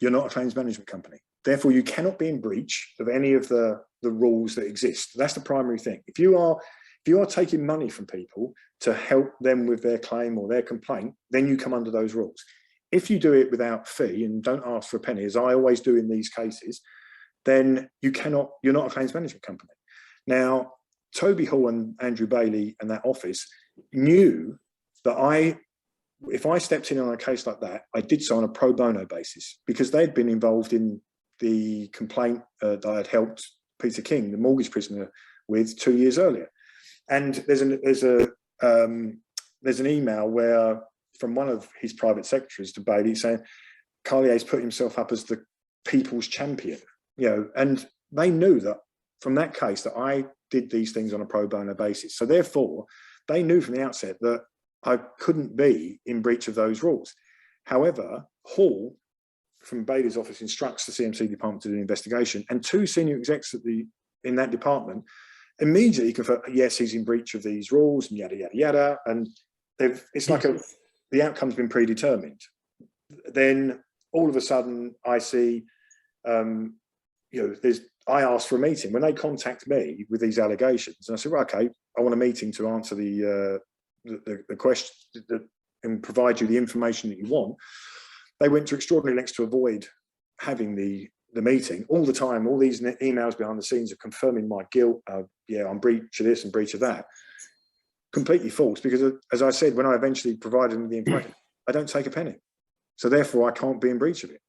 you're not a claims management company. Therefore, you cannot be in breach of any of the rules that exist. That's the primary thing. If you are taking money from people to help them with their claim or their complaint, then you come under those rules. If you do it without fee and don't ask for a penny, as I always do in these cases, then you're not a claims management company. Now, Toby Hall and Andrew Bailey and that office knew that if I stepped in on a case like that, I did so on a pro bono basis because they'd been involved in the complaint that I had helped Peter King, the mortgage prisoner, with 2 years earlier. And there's an email where from one of his private secretaries to Bailey saying Carlier's put himself up as the people's champion, and they knew that from that case that I did these things on a pro bono basis. So therefore, they knew from the outset that I couldn't be in breach of those rules. However, Hall from Bailey's office instructs the CMC department to do an investigation, and two senior execs in that department immediately confirm, yes, he's in breach of these rules and yada, yada, yada. And it's like the outcome's been predetermined. Then all of a sudden I see, I asked for a meeting. When they contact me with these allegations, and I said, well, okay, I want a meeting to answer the question and provide you the information that you want. They went to extraordinary lengths to avoid having the meeting all the time. All these emails behind the scenes are confirming my guilt. I'm breach of this and breach of that. Completely false, because as I said, when I eventually provided them the information, I don't take a penny. So therefore I can't be in breach of it.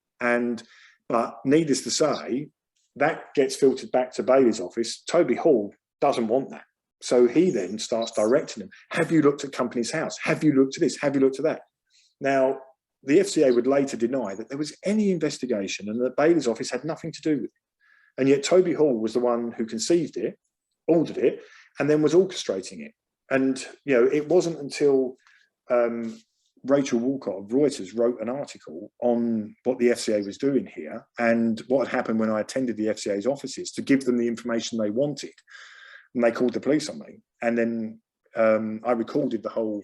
But needless to say, that gets filtered back to Bailey's office. Toby Hall doesn't want that. So he then starts directing them. Have you looked at Company's House? Have you looked at this? Have you looked at that? Now, the FCA would later deny that there was any investigation and that Bailey's office had nothing to do with it. And yet Toby Hall was the one who conceived it, ordered it, and then was orchestrating it. And, it wasn't until Rachel Walcott of Reuters wrote an article on what the FCA was doing here and what had happened when I attended the FCA's offices to give them the information they wanted. And they called the police on me. And then I recorded the whole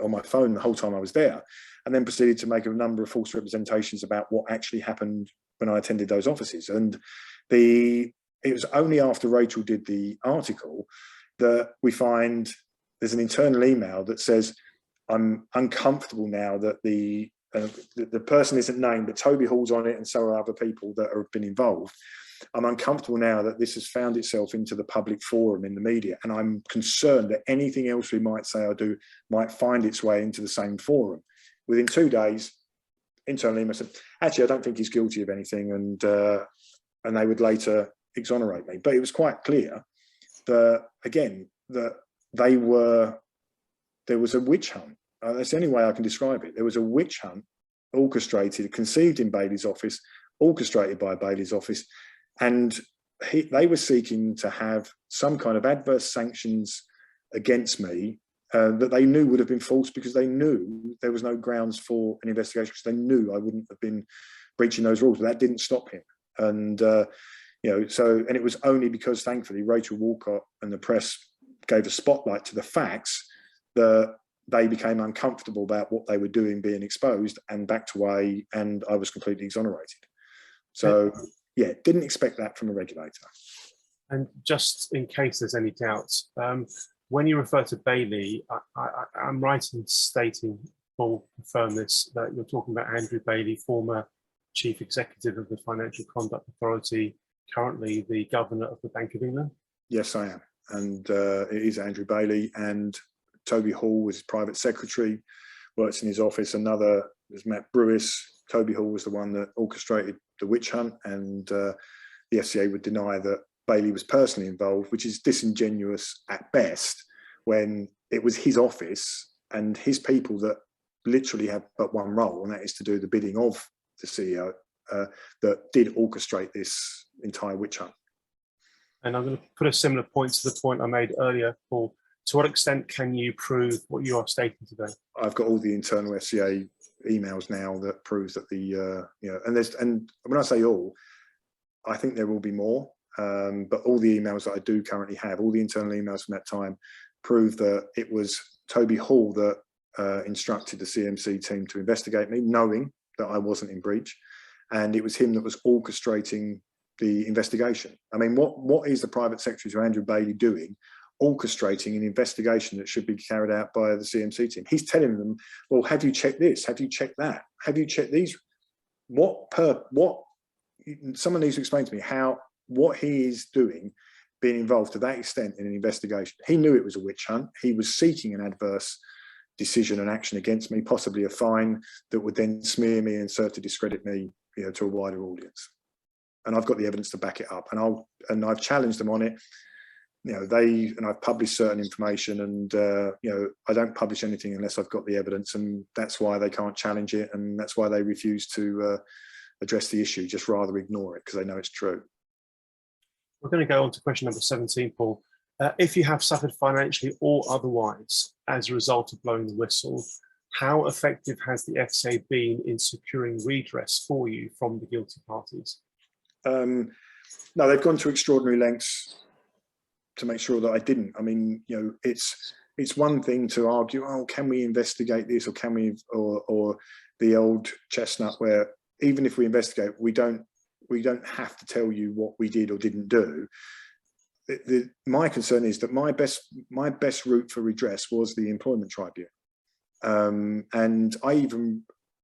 on my phone the whole time I was there, and then proceeded to make a number of false representations about what actually happened when I attended those offices. And it was only after Rachel did the article that we find there's an internal email that says, I'm uncomfortable now that the person isn't named, but Toby Hall's on it and so are other people that have been involved. I'm uncomfortable now that this has found itself into the public forum in the media, and I'm concerned that anything else we might say or do might find its way into the same forum. Within 2 days, internally, I said, actually, I don't think he's guilty of anything, and they would later exonerate me. But it was quite clear that, again, that there was a witch hunt. That's the only way I can describe it. There was a witch hunt orchestrated, conceived in Bailey's office, orchestrated by Bailey's office, and they were seeking to have some kind of adverse sanctions against me that they knew would have been false, because they knew there was no grounds for an investigation, because they knew I wouldn't have been breaching those rules. But that didn't stop him. And and it was only because, thankfully, Rachel Walcott and the press gave a spotlight to the facts that they became uncomfortable about what they were doing being exposed and backed away, and I was completely exonerated. So yeah, didn't expect that from a regulator. And just in case there's any doubts, when you refer to Bailey, I'm right in stating, or confirm this, that you're talking about Andrew Bailey, former Chief Executive of the Financial Conduct Authority, currently the Governor of the Bank of England? Yes, I am. And it is Andrew Bailey, and Toby Hall was his private secretary, works in his office. Another was Matt Brewis. Toby Hall was the one that orchestrated the witch hunt, and the FCA would deny that Bailey was personally involved, which is disingenuous at best when it was his office and his people that literally have but one role, and that is to do the bidding of the CEO, that did orchestrate this entire witch hunt. And I'm going to put a similar point to the point I made earlier, Paul. To what extent can you prove what you are stating today? I've got all the internal FCA emails now that proves that and when I say all, I think there will be more, but all the emails that I do currently have, all the internal emails from that time, prove that it was Toby Hall that instructed the CMC team to investigate me, knowing that I wasn't in breach, and it was him that was orchestrating the investigation. I mean, what is the private secretary to Andrew Bailey doing, orchestrating an investigation that should be carried out by the CMC team? He's telling them, well, have you checked this? Have you checked that? Have you checked these? Someone needs to explain to me what he is doing, being involved to that extent in an investigation. He knew it was a witch hunt. He was seeking an adverse decision and action against me, possibly a fine that would then smear me and serve to discredit me, to a wider audience. And I've got the evidence to back it up. And I've challenged them on it. I've published certain information, and I don't publish anything unless I've got the evidence, and that's why they can't challenge it, and that's why they refuse to address the issue, just rather ignore it because they know it's true. We're going to go on to question number 17, Paul. If you have suffered financially or otherwise as a result of blowing the whistle, how effective has the FCA been in securing redress for you from the guilty parties? No, they've gone to extraordinary lengths to make sure that I didn't. I mean, it's one thing to argue, oh, can we investigate this, or can we, or the old chestnut where even if we investigate, we don't have to tell you what we did or didn't do. My concern is that my best route for redress was the employment tribunal, and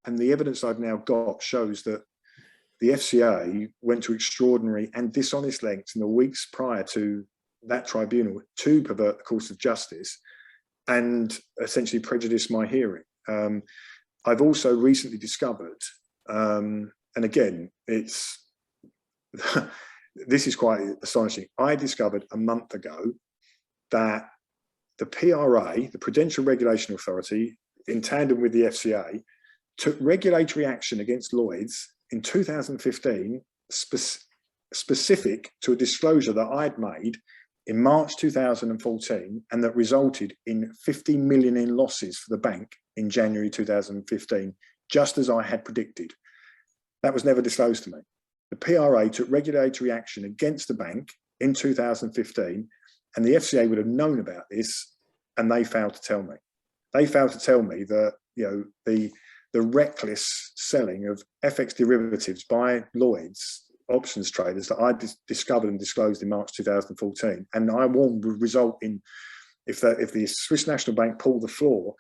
the evidence I've now got shows that the FCA went to extraordinary and dishonest lengths in the weeks prior to that tribunal to pervert the course of justice and essentially prejudice my hearing. I've also recently discovered, and again, this is quite astonishing. I discovered a month ago that the PRA, the Prudential Regulation Authority, in tandem with the FCA, took regulatory action against Lloyds in 2015, specific to a disclosure that I'd made in March 2014, and that resulted in 50 million in losses for the bank in January 2015, just as I had predicted. That was never disclosed to me. The PRA took regulatory action against the bank in 2015, and the FCA would have known about this, and they failed to tell me. They failed to tell me that the reckless selling of FX derivatives by Lloyds options traders that I discovered and disclosed in March 2014, and I warned would result in, if the Swiss National Bank pulled the floor,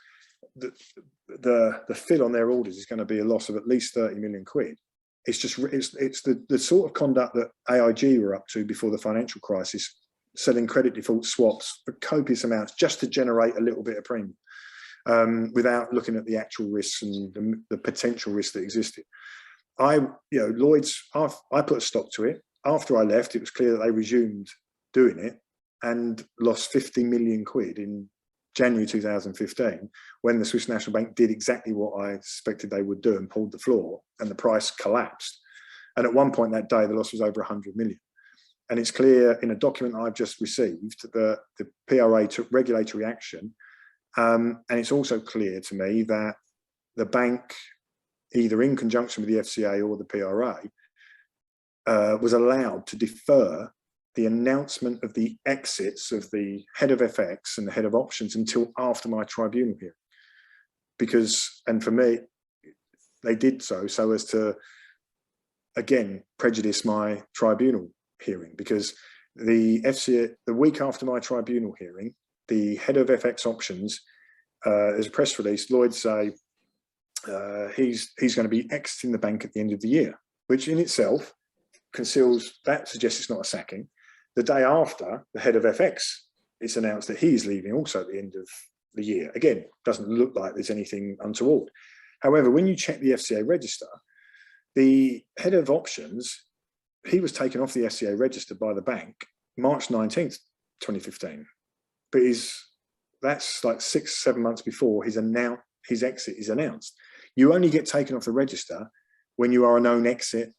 the fill on their orders is going to be a loss of at least 30 million quid. It's the sort of conduct that AIG were up to before the financial crisis, selling credit default swaps for copious amounts just to generate a little bit of premium, without looking at the actual risks and the potential risks that existed. Lloyds, I put a stop to it. After I left, it was clear that they resumed doing it and lost 50 million quid in January 2015, when the Swiss National Bank did exactly what I suspected they would do and pulled the floor, and the price collapsed. And at one point that day, the loss was over 100 million. And it's clear in a document I've just received that the PRA took regulatory action. And it's also clear to me that the bank, either in conjunction with the FCA or the PRA, was allowed to defer the announcement of the exits of the head of FX and the head of options until after my tribunal hearing. And for me, they did so as to, again, prejudice my tribunal hearing, because the FCA, the week after my tribunal hearing, the head of FX options, there's a press release, Lloyds say he's going to be exiting the bank at the end of the year, which in itself suggests it's not a sacking. The day after, the head of FX, it's announced that he's leaving also at the end of the year. Again, doesn't look like there's anything untoward. However, when you check the FCA register, the head of options, he was taken off the FCA register by the bank March 19th, 2015. But his that's like 6-7 months before his exit is announced. You only get taken off the register when you are a known exit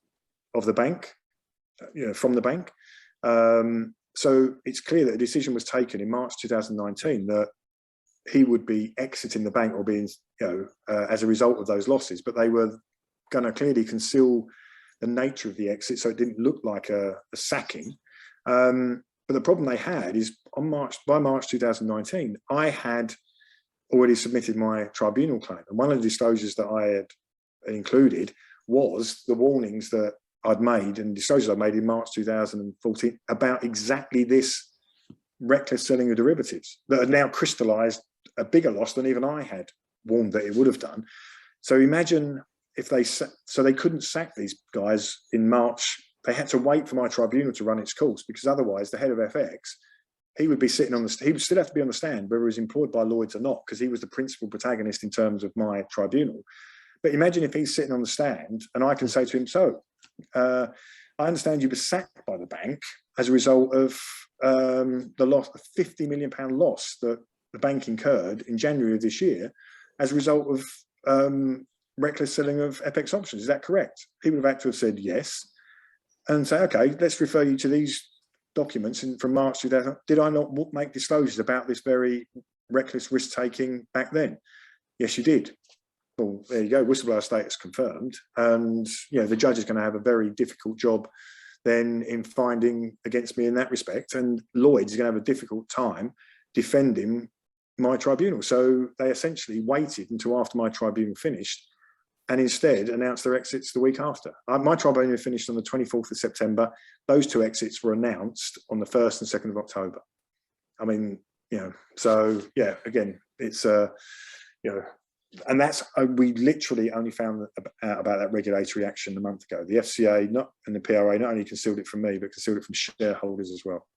of the bank, from the bank. So it's clear that a decision was taken in March 2019 that he would be exiting the bank or being, as a result of those losses, but they were going to clearly conceal the nature of the exit, so it didn't look like a sacking. But the problem they had is by March 2019, I had already submitted my tribunal claim. And one of the disclosures that I had included was the warnings that I'd made and disclosures I made in March 2014 about exactly this reckless selling of derivatives that had now crystallized a bigger loss than even I had warned that it would have done. So imagine if they couldn't sack these guys in March. They had to wait for my tribunal to run its course, because otherwise the head of FX, he would be sitting on he would still have to be on the stand, whether he was employed by Lloyds or not, because he was the principal protagonist in terms of my tribunal. But imagine if he's sitting on the stand and I can say to him, so I understand you were sacked by the bank as a result of the loss, a £50 million loss that the bank incurred in January of this year as a result of reckless selling of FX options. Is that correct? He would have had to have said yes and say, okay, let's refer you to these documents from March 2000. Did I not make disclosures about this very reckless risk taking back then? Yes, you did. Well, there you go, whistleblower status confirmed. And the judge is going to have a very difficult job then in finding against me in that respect. And Lloyds is going to have a difficult time defending my tribunal. So they essentially waited until after my tribunal finished and instead announced their exits the week after. My tribunal finished on the 24th of September. Those two exits were announced on the 1st and 2nd of October. I mean, so yeah, again, it's, and that's, we literally only found out about that regulatory action a month ago. The FCA and the PRA not only concealed it from me, but concealed it from shareholders as well.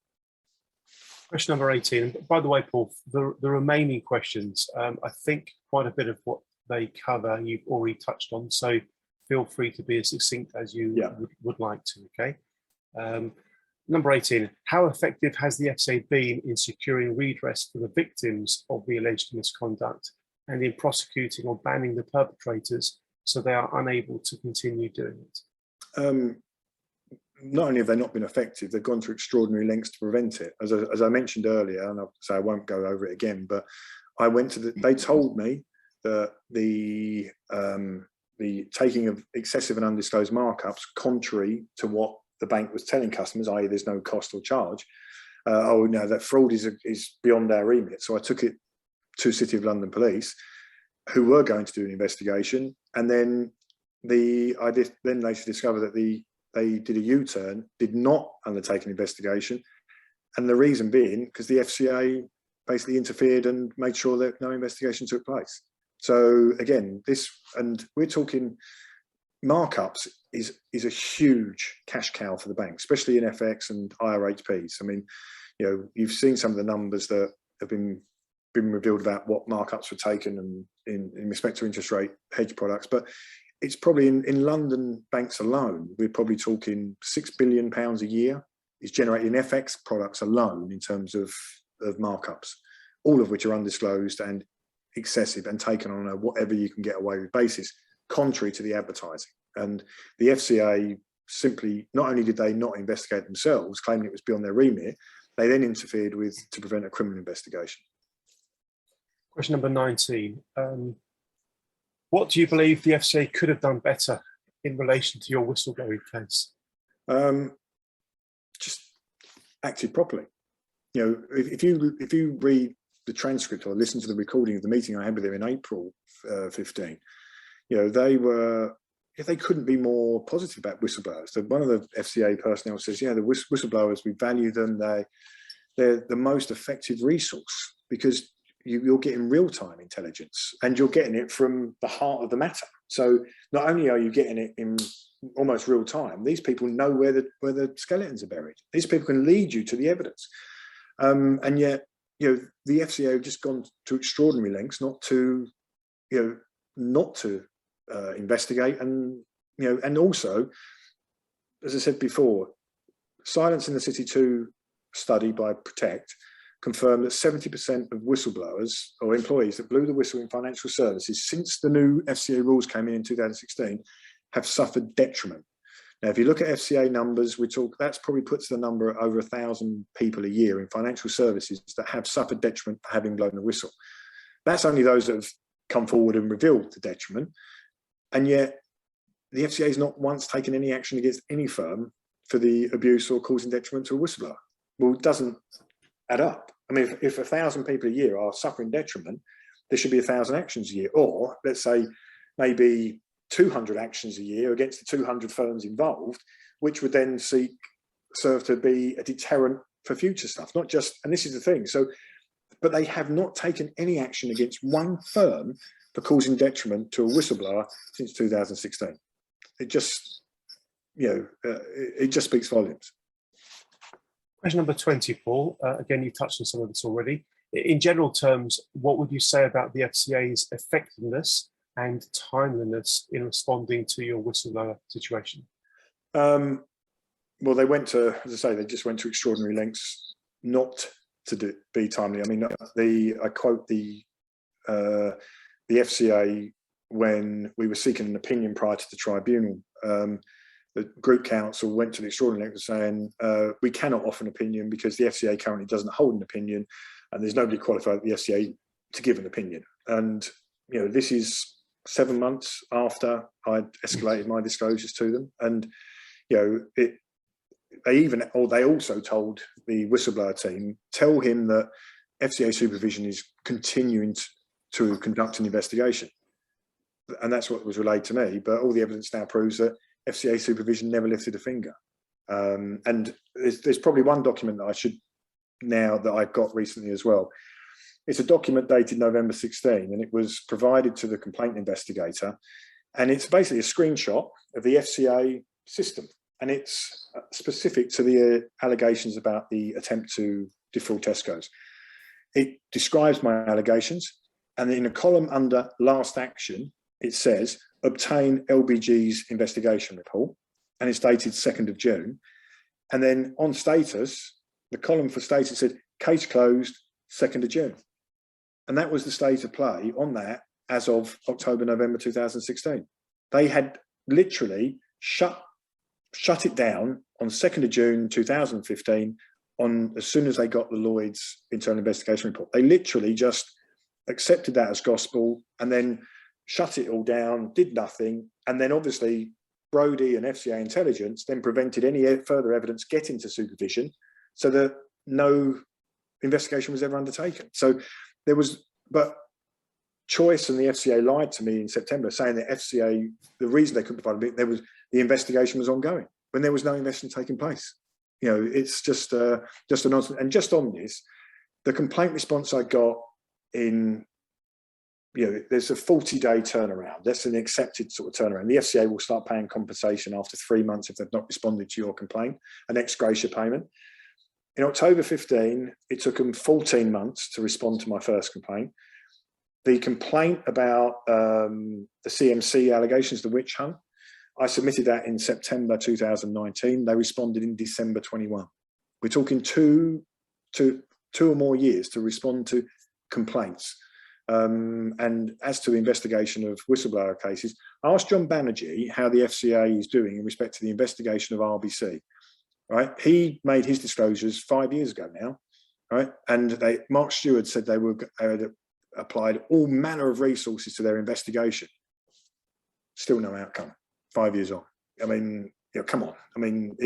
Question number 18. By the way, Paul, the remaining questions, I think quite a bit of what they cover you've already touched on, so feel free to be as succinct as you would like to, okay? Number 18, how effective has the FCA been in securing redress for the victims of the alleged misconduct and in prosecuting or banning the perpetrators so they are unable to continue doing it? Not only have they not been effective, they've gone to extraordinary lengths to prevent it. As I mentioned earlier, and I won't go over it again, but I went to they told me that the taking of excessive and undisclosed markups, contrary to what the bank was telling customers, i.e. there's no cost or charge, that fraud is beyond our remit. So I took it to City of London Police, who were going to do an investigation, and then then later discovered that they did a U-turn, did not undertake an investigation, and the reason being because the FCA basically interfered and made sure that no investigation took place. So again, and we're talking markups is a huge cash cow for the bank, especially in FX and IRHPs. I mean, you've seen some of the numbers that have been revealed about what markups were taken and in respect to interest rate hedge products, but it's probably in London banks alone, we're probably talking £6 billion a year is generated in FX products alone in terms of markups, all of which are undisclosed and excessive and taken on a whatever you can get away with basis, contrary to the advertising. And the FCA simply, not only did they not investigate themselves, claiming it was beyond their remit, they then interfered to prevent a criminal investigation. Question number 19. What do you believe the FCA could have done better in relation to your whistleblowing case? Just acted properly. If you read the transcript or listen to the recording of the meeting I had with them in April 15, they couldn't be more positive about whistleblowers. So one of the FCA personnel says, the whistleblowers, we value them. They're the most effective resource because you're getting real-time intelligence and you're getting it from the heart of the matter. So not only are you getting it in almost real time, these people know where the skeletons are buried. These people can lead you to the evidence. And yet, the FCA have just gone to extraordinary lengths not to investigate and also, as I said before, silence in the City 2 study by Protect confirmed that 70% of whistleblowers or employees that blew the whistle in financial services since the new FCA rules came in 2016 have suffered detriment. Now, if you look at FCA numbers, that's probably puts the number at over 1,000 people a year in financial services that have suffered detriment for having blown the whistle. That's only those that have come forward and revealed the detriment. And yet the FCA has not once taken any action against any firm for the abuse or causing detriment to a whistleblower. Well, it doesn't add up. I mean, if 1,000 people a year are suffering detriment, there should be 1,000 actions a year. Or let's say maybe 200 actions a year against the 200 firms involved, which would then serve to be a deterrent for future stuff, not just, and this is the thing. So, but they have not taken any action against one firm for causing detriment to a whistleblower since 2016. It just, it just speaks volumes. Question number 20, Paul. Again, you touched on some of this already. In general terms, what would you say about the FCA's effectiveness and timeliness in responding to your whistleblower situation? Well, they went to, as I say, they just went to extraordinary lengths not to be timely. I mean, I quote the FCA when we were seeking an opinion prior to the tribunal. The group council went to the extraordinary length of saying, we cannot offer an opinion because the FCA currently doesn't hold an opinion and there's nobody qualified at the FCA to give an opinion. And, this is 7 months after I'd escalated my disclosures to them. And, they also told the whistleblower team, tell him that FCA supervision is continuing to conduct an investigation. And that's what was relayed to me. But all the evidence now proves that FCA supervision never lifted a finger. And there's probably one document that I've got recently as well. It's a document dated November 16, and it was provided to the complaint investigator. And it's basically a screenshot of the FCA system. And it's specific to the allegations about the attempt to defraud Tesco's. It describes my allegations. And in a column under last action, it says, obtain LBG's investigation report, and it's dated 2nd of June. And then on status, the column for status said, case closed, 2nd of June. And that was the state of play on that as of October, November 2016. They had literally shut it down on 2nd of June 2015 as soon as they got the Lloyd's internal investigation report. They literally just accepted that as gospel and then shut it all down, did nothing. And then obviously Brodie and FCA intelligence then prevented any further evidence getting to supervision so that no investigation was ever undertaken. So there was, but Choice and the FCA lied to me in September saying that FCA, the reason they couldn't provide me, the investigation was ongoing when there was no investigation taking place. It's just a nonsense. And just on this, the complaint response I got in, there's a 40-day turnaround. That's an accepted sort of turnaround. The FCA will start paying compensation after 3 months if they've not responded to your complaint, an ex gratia payment. In October 15, it took them 14 months to respond to my first complaint. The complaint about the CMC allegations, the witch hunt, I submitted that in September 2019. They responded in December 21. We're talking two or more years to respond to complaints. And as to the investigation of whistleblower cases, I asked John Banerjee how the FCA is doing in respect to the investigation of RBC. Right, he made his disclosures 5 years ago now, right? And Mark Stewart said they had applied all manner of resources to their investigation. Still no outcome. 5 years on. I mean, come on. I mean,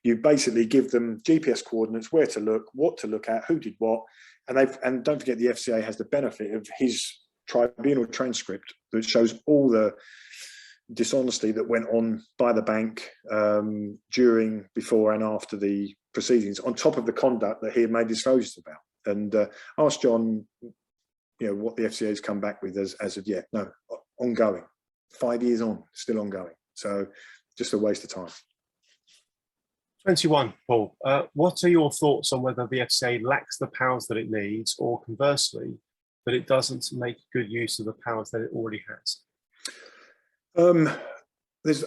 you basically give them GPS coordinates, where to look, what to look at, who did what, and don't forget the FCA has the benefit of his tribunal transcript that shows all the dishonesty that went on by the bank during, before and after the proceedings, on top of the conduct that he had made disclosures about. And asked John, what the FCA has come back with as of yet. No, ongoing. 5 years on, still ongoing. So just a waste of time. 21, Paul. What are your thoughts on whether the FCA lacks the powers that it needs, or conversely, that it doesn't make good use of the powers that it already has? This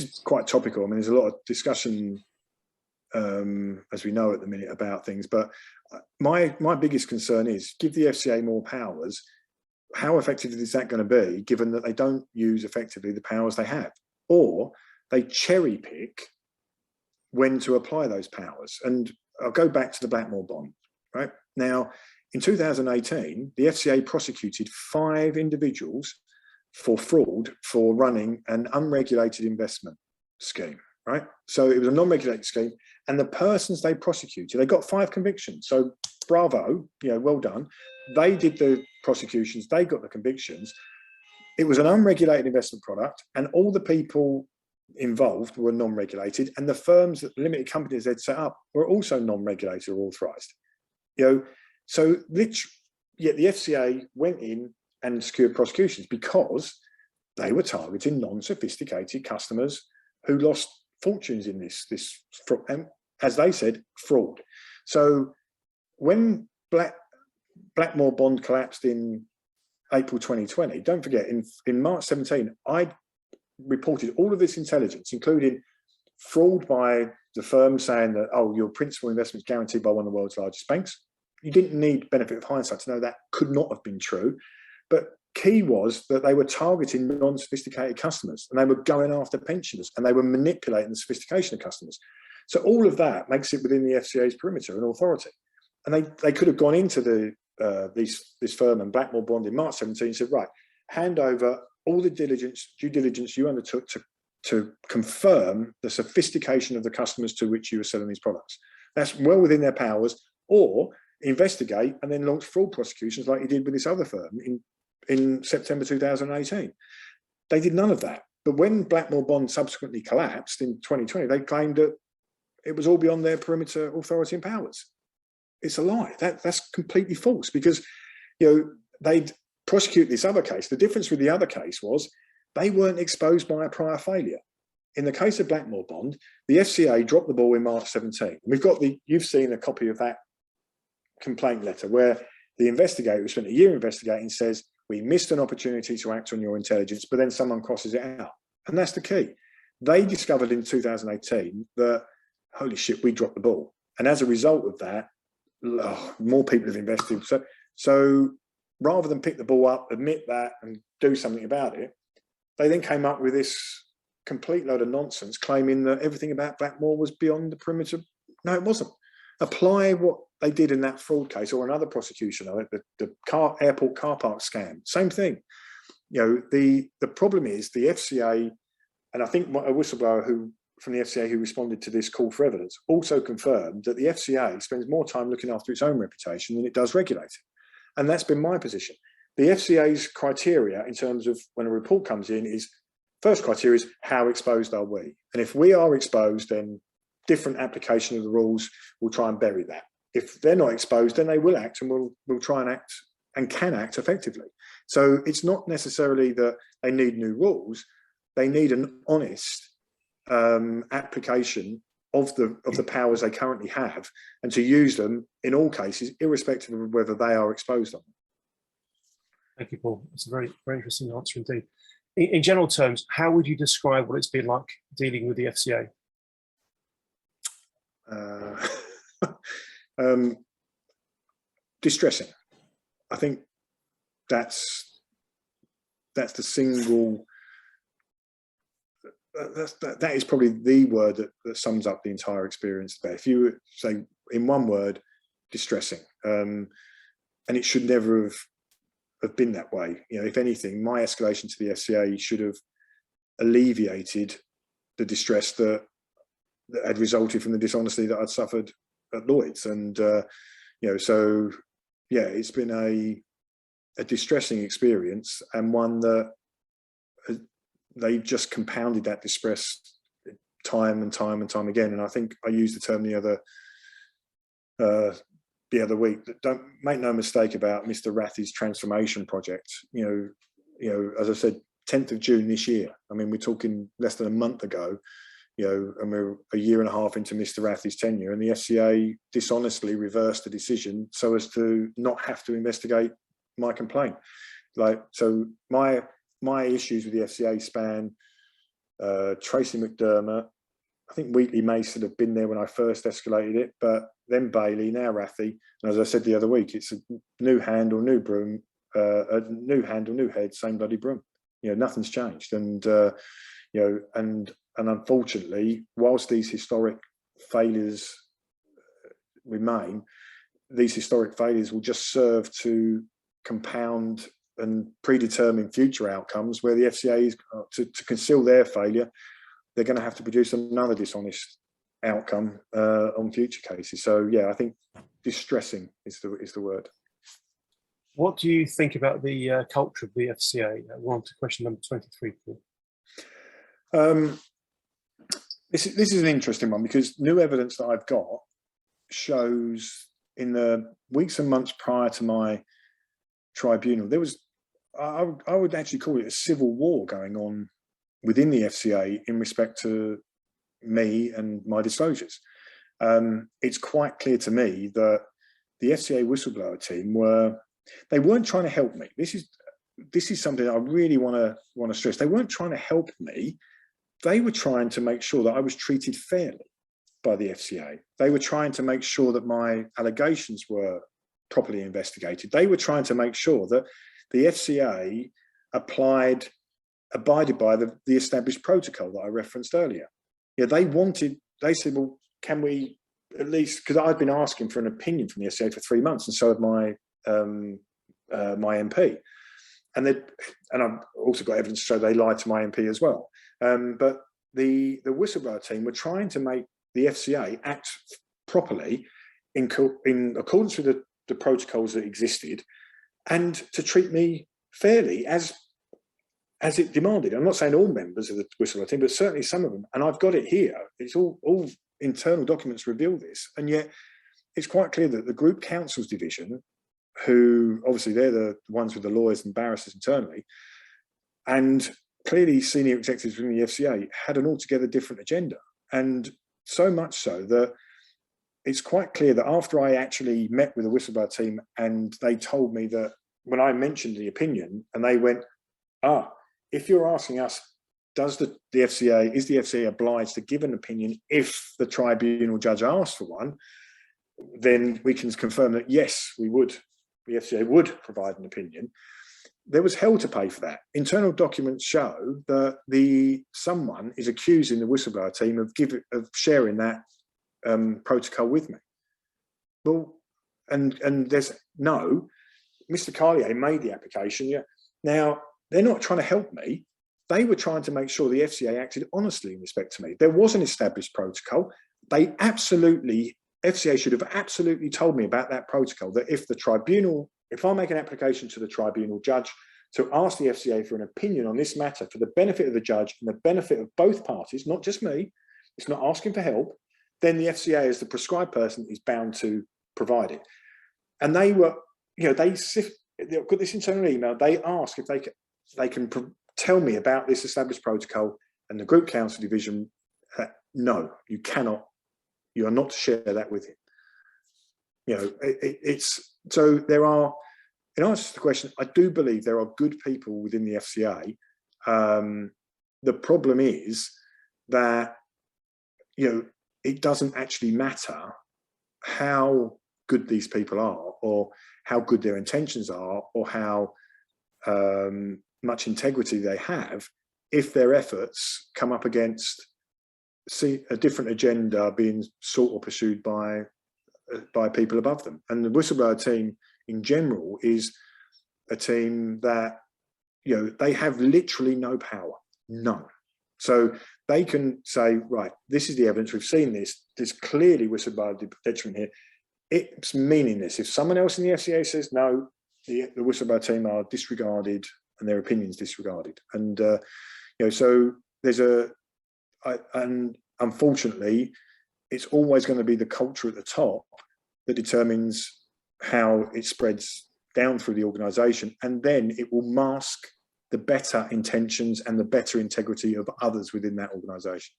is quite topical. I mean, there's a lot of discussion as we know at the minute about things. But my biggest concern is, give the FCA more powers. How effective is that going to be, given that they don't use effectively the powers they have, or they cherry pick when to apply those powers? And I'll go back to the Blackmore bond. Right now, in 2018, the FCA prosecuted 5 individuals for fraud for running an unregulated investment scheme. Right, so it was a non-regulated scheme, and the persons they prosecuted, they got 5 convictions. So bravo, well done. They did the prosecutions, they got the convictions. It was an unregulated investment product, and all the people involved were non-regulated, and the firms, that limited companies they'd set up, were also non-regulated or authorised. So yet the FCA went in and secured prosecutions because they were targeting non-sophisticated customers who lost fortunes in this, and as they said, fraud. So when Blackmore bond collapsed in April 2020, don't forget, in March 17, I reported all of this intelligence, including fraud by the firm saying that, oh, your principal investment is guaranteed by one of the world's largest banks. You didn't need benefit of hindsight to know that could not have been true. But key was that they were targeting non-sophisticated customers, and they were going after pensioners, and they were manipulating the sophistication of customers. So all of that makes it within the FCA's perimeter and authority. And they could have gone into this firm and Blackmore bond in March 17 and said, right, hand over all the due diligence you undertook to confirm the sophistication of the customers to which you were selling these products. That's well within their powers. Or investigate and then launch fraud prosecutions like you did with this other firm in September 2018. They did none of that. But when Blackmore bond subsequently collapsed in 2020, they claimed that it was all beyond their perimeter authority and powers. It's a lie. That's completely false, because they'd prosecute this other case. The difference with the other case was they weren't exposed by a prior failure. In the case of Blackmore bond, the FCA dropped the ball in March 17. You've seen a copy of that complaint letter where the investigator who spent a year investigating says, we missed an opportunity to act on your intelligence, but then someone crosses it out. And that's the key. They discovered in 2018 that, holy shit, we dropped the ball. And as a result of that, more people have invested. So rather than pick the ball up, admit that, and do something about it, they then came up with this complete load of nonsense claiming that everything about Blackmore was beyond the perimeter. No, it wasn't. Apply what they did in that fraud case or another prosecution, the airport car park scam, same thing. The problem is the FCA, and I think a whistleblower from the FCA who responded to this call for evidence also confirmed that the FCA spends more time looking after its own reputation than it does regulating. And that's been my position. The FCA's criteria in terms of when a report comes in is, first criteria is how exposed are we? And if we are exposed, then different application of the rules will try and bury that. If they're not exposed, then they will act, and will try and act and can act effectively. So it's not necessarily that they need new rules. They need an honest application of the powers they currently have, and to use them in all cases, irrespective of whether they are exposed on them. Thank you, Paul. That's a very, very interesting answer indeed. In general terms, how would you describe what it's been like dealing with the FCA? Distressing. I think that's the single. That is probably the word that sums up the entire experience there. If you say in one word, distressing, and it should never have been that way. If anything, my escalation to the FCA should have alleviated the distress that had resulted from the dishonesty that I'd suffered at Lloyd's. And so yeah, it's been a distressing experience, and one that they just compounded that distress time and time and time again. And I think I used the term the other week, that don't make no mistake about Mr. Rathy's transformation project. As I said, 10th of June this year. I mean, we're talking less than a month ago, and we're a year and a half into Mr. Rathy's tenure, and the FCA dishonestly reversed the decision so as to not have to investigate my complaint. So my issues with the FCA span Tracy McDermott, I think Wheatley may sort of been there when I first escalated it, but then Bailey, now Rathie, and as I said the other week, it's a new handle, new broom, a new handle, new head, same bloody broom. Nothing's changed, and and unfortunately, whilst these historic failures remain, these historic failures will just serve to compound and predetermine future outcomes where the FCA is to conceal their failure. They're going to have to produce another dishonest outcome on future cases. So yeah, I think distressing is the word. What do you think about the culture of the FCA? We're on to question number 23, Paul. This is an interesting one, because new evidence that I've got shows in the weeks and months prior to my tribunal, there was, I would actually call it a civil war going on within the FCA in respect to me and my disclosures. It's quite clear to me that the FCA whistleblower team they weren't trying to help me. This is something I really want to stress. They weren't trying to help me. They were trying to make sure that I was treated fairly by the FCA. They were trying to make sure that my allegations were properly investigated. They were trying to make sure that the FCA abided by the established protocol that I referenced earlier. They said, well, can we at least, because I'd been asking for an opinion from the FCA for 3 months, and so had my MP. And I've also got evidence to show they lied to my MP as well. But the whistleblower team were trying to make the FCA act properly in accordance with the protocols that existed, and to treat me fairly as it demanded. I'm not saying all members of the whistleblower team, but certainly some of them. And I've got it here. It's all internal documents reveal this. And yet it's quite clear that the Group Counsels Division, who obviously they're the ones with the lawyers and barristers internally, and clearly senior executives within the FCA, had an altogether different agenda. And so much so that it's quite clear that after I actually met with the whistleblower team and they told me that, when I mentioned the opinion, and they went, if you're asking us, is the FCA obliged to give an opinion if the tribunal judge asks for one, then we can confirm that yes, the FCA would provide an opinion. There was hell to pay for that. Internal documents show that someone is accusing the whistleblower team of sharing that protocol with me. Well, and there's no, Mr. Carlier made the application. Yeah. Now, they're not trying to help me. They were trying to make sure the FCA acted honestly in respect to me. There was an established protocol. FCA should have absolutely told me about that protocol, that if I make an application to the tribunal judge to ask the FCA for an opinion on this matter for the benefit of the judge and the benefit of both parties, not just me, it's not asking for help, then the FCA as the prescribed person is bound to provide it. And they were, they've got this internal email, they ask if they can tell me about this established protocol, and the Group Counsel Division, no, you cannot, you are not to share that with him. So there are, in answer to the question, I do believe there are good people within the FCA. The problem is that, it doesn't actually matter how good these people are, or how good their intentions are, or how much integrity they have, if their efforts come up against a different agenda being sought or pursued by people above them. And the whistleblower team in general is a team that, they have literally no power, none. So they can say, right, this is the evidence, we've seen this, there's clearly whistleblower detriment here. It's meaningless. If someone else in the FCA says no, the whistleblower team are disregarded and their opinions disregarded. And, so there's and unfortunately, it's always going to be the culture at the top that determines how it spreads down through the organisation, and then it will mask the better intentions and the better integrity of others within that organisation.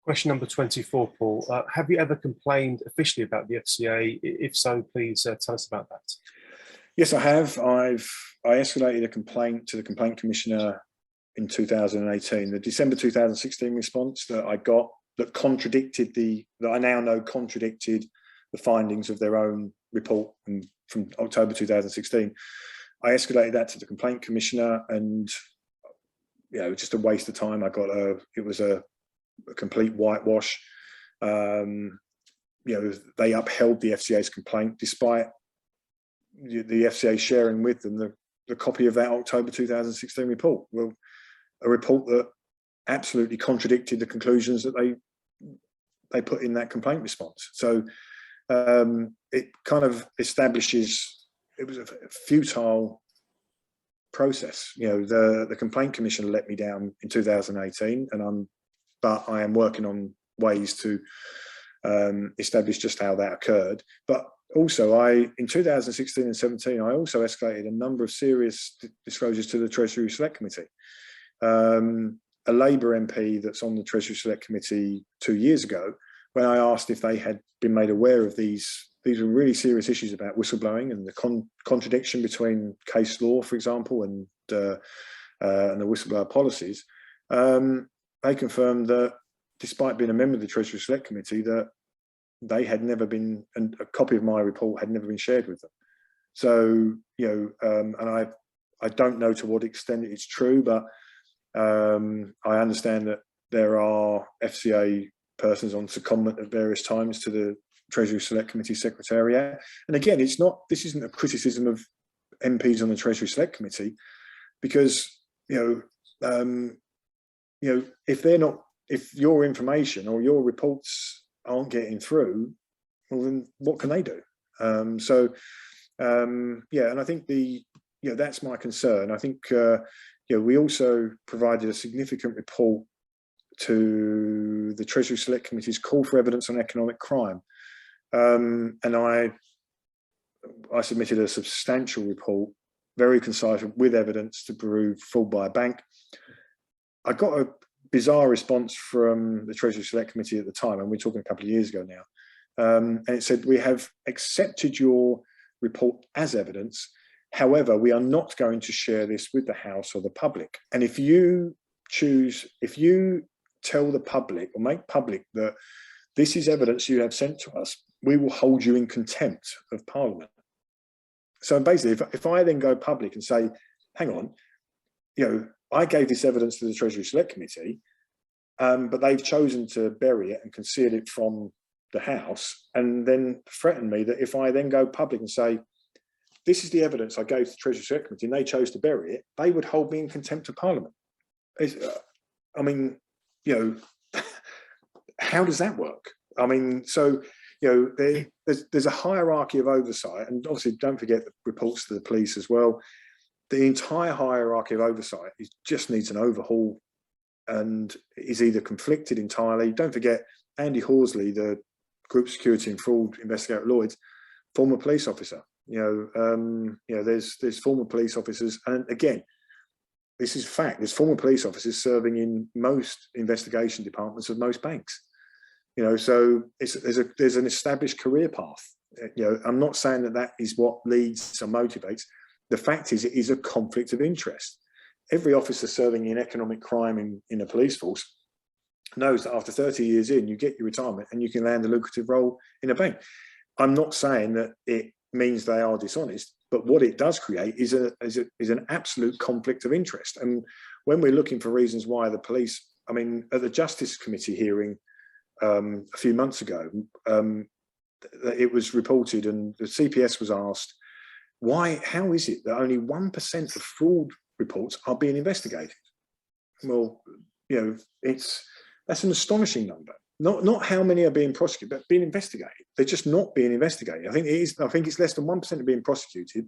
Question number 24, Paul. Have you ever complained officially about the FCA? If so, please tell us about that. Yes, I have. I escalated a complaint to the Complaint Commissioner in 2018. The December 2016 response that I got that contradicted that I now know contradicted the findings of their own report from October 2016. I escalated that to the complaint commissioner, and just a waste of time. It was a complete whitewash. They upheld the FCA's complaint despite the FCA sharing with them the copy of that October 2016 report. Well, a report that absolutely contradicted the conclusions that they put in that complaint response. So it kind of establishes it was a futile process. The complaint commissioner let me down in 2018, but I am working on ways to establish just how that occurred. But also, in 2016 and 17, I also escalated a number of serious disclosures to the Treasury Select Committee. A Labour MP that's on the Treasury Select Committee 2 years ago, when I asked if they had been made aware of these were really serious issues about whistleblowing and the contradiction between case law, for example, and the whistleblower policies, they confirmed that despite being a member of the Treasury Select Committee, that they had never been, and a copy of my report had never been shared with them. So, and I don't know to what extent it's true, but I understand that there are FCA persons on secondment at various times to the Treasury Select Committee Secretariat. And again, this isn't a criticism of MPs on the Treasury Select Committee, because, if your information or your reports aren't getting through, well, then what can they do? And I think that's my concern. I think, we also provided a significant report to the Treasury Select Committee's call for evidence on economic crime. And I submitted a substantial report, very concise, with evidence to prove fraud by a bank. I got a bizarre response from the Treasury Select Committee at the time, and we're talking a couple of years ago now. And it said, "We have accepted your report as evidence. However, we are not going to share this with the House or the public. And if you tell the public or make public that this is evidence you have sent to us, we will hold you in contempt of Parliament." So basically, if I then go public and say, hang on, I gave this evidence to the Treasury Select Committee, but they've chosen to bury it and conceal it from the House, and then threaten me that if I then go public and say, this is the evidence I gave to the Treasury Select Committee and they chose to bury it, they would hold me in contempt of Parliament. How does that work? So, there's a hierarchy of oversight, and obviously don't forget the reports to the police as well. The entire hierarchy of oversight just needs an overhaul and is either conflicted entirely. Don't forget Andy Horsley, the Group Security and Fraud Investigator at Lloyd's, former police officer. There's former police officers, and again, this is fact. There's former police officers serving in most investigation departments of most banks. So there's an established career path. I'm not saying that is what leads or motivates. The fact is, it is a conflict of interest. Every officer serving in economic crime in a police force knows that after 30 years in, you get your retirement and you can land a lucrative role in a bank. I'm not saying that it means they are dishonest, but what it does create is an absolute conflict of interest. And when we're looking for reasons why the police, at the Justice Committee hearing a few months ago, it was reported and the CPS was asked, how is it that only 1% of fraud reports are being investigated? Well, that's an astonishing number. Not how many are being prosecuted, but being investigated. They're just not being investigated. I think it's less than 1% are being prosecuted,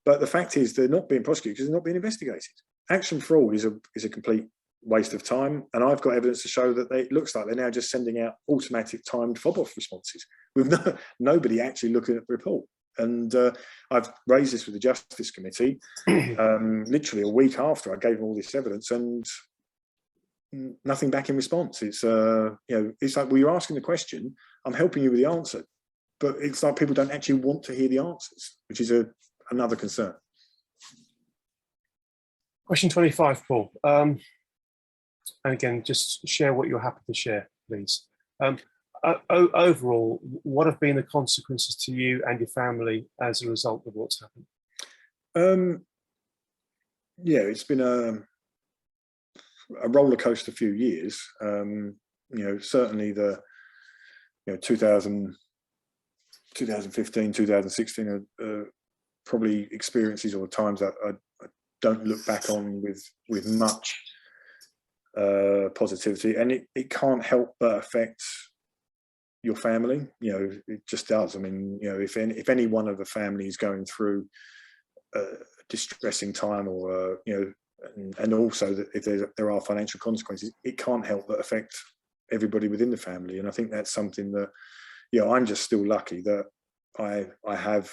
but the fact is they're not being prosecuted because they're not being investigated. Action fraud is a complete waste of time, and I've got evidence to show that it looks like they're now just sending out automatic timed fob-off responses with nobody actually looking at the report. And I've raised this with the Justice Committee literally a week after I gave them all this evidence, and nothing back in response. It's it's like, well, you're asking the question, I'm helping you with the answer, but it's like people don't actually want to hear the answers, which is another concern. Question 25, Paul. And again, just share what you're happy to share, please. Overall, what have been the consequences to you and your family as a result of what's happened? Yeah, it's been a roller coaster few years. Certainly the 2015, 2016 are probably experiences or times that I don't look back on with much positivity, and it can't help but affect your family. It just does. I mean, if any one of the family is going through a distressing time, or and also that if there are financial consequences, it can't help but affect everybody within the family. And I think that's something that I'm just still lucky that I have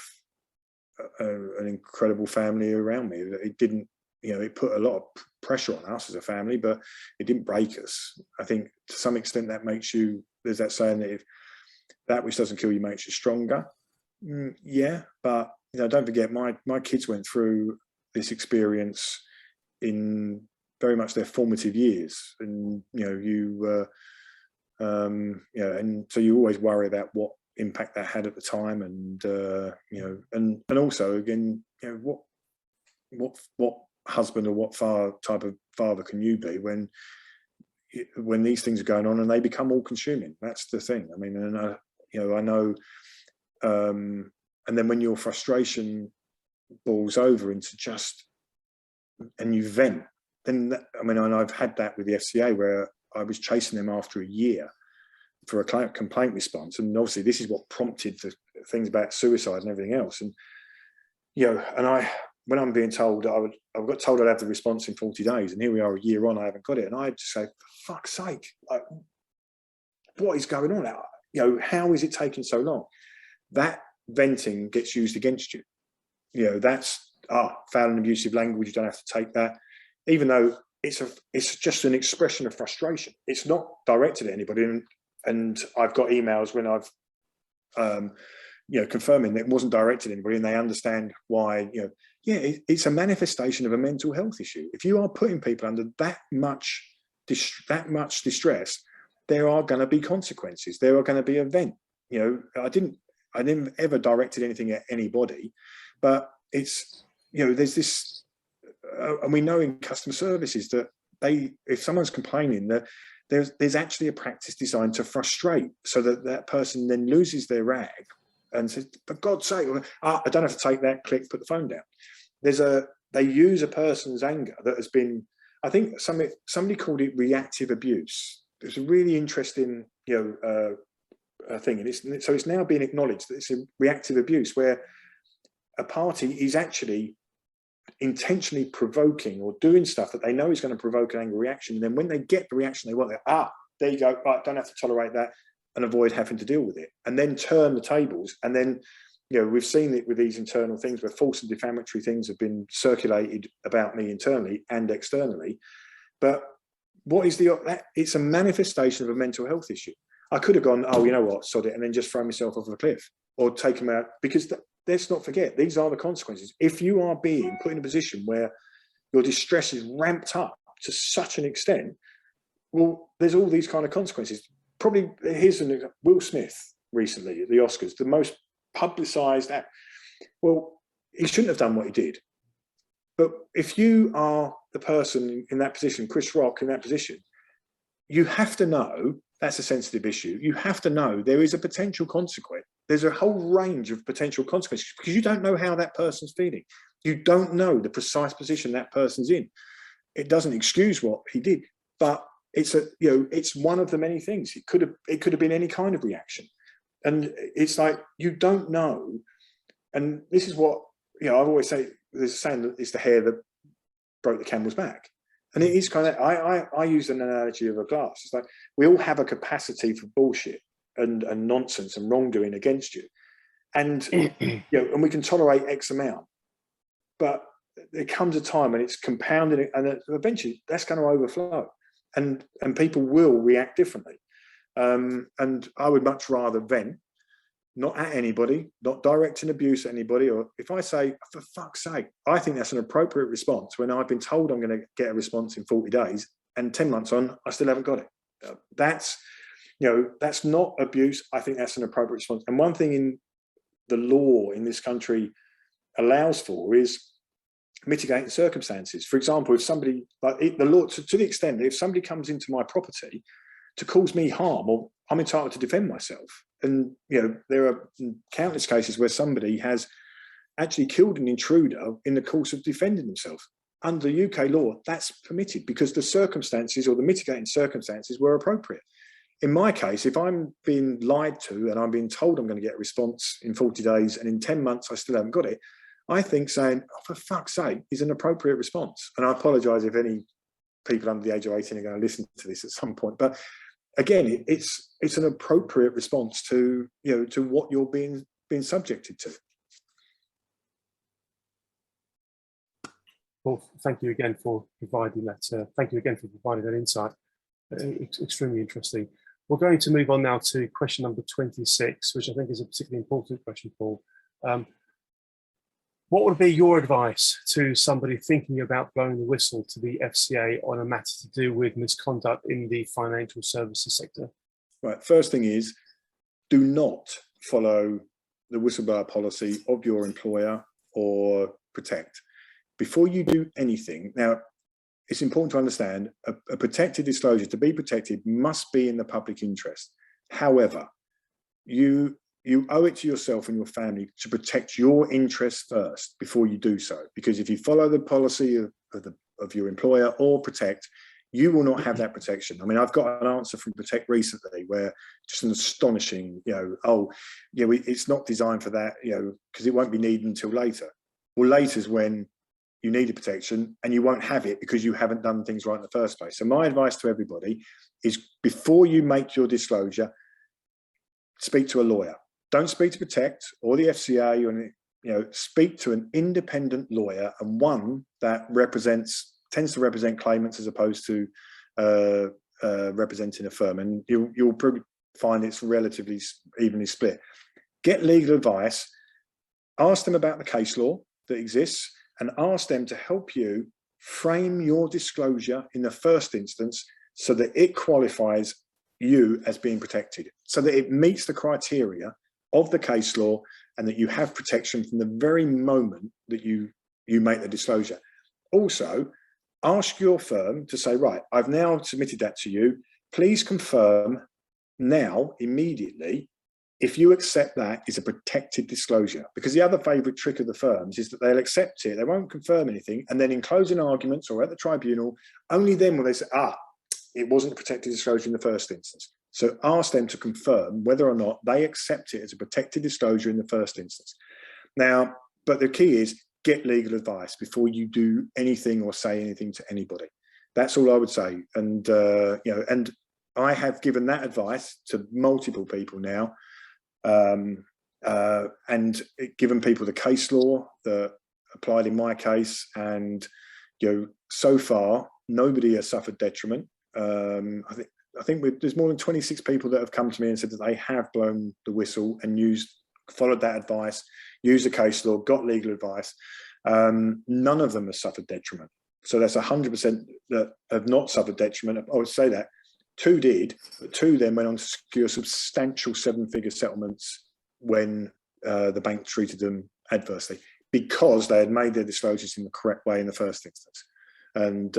an incredible family around me. It didn't, it put a lot of pressure on us as a family, but it didn't break us. I think to some extent that makes you, there's that saying that if that which doesn't kill you makes you stronger. Yeah, but don't forget, my kids went through this experience in very much their formative years, and and so you always worry about what impact that had at the time, and and also again, what husband or what type of father can you be when these things are going on and they become all consuming? That's the thing. I mean, and I know, and then when your frustration boils over into and you vent, then and I've had that with the FCA, where I was chasing them after a year for a complaint response, and obviously this is what prompted the things about suicide and everything else. And when I'm being told I've got told I'd have the response in 40 days, and here we are a year on, I haven't got it, and I just say, for fuck's sake, like, what is going on? How is it taking so long? That venting gets used against you. That's foul and abusive language. You don't have to take that, even though it's just an expression of frustration. It's not directed at anybody, and I've got emails when I've confirming that it wasn't directed at anybody, and they understand why. It's a manifestation of a mental health issue. If you are putting people under that much distress, there are going to be consequences. There are going to be an event. I never ever directed anything at anybody, but it's there's this, and we know in customer services that if someone's complaining, that there's actually a practice designed to frustrate, so that person then loses their rag and says, for God's sake, I don't have to take that, click, put the phone down. They use a person's anger that has been, I think somebody called it reactive abuse. It's a really interesting thing, and so it's now being acknowledged that it's a reactive abuse, where a party is actually intentionally provoking or doing stuff that they know is going to provoke an angry reaction, and then when they get the reaction they want, there you go, right, don't have to tolerate that and avoid having to deal with it, and then turn the tables. And then we've seen it with these internal things where false and defamatory things have been circulated about me internally and externally. But what is it's a manifestation of a mental health issue. I could have gone, you know what, sod it, and then just throw myself off a cliff or take them out, because let's not forget, these are the consequences. If you are being put in a position where your distress is ramped up to such an extent, well, there's all these kind of consequences. Probably, here's an example. Will Smith recently at the Oscars, the most publicized act. Well, he shouldn't have done what he did. But if you are the person in that position, Chris Rock in that position, you have to know that's a sensitive issue. You have to know there is a potential consequence. There's a whole range of potential consequences, because you don't know how that person's feeling. You don't know the precise position that person's in. It doesn't excuse what he did, but it's one of the many things. It could have been any kind of reaction, and it's like, you don't know. And this is what I've always say. There's a saying that it's the hair that broke the camel's back. And it is kind of, I use an analogy of a glass. It's like, we all have a capacity for bullshit and nonsense and wrongdoing against you. And, and we can tolerate X amount, but there comes a time when it's compounded, and eventually that's going to overflow, and people will react differently. And I would much rather vent not at anybody, not directing abuse at anybody, or if I say, for fuck's sake, I think that's an appropriate response when I've been told I'm going to get a response in 40 days and 10 months on, I still haven't got it. That's not abuse. I think that's an appropriate response. And one thing in the law in this country allows for is mitigating circumstances. For example, if somebody, like the law, to the extent that if somebody comes into my property to cause me harm, or I'm entitled to defend myself. And, there are countless cases where somebody has actually killed an intruder in the course of defending themselves. Under UK law, that's permitted because the circumstances or the mitigating circumstances were appropriate. In my case, if I'm being lied to and I'm being told I'm going to get a response in 40 days and in 10 months I still haven't got it, I think saying, oh, for fuck's sake, is an appropriate response. And I apologise if any people under the age of 18 are going to listen to this at some point. But again, it's an appropriate response to to what you're being subjected to. Well, thank you again for providing that. Thank you again for providing that insight. Extremely interesting. We're going to move on now to question number 26, which I think is a particularly important question, Paul. What would be your advice to somebody thinking about blowing the whistle to the FCA on a matter to do with misconduct in the financial services sector? Right. First thing is, do not follow the whistleblower policy of your employer or Protect. Before you do anything, now, it's important to understand a protected disclosure, to be protected, must be in the public interest. However, you owe it to yourself and your family to protect your interests first before you do so. Because if you follow the policy of your employer or Protect, you will not have that protection. I mean, I've got an answer from Protect recently where just an astonishing, it's not designed for that, because it won't be needed until later. Well, later is when you need a protection and you won't have it because you haven't done things right in the first place. So my advice to everybody is before you make your disclosure, speak to a lawyer. Don't speak to Protect or the FCA, speak to an independent lawyer, and one that tends to represent claimants as opposed to representing a firm. And you'll probably find it's relatively evenly split. Get legal advice, ask them about the case law that exists, and ask them to help you frame your disclosure in the first instance so that it qualifies you as being protected, so that it meets the criteria of the case law and that you have protection from the very moment that you make the disclosure. Also, ask your firm to say, right, I've now submitted that to you. Please confirm now, immediately, if you accept that is a protected disclosure. Because the other favourite trick of the firms is that they'll accept it, they won't confirm anything, and then in closing arguments or at the tribunal, only then will they say, it wasn't a protected disclosure in the first instance. So ask them to confirm whether or not they accept it as a protected disclosure in the first instance. Now, but the key is get legal advice before you do anything or say anything to anybody. That's all I would say. And, and I have given that advice to multiple people now, and given people the case law that applied in my case. And, so far, nobody has suffered detriment. I think there's more than 26 people that have come to me and said that they have blown the whistle and followed that advice, used the case law, got legal advice. None of them have suffered detriment. So that's 100% that have not suffered detriment. I would say that 2 did, but 2 then went on to secure substantial 7-figure settlements when the bank treated them adversely because they had made their disclosures in the correct way in the first instance. And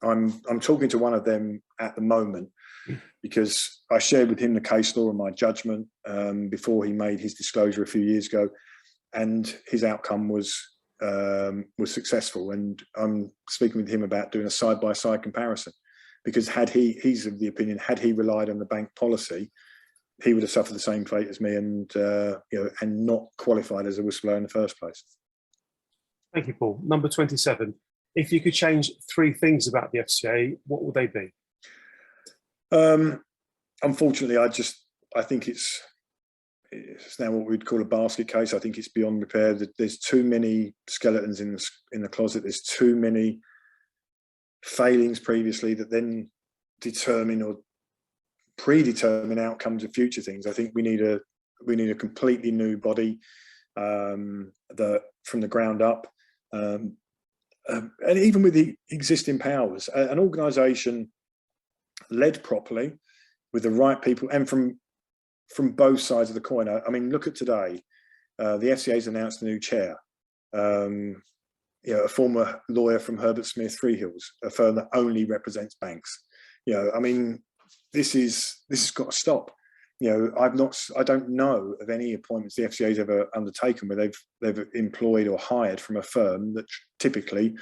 I'm talking to one of them at the moment because I shared with him the case law and my judgment before he made his disclosure a few years ago, and his outcome was successful. And I'm speaking with him about doing a side-by-side comparison, because he's of the opinion, had he relied on the bank policy, he would have suffered the same fate as me and and not qualified as a whistleblower in the first place. Thank you, Paul. Number 27. If you could change 3 things about the FCA, what would they be? Unfortunately, I think it's now what we'd call a basket case. I think it's beyond repair. There's too many skeletons in the closet. There's too many failings previously that then determine or predetermine outcomes of future things. I think we need a completely new body that from the ground up, and even with the existing powers, an organisation led properly with the right people and from both sides of the coin. I mean, look at today. The FCA's announced a new chair. A former lawyer from Herbert Smith Freehills, a firm that only represents banks. I mean, this has got to stop. I don't know of any appointments the FCA's ever undertaken where they've employed or hired from a firm that typically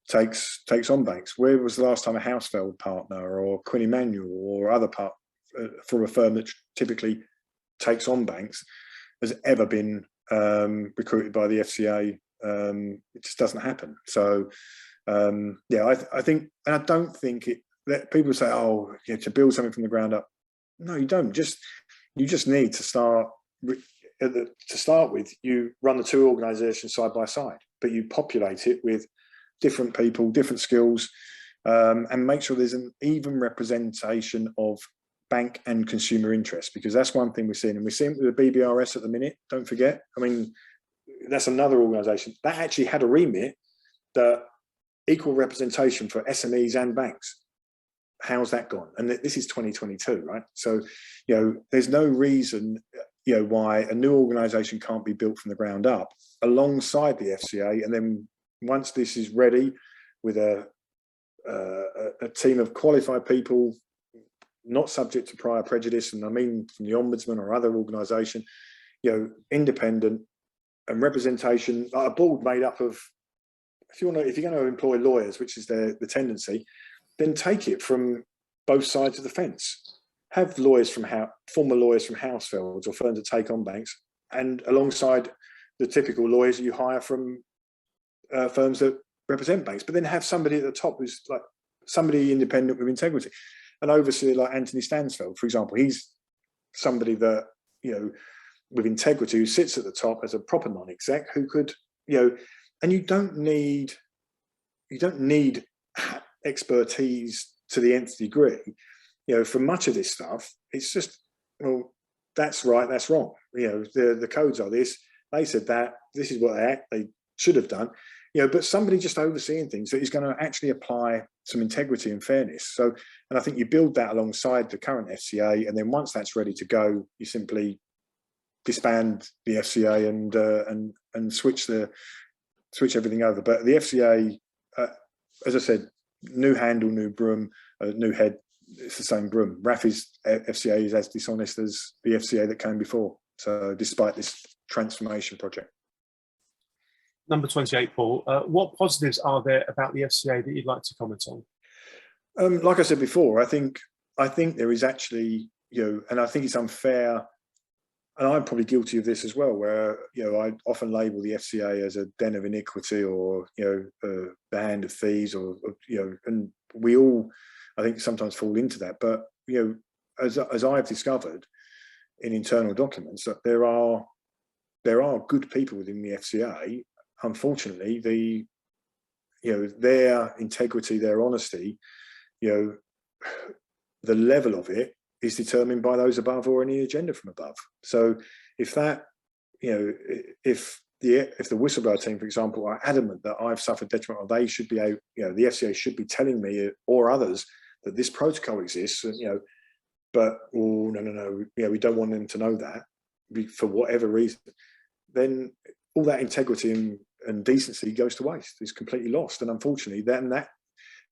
takes on banks. Where was the last time a Housefeld partner or Quinn Emanuel or other part from a firm that typically takes on banks has ever been recruited by the FCA? It just doesn't happen. So I think, and I don't think it. That people say, oh, to build something from the ground up. No, you don't. You just need to start. To start with, you run the two organisations side by side, but you populate it with different people, different skills, and make sure there's an even representation of bank and consumer interest, because that's one thing we're seeing, and we're seeing with the BBRS at the minute. Don't forget, I mean, that's another organisation that actually had a remit that equal representation for SMEs and banks. How's that gone? And this is 2022, right? So, there's no reason, why a new organisation can't be built from the ground up alongside the FCA. And then once this is ready with a team of qualified people, not subject to prior prejudice, and I mean from the Ombudsman or other organisation, independent and representation, like a board made up of, if you're going to employ lawyers, which is the tendency, then take it from both sides of the fence. Have lawyers former lawyers from Housefelds or firms that take on banks, and alongside the typical lawyers that you hire from firms that represent banks, but then have somebody at the top who's like somebody independent with integrity. An overseer like Anthony Stansfeld, for example, he's somebody that, with integrity, who sits at the top as a proper non-exec who could, and you don't need expertise to the nth degree. For much of this stuff, it's just, well, that's right, that's wrong. The codes are this, they said that, this is what they should have done. But somebody just overseeing things that is going to actually apply some integrity and fairness. So, and I think you build that alongside the current FCA, and then once that's ready to go, you simply disband the FCA and switch everything over. But the FCA, as I said, new handle, new broom, new head. It's the same broom. RAFI's FCA is as dishonest as the FCA that came before. So, despite this transformation project. Number 28, Paul. What positives are there about the FCA that you'd like to comment on? Like I said before, I think there is actually, and I think it's unfair, and I'm probably guilty of this as well, where I often label the FCA as a den of iniquity, or the hand of thieves, or and we all, I think, sometimes fall into that. But as I've discovered in internal documents, that there are good people within the FCA. Unfortunately, their integrity, their honesty, the level of it is determined by those above or any agenda from above. So if that, if the whistleblower team, for example, are adamant that I've suffered detriment, or they should be the FCA should be telling me or others that this protocol exists, and but no, we don't want them to know that for whatever reason, then all that integrity and decency goes to waste. It's completely lost. And unfortunately, then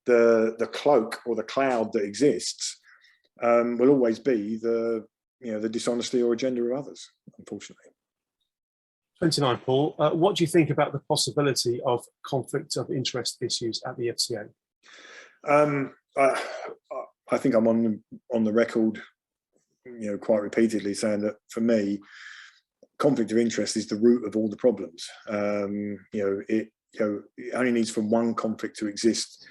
the cloak or the cloud that exists will always be the dishonesty or agenda of others, unfortunately. 29, Paul. What do you think about the possibility of conflict of interest issues at the FCA? I think I'm on the record, quite repeatedly saying that for me, conflict of interest is the root of all the problems. It only needs for one conflict to exist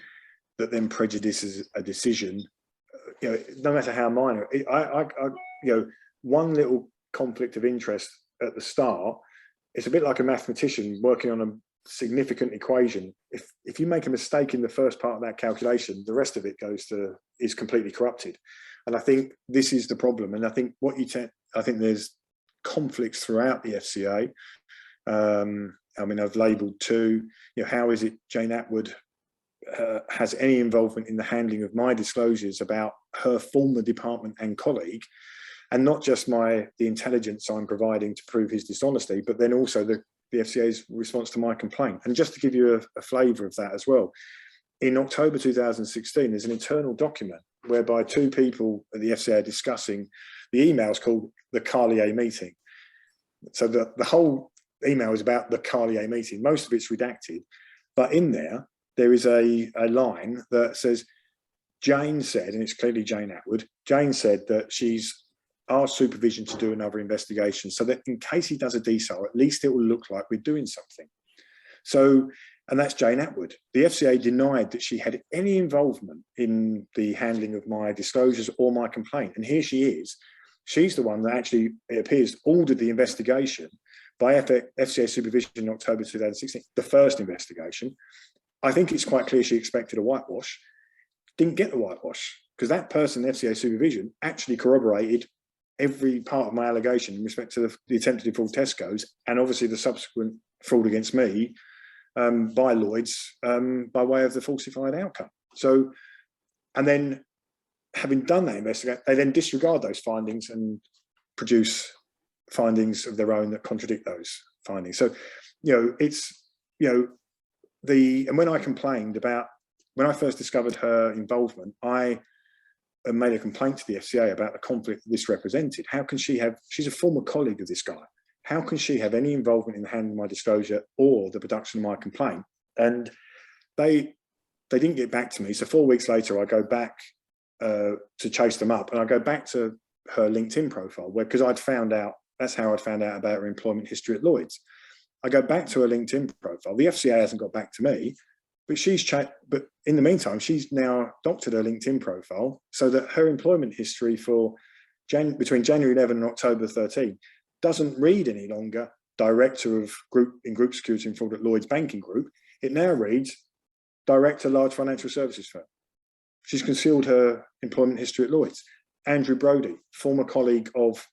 that then prejudices a decision. No matter how minor. One little conflict of interest at the start, it's a bit like a mathematician working on a significant equation. If you make a mistake in the first part of that calculation, the rest of it is completely corrupted. And I think this is the problem. And I think I think there's conflicts throughout the FCA. I mean, I've labelled two. How is it Jane Atwood has any involvement in the handling of my disclosures about her former department and colleague, and not just the intelligence I'm providing to prove his dishonesty, but then also the FCA's response to my complaint. And just to give you a flavour of that as well, in October 2016, there's an internal document whereby two people at the FCA are discussing the emails called the Carlier meeting. So the whole email is about the Carlier meeting. Most of it's redacted, but in there is a line that says, Jane said, and it's clearly Jane Atwood, Jane said that she's asked supervision to do another investigation so that in case he does a DSAR, at least it will look like we're doing something. So, and that's Jane Atwood. The FCA denied that she had any involvement in the handling of my disclosures or my complaint. And here she is. She's the one that actually, it appears, ordered the investigation by FCA supervision in October 2016, the first investigation. I think it's quite clear she expected a whitewash, didn't get the whitewash, because that person, FCA supervision, actually corroborated every part of my allegation in respect to the attempted defraud Tesco's, and obviously the subsequent fraud against me by Lloyds by way of the falsified outcome. So, and then having done that investigation, they then disregard those findings and produce findings of their own that contradict those findings. So, and when I complained about, when I first discovered her involvement, I made a complaint to the FCA about the conflict that this represented. How can she have, she's a former colleague of this guy. How can she have any involvement in the handling of my disclosure or the production of my complaint? And they didn't get back to me. So 4 weeks later, I go back to chase them up, and I go back to her LinkedIn profile, because I'd found out, that's how I'd found out about her employment history at Lloyds. I go back to her LinkedIn profile. The FCA hasn't got back to me, but in the meantime, she's now doctored her LinkedIn profile so that her employment history for between January 11 and October 13 doesn't read any longer Director of Group Security and Fraud at Lloyds Banking Group. It now reads Director, Large Financial Services Firm. She's concealed her employment history at Lloyds. Andrew Brodie, former colleague of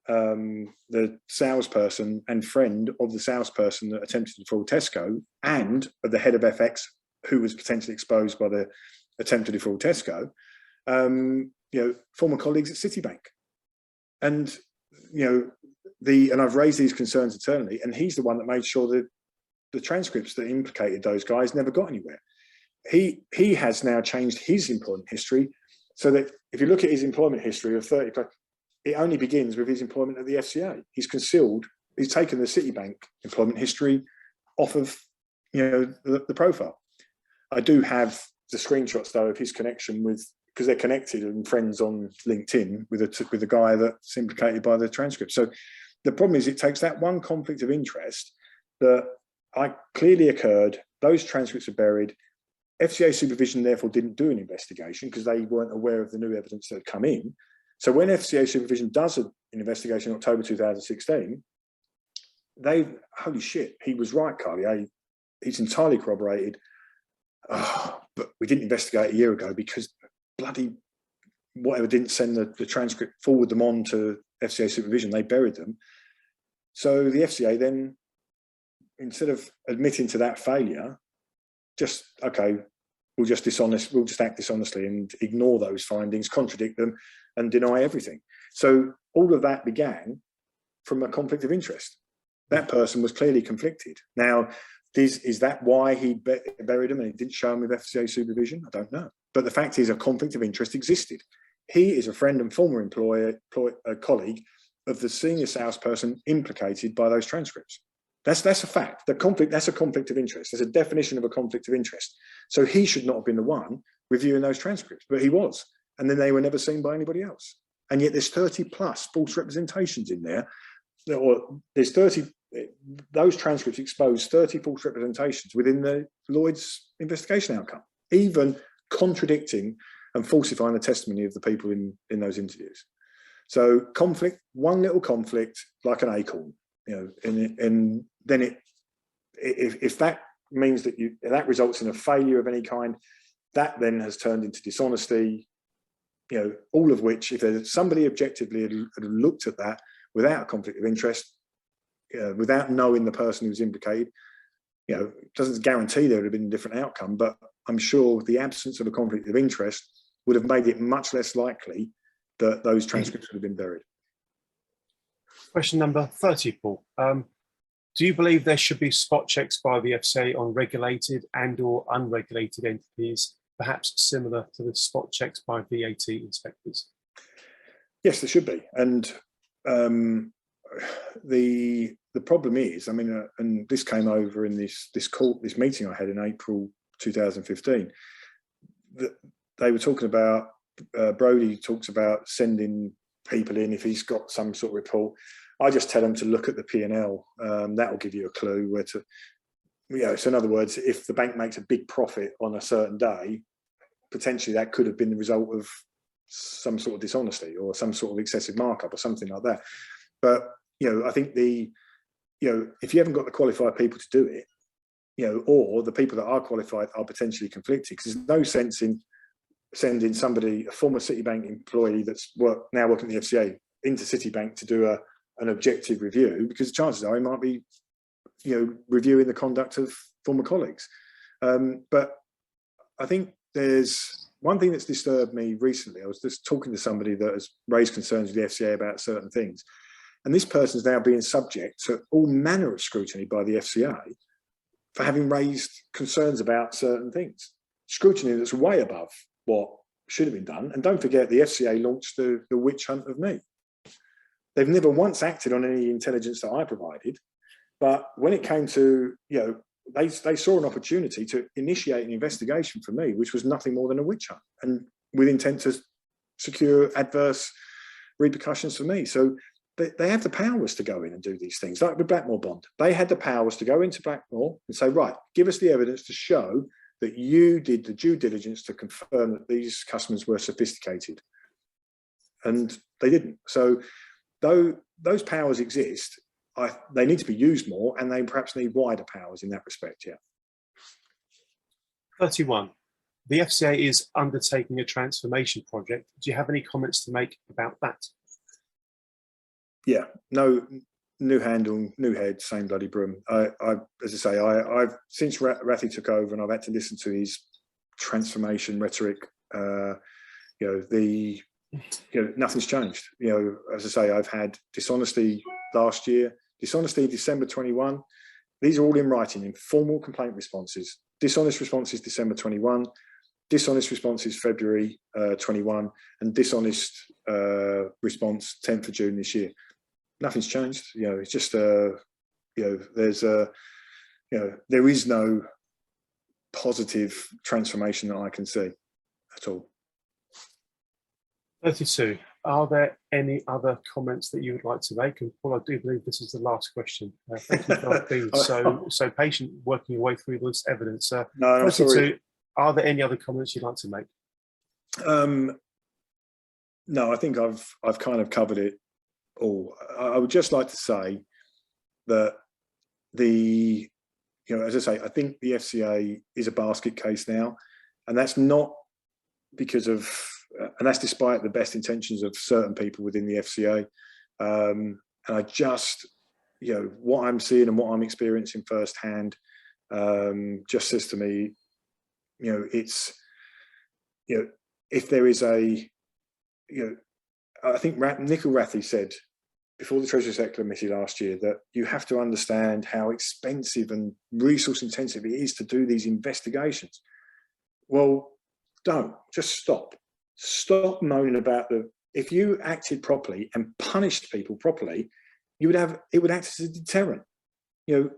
the salesperson and friend of the salesperson that attempted to defraud Tesco, and of the head of FX, who was potentially exposed by the attempt to defraud Tesco, former colleagues at Citibank. And, and I've raised these concerns internally, and he's the one that made sure that the transcripts that implicated those guys never got anywhere. He has now changed his employment history so that if you look at his employment history of 30, it only begins with his employment at the FCA. He's taken the Citibank employment history off of, the profile. I do have the screenshots though of his connection with, because they're connected and friends on LinkedIn with a guy that's implicated by the transcript. So the problem is it takes that one conflict of interest that clearly occurred, those transcripts are buried, FCA supervision therefore didn't do an investigation because they weren't aware of the new evidence that had come in. So when FCA supervision does an investigation in October 2016, holy shit, he was right, Carlier. He's entirely corroborated. But we didn't investigate a year ago because bloody whatever didn't send the transcript, forward them on to FCA supervision, they buried them. So the FCA then, instead of admitting to that failure, we'll just act dishonestly and ignore those findings, contradict them, and deny everything. So all of that began from a conflict of interest. That person was clearly conflicted. Now, is that why he buried him and he didn't show him with FCA supervision? I don't know. But the fact is a conflict of interest existed. He is a friend and former colleague of the senior salesperson implicated by those transcripts. That's a fact. That's a conflict of interest. There's a definition of a conflict of interest. So he should not have been the one reviewing those transcripts, but he was. And then they were never seen by anybody else. And yet there's 30 plus false representations in there, or there's 30, those transcripts expose 30 false representations within the Lloyds investigation outcome, even contradicting and falsifying the testimony of the people in those interviews. So conflict, one little conflict, like an acorn, and then if that means that results in a failure of any kind, that then has turned into dishonesty, all of which, if there's somebody objectively had looked at that without a conflict of interest, without knowing the person who's implicated, doesn't guarantee there would have been a different outcome, but I'm sure the absence of a conflict of interest would have made it much less likely that those transcripts would have been buried. Question number 30, Paul. Do you believe there should be spot checks by the FCA on regulated and or unregulated entities, perhaps similar to the spot checks by VAT inspectors? Yes, there should be. And the problem is, and this came over in this meeting I had in April 2015, that they were talking about, Brodie talks about sending people in if he's got some sort of report. I just tell them to look at the P&L. That will give you a clue where to, so in other words, if the bank makes a big profit on a certain day, potentially that could have been the result of some sort of dishonesty or some sort of excessive markup or something like that. But, I think if you haven't got the qualified people to do it, or the people that are qualified are potentially conflicted, because there's no sense in sending somebody, a former Citibank employee that's now working at the FCA, into Citibank to do an objective review, because the chances are he might be, reviewing the conduct of former colleagues. But I think there's one thing that's disturbed me recently. I was just talking to somebody that has raised concerns with the FCA about certain things, and this person's now being subject to all manner of scrutiny by the FCA for having raised concerns about certain things. Scrutiny that's way above what should have been done. And don't forget, the FCA launched the witch hunt of me. They've never once acted on any intelligence that I provided, but when it came to, they saw an opportunity to initiate an investigation for me, which was nothing more than a witch hunt, and with intent to secure adverse repercussions for me. So they have the powers to go in and do these things, like with Blackmore Bond. They had the powers to go into Blackmore and say, right, give us the evidence to show that you did the due diligence to confirm that these customers were sophisticated. And they didn't. So though those powers exist, they need to be used more, and they perhaps need wider powers in that respect, yeah. 31. The FCA is undertaking a transformation project. Do you have any comments to make about that? Yeah, no, new handle, new head, same bloody broom. As I say, I've since Rathi took over, and I've had to listen to his transformation rhetoric. Nothing's changed. As I say, I've had dishonesty last year, dishonesty December 21. These are all in writing, in formal complaint responses. Dishonest responses December 21, dishonest responses February 21, and dishonest response 10th of June this year. Nothing's changed. It's just there is no positive transformation that I can see at all. 32. Are there any other comments that you would like to make? And Paul, I do believe this is the last question. Thank you for being so patient, working your way through this evidence. No, I'm sorry. Are there any other comments you'd like to make? No, I think I've kind of covered it all. I would just like to say that as I say, I think the FCA is a basket case now, and that's not because of, and that's despite the best intentions of certain people within the FCA. And I just, what I'm seeing and what I'm experiencing firsthand just says to me, it's, if there is a, I think Nikhil Rathi said before the Treasury Select Committee last year that you have to understand how expensive and resource intensive it is to do these investigations. Well, just stop. Stop moaning about if you acted properly and punished people properly, it would act as a deterrent.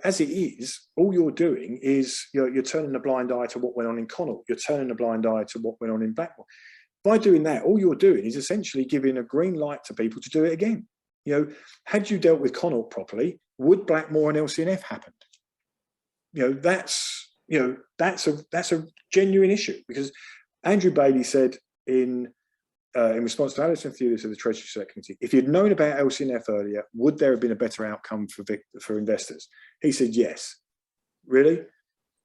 As it is, all you're doing is you're turning a blind eye to what went on in Connaught. You're turning a blind eye to what went on in Blackmore. By doing that, all you're doing is essentially giving a green light to people to do it again. Had you dealt with Connaught properly, would Blackmore and LCNF happen? That's a genuine issue, because Andrew Bailey said in response to Alison Thewlis of the Treasury Select Committee, if you'd known about LCNF earlier, would there have been a better outcome for investors? He said yes. Really?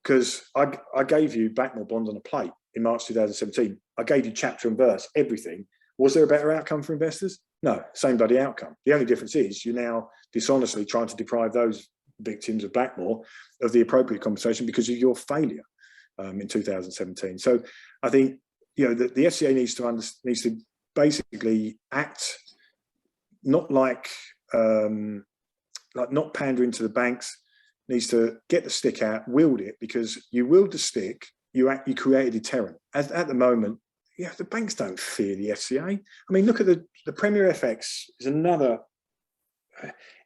Because I gave you Blackmore Bond on a plate in March 2017. I gave you chapter and verse, everything. Was there a better outcome for investors? No, same bloody outcome. The only difference is you're now dishonestly trying to deprive those victims of Blackmore of the appropriate compensation because of your failure in 2017. So I think, you know, the FCA needs to basically act not like not pandering to the banks, needs to get the stick out, wield it, because you wield the stick, you create a deterrent. As at the moment, yeah, the banks don't fear the FCA. I mean, look at the Premier FX is another.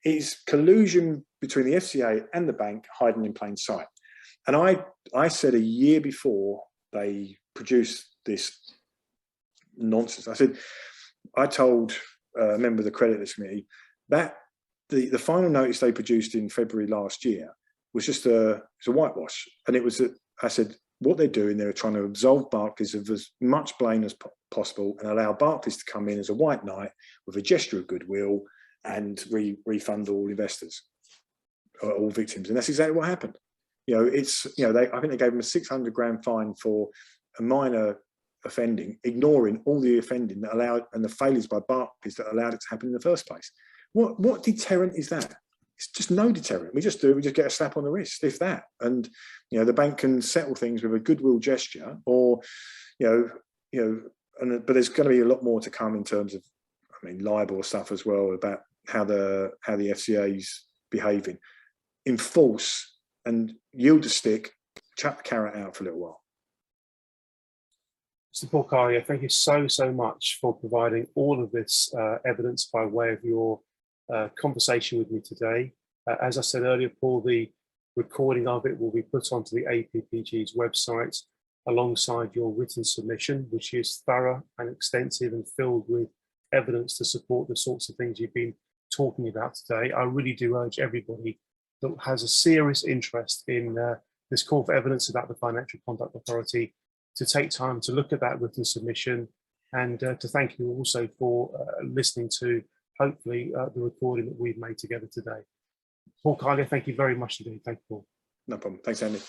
It's collusion between the FCA and the bank hiding in plain sight. And I said a year before they produced this nonsense, I told a member of the credit risk committee that the final notice they produced in February last year was just a whitewash. And it was, I said, what they're doing, they're trying to absolve Barclays of as much blame as possible and allow Barclays to come in as a white knight with a gesture of goodwill and refund all investors, all victims. And that's exactly what happened. You know, it's, you know, I think they gave them a 600 grand fine for a minor offending, ignoring all the offending that allowed and the failures by Barclays that allowed it to happen in the first place. What deterrent is that? It's just no deterrent. We just get a slap on the wrist, if that. And, you know, the bank can settle things with a goodwill gesture, or, but there's going to be a lot more to come in terms of, I mean, libel stuff as well, about how the FCA's behaving. Enforce and yield the stick, chuck the carrot out for a little while. Mr. Paul Carlier, thank you so much for providing all of this evidence by way of your conversation with me today. As I said earlier, Paul, the recording of it will be put onto the APPG's website alongside your written submission, which is thorough and extensive and filled with evidence to support the sorts of things you've been talking about today. I really do urge everybody that has a serious interest in this call for evidence about the Financial Conduct Authority to take time to look at that written submission, and to thank you also for listening to, hopefully, the recording that we've made together today. Paul Carlier, thank you very much indeed. Thank you, Paul. No problem. Thanks, Andy.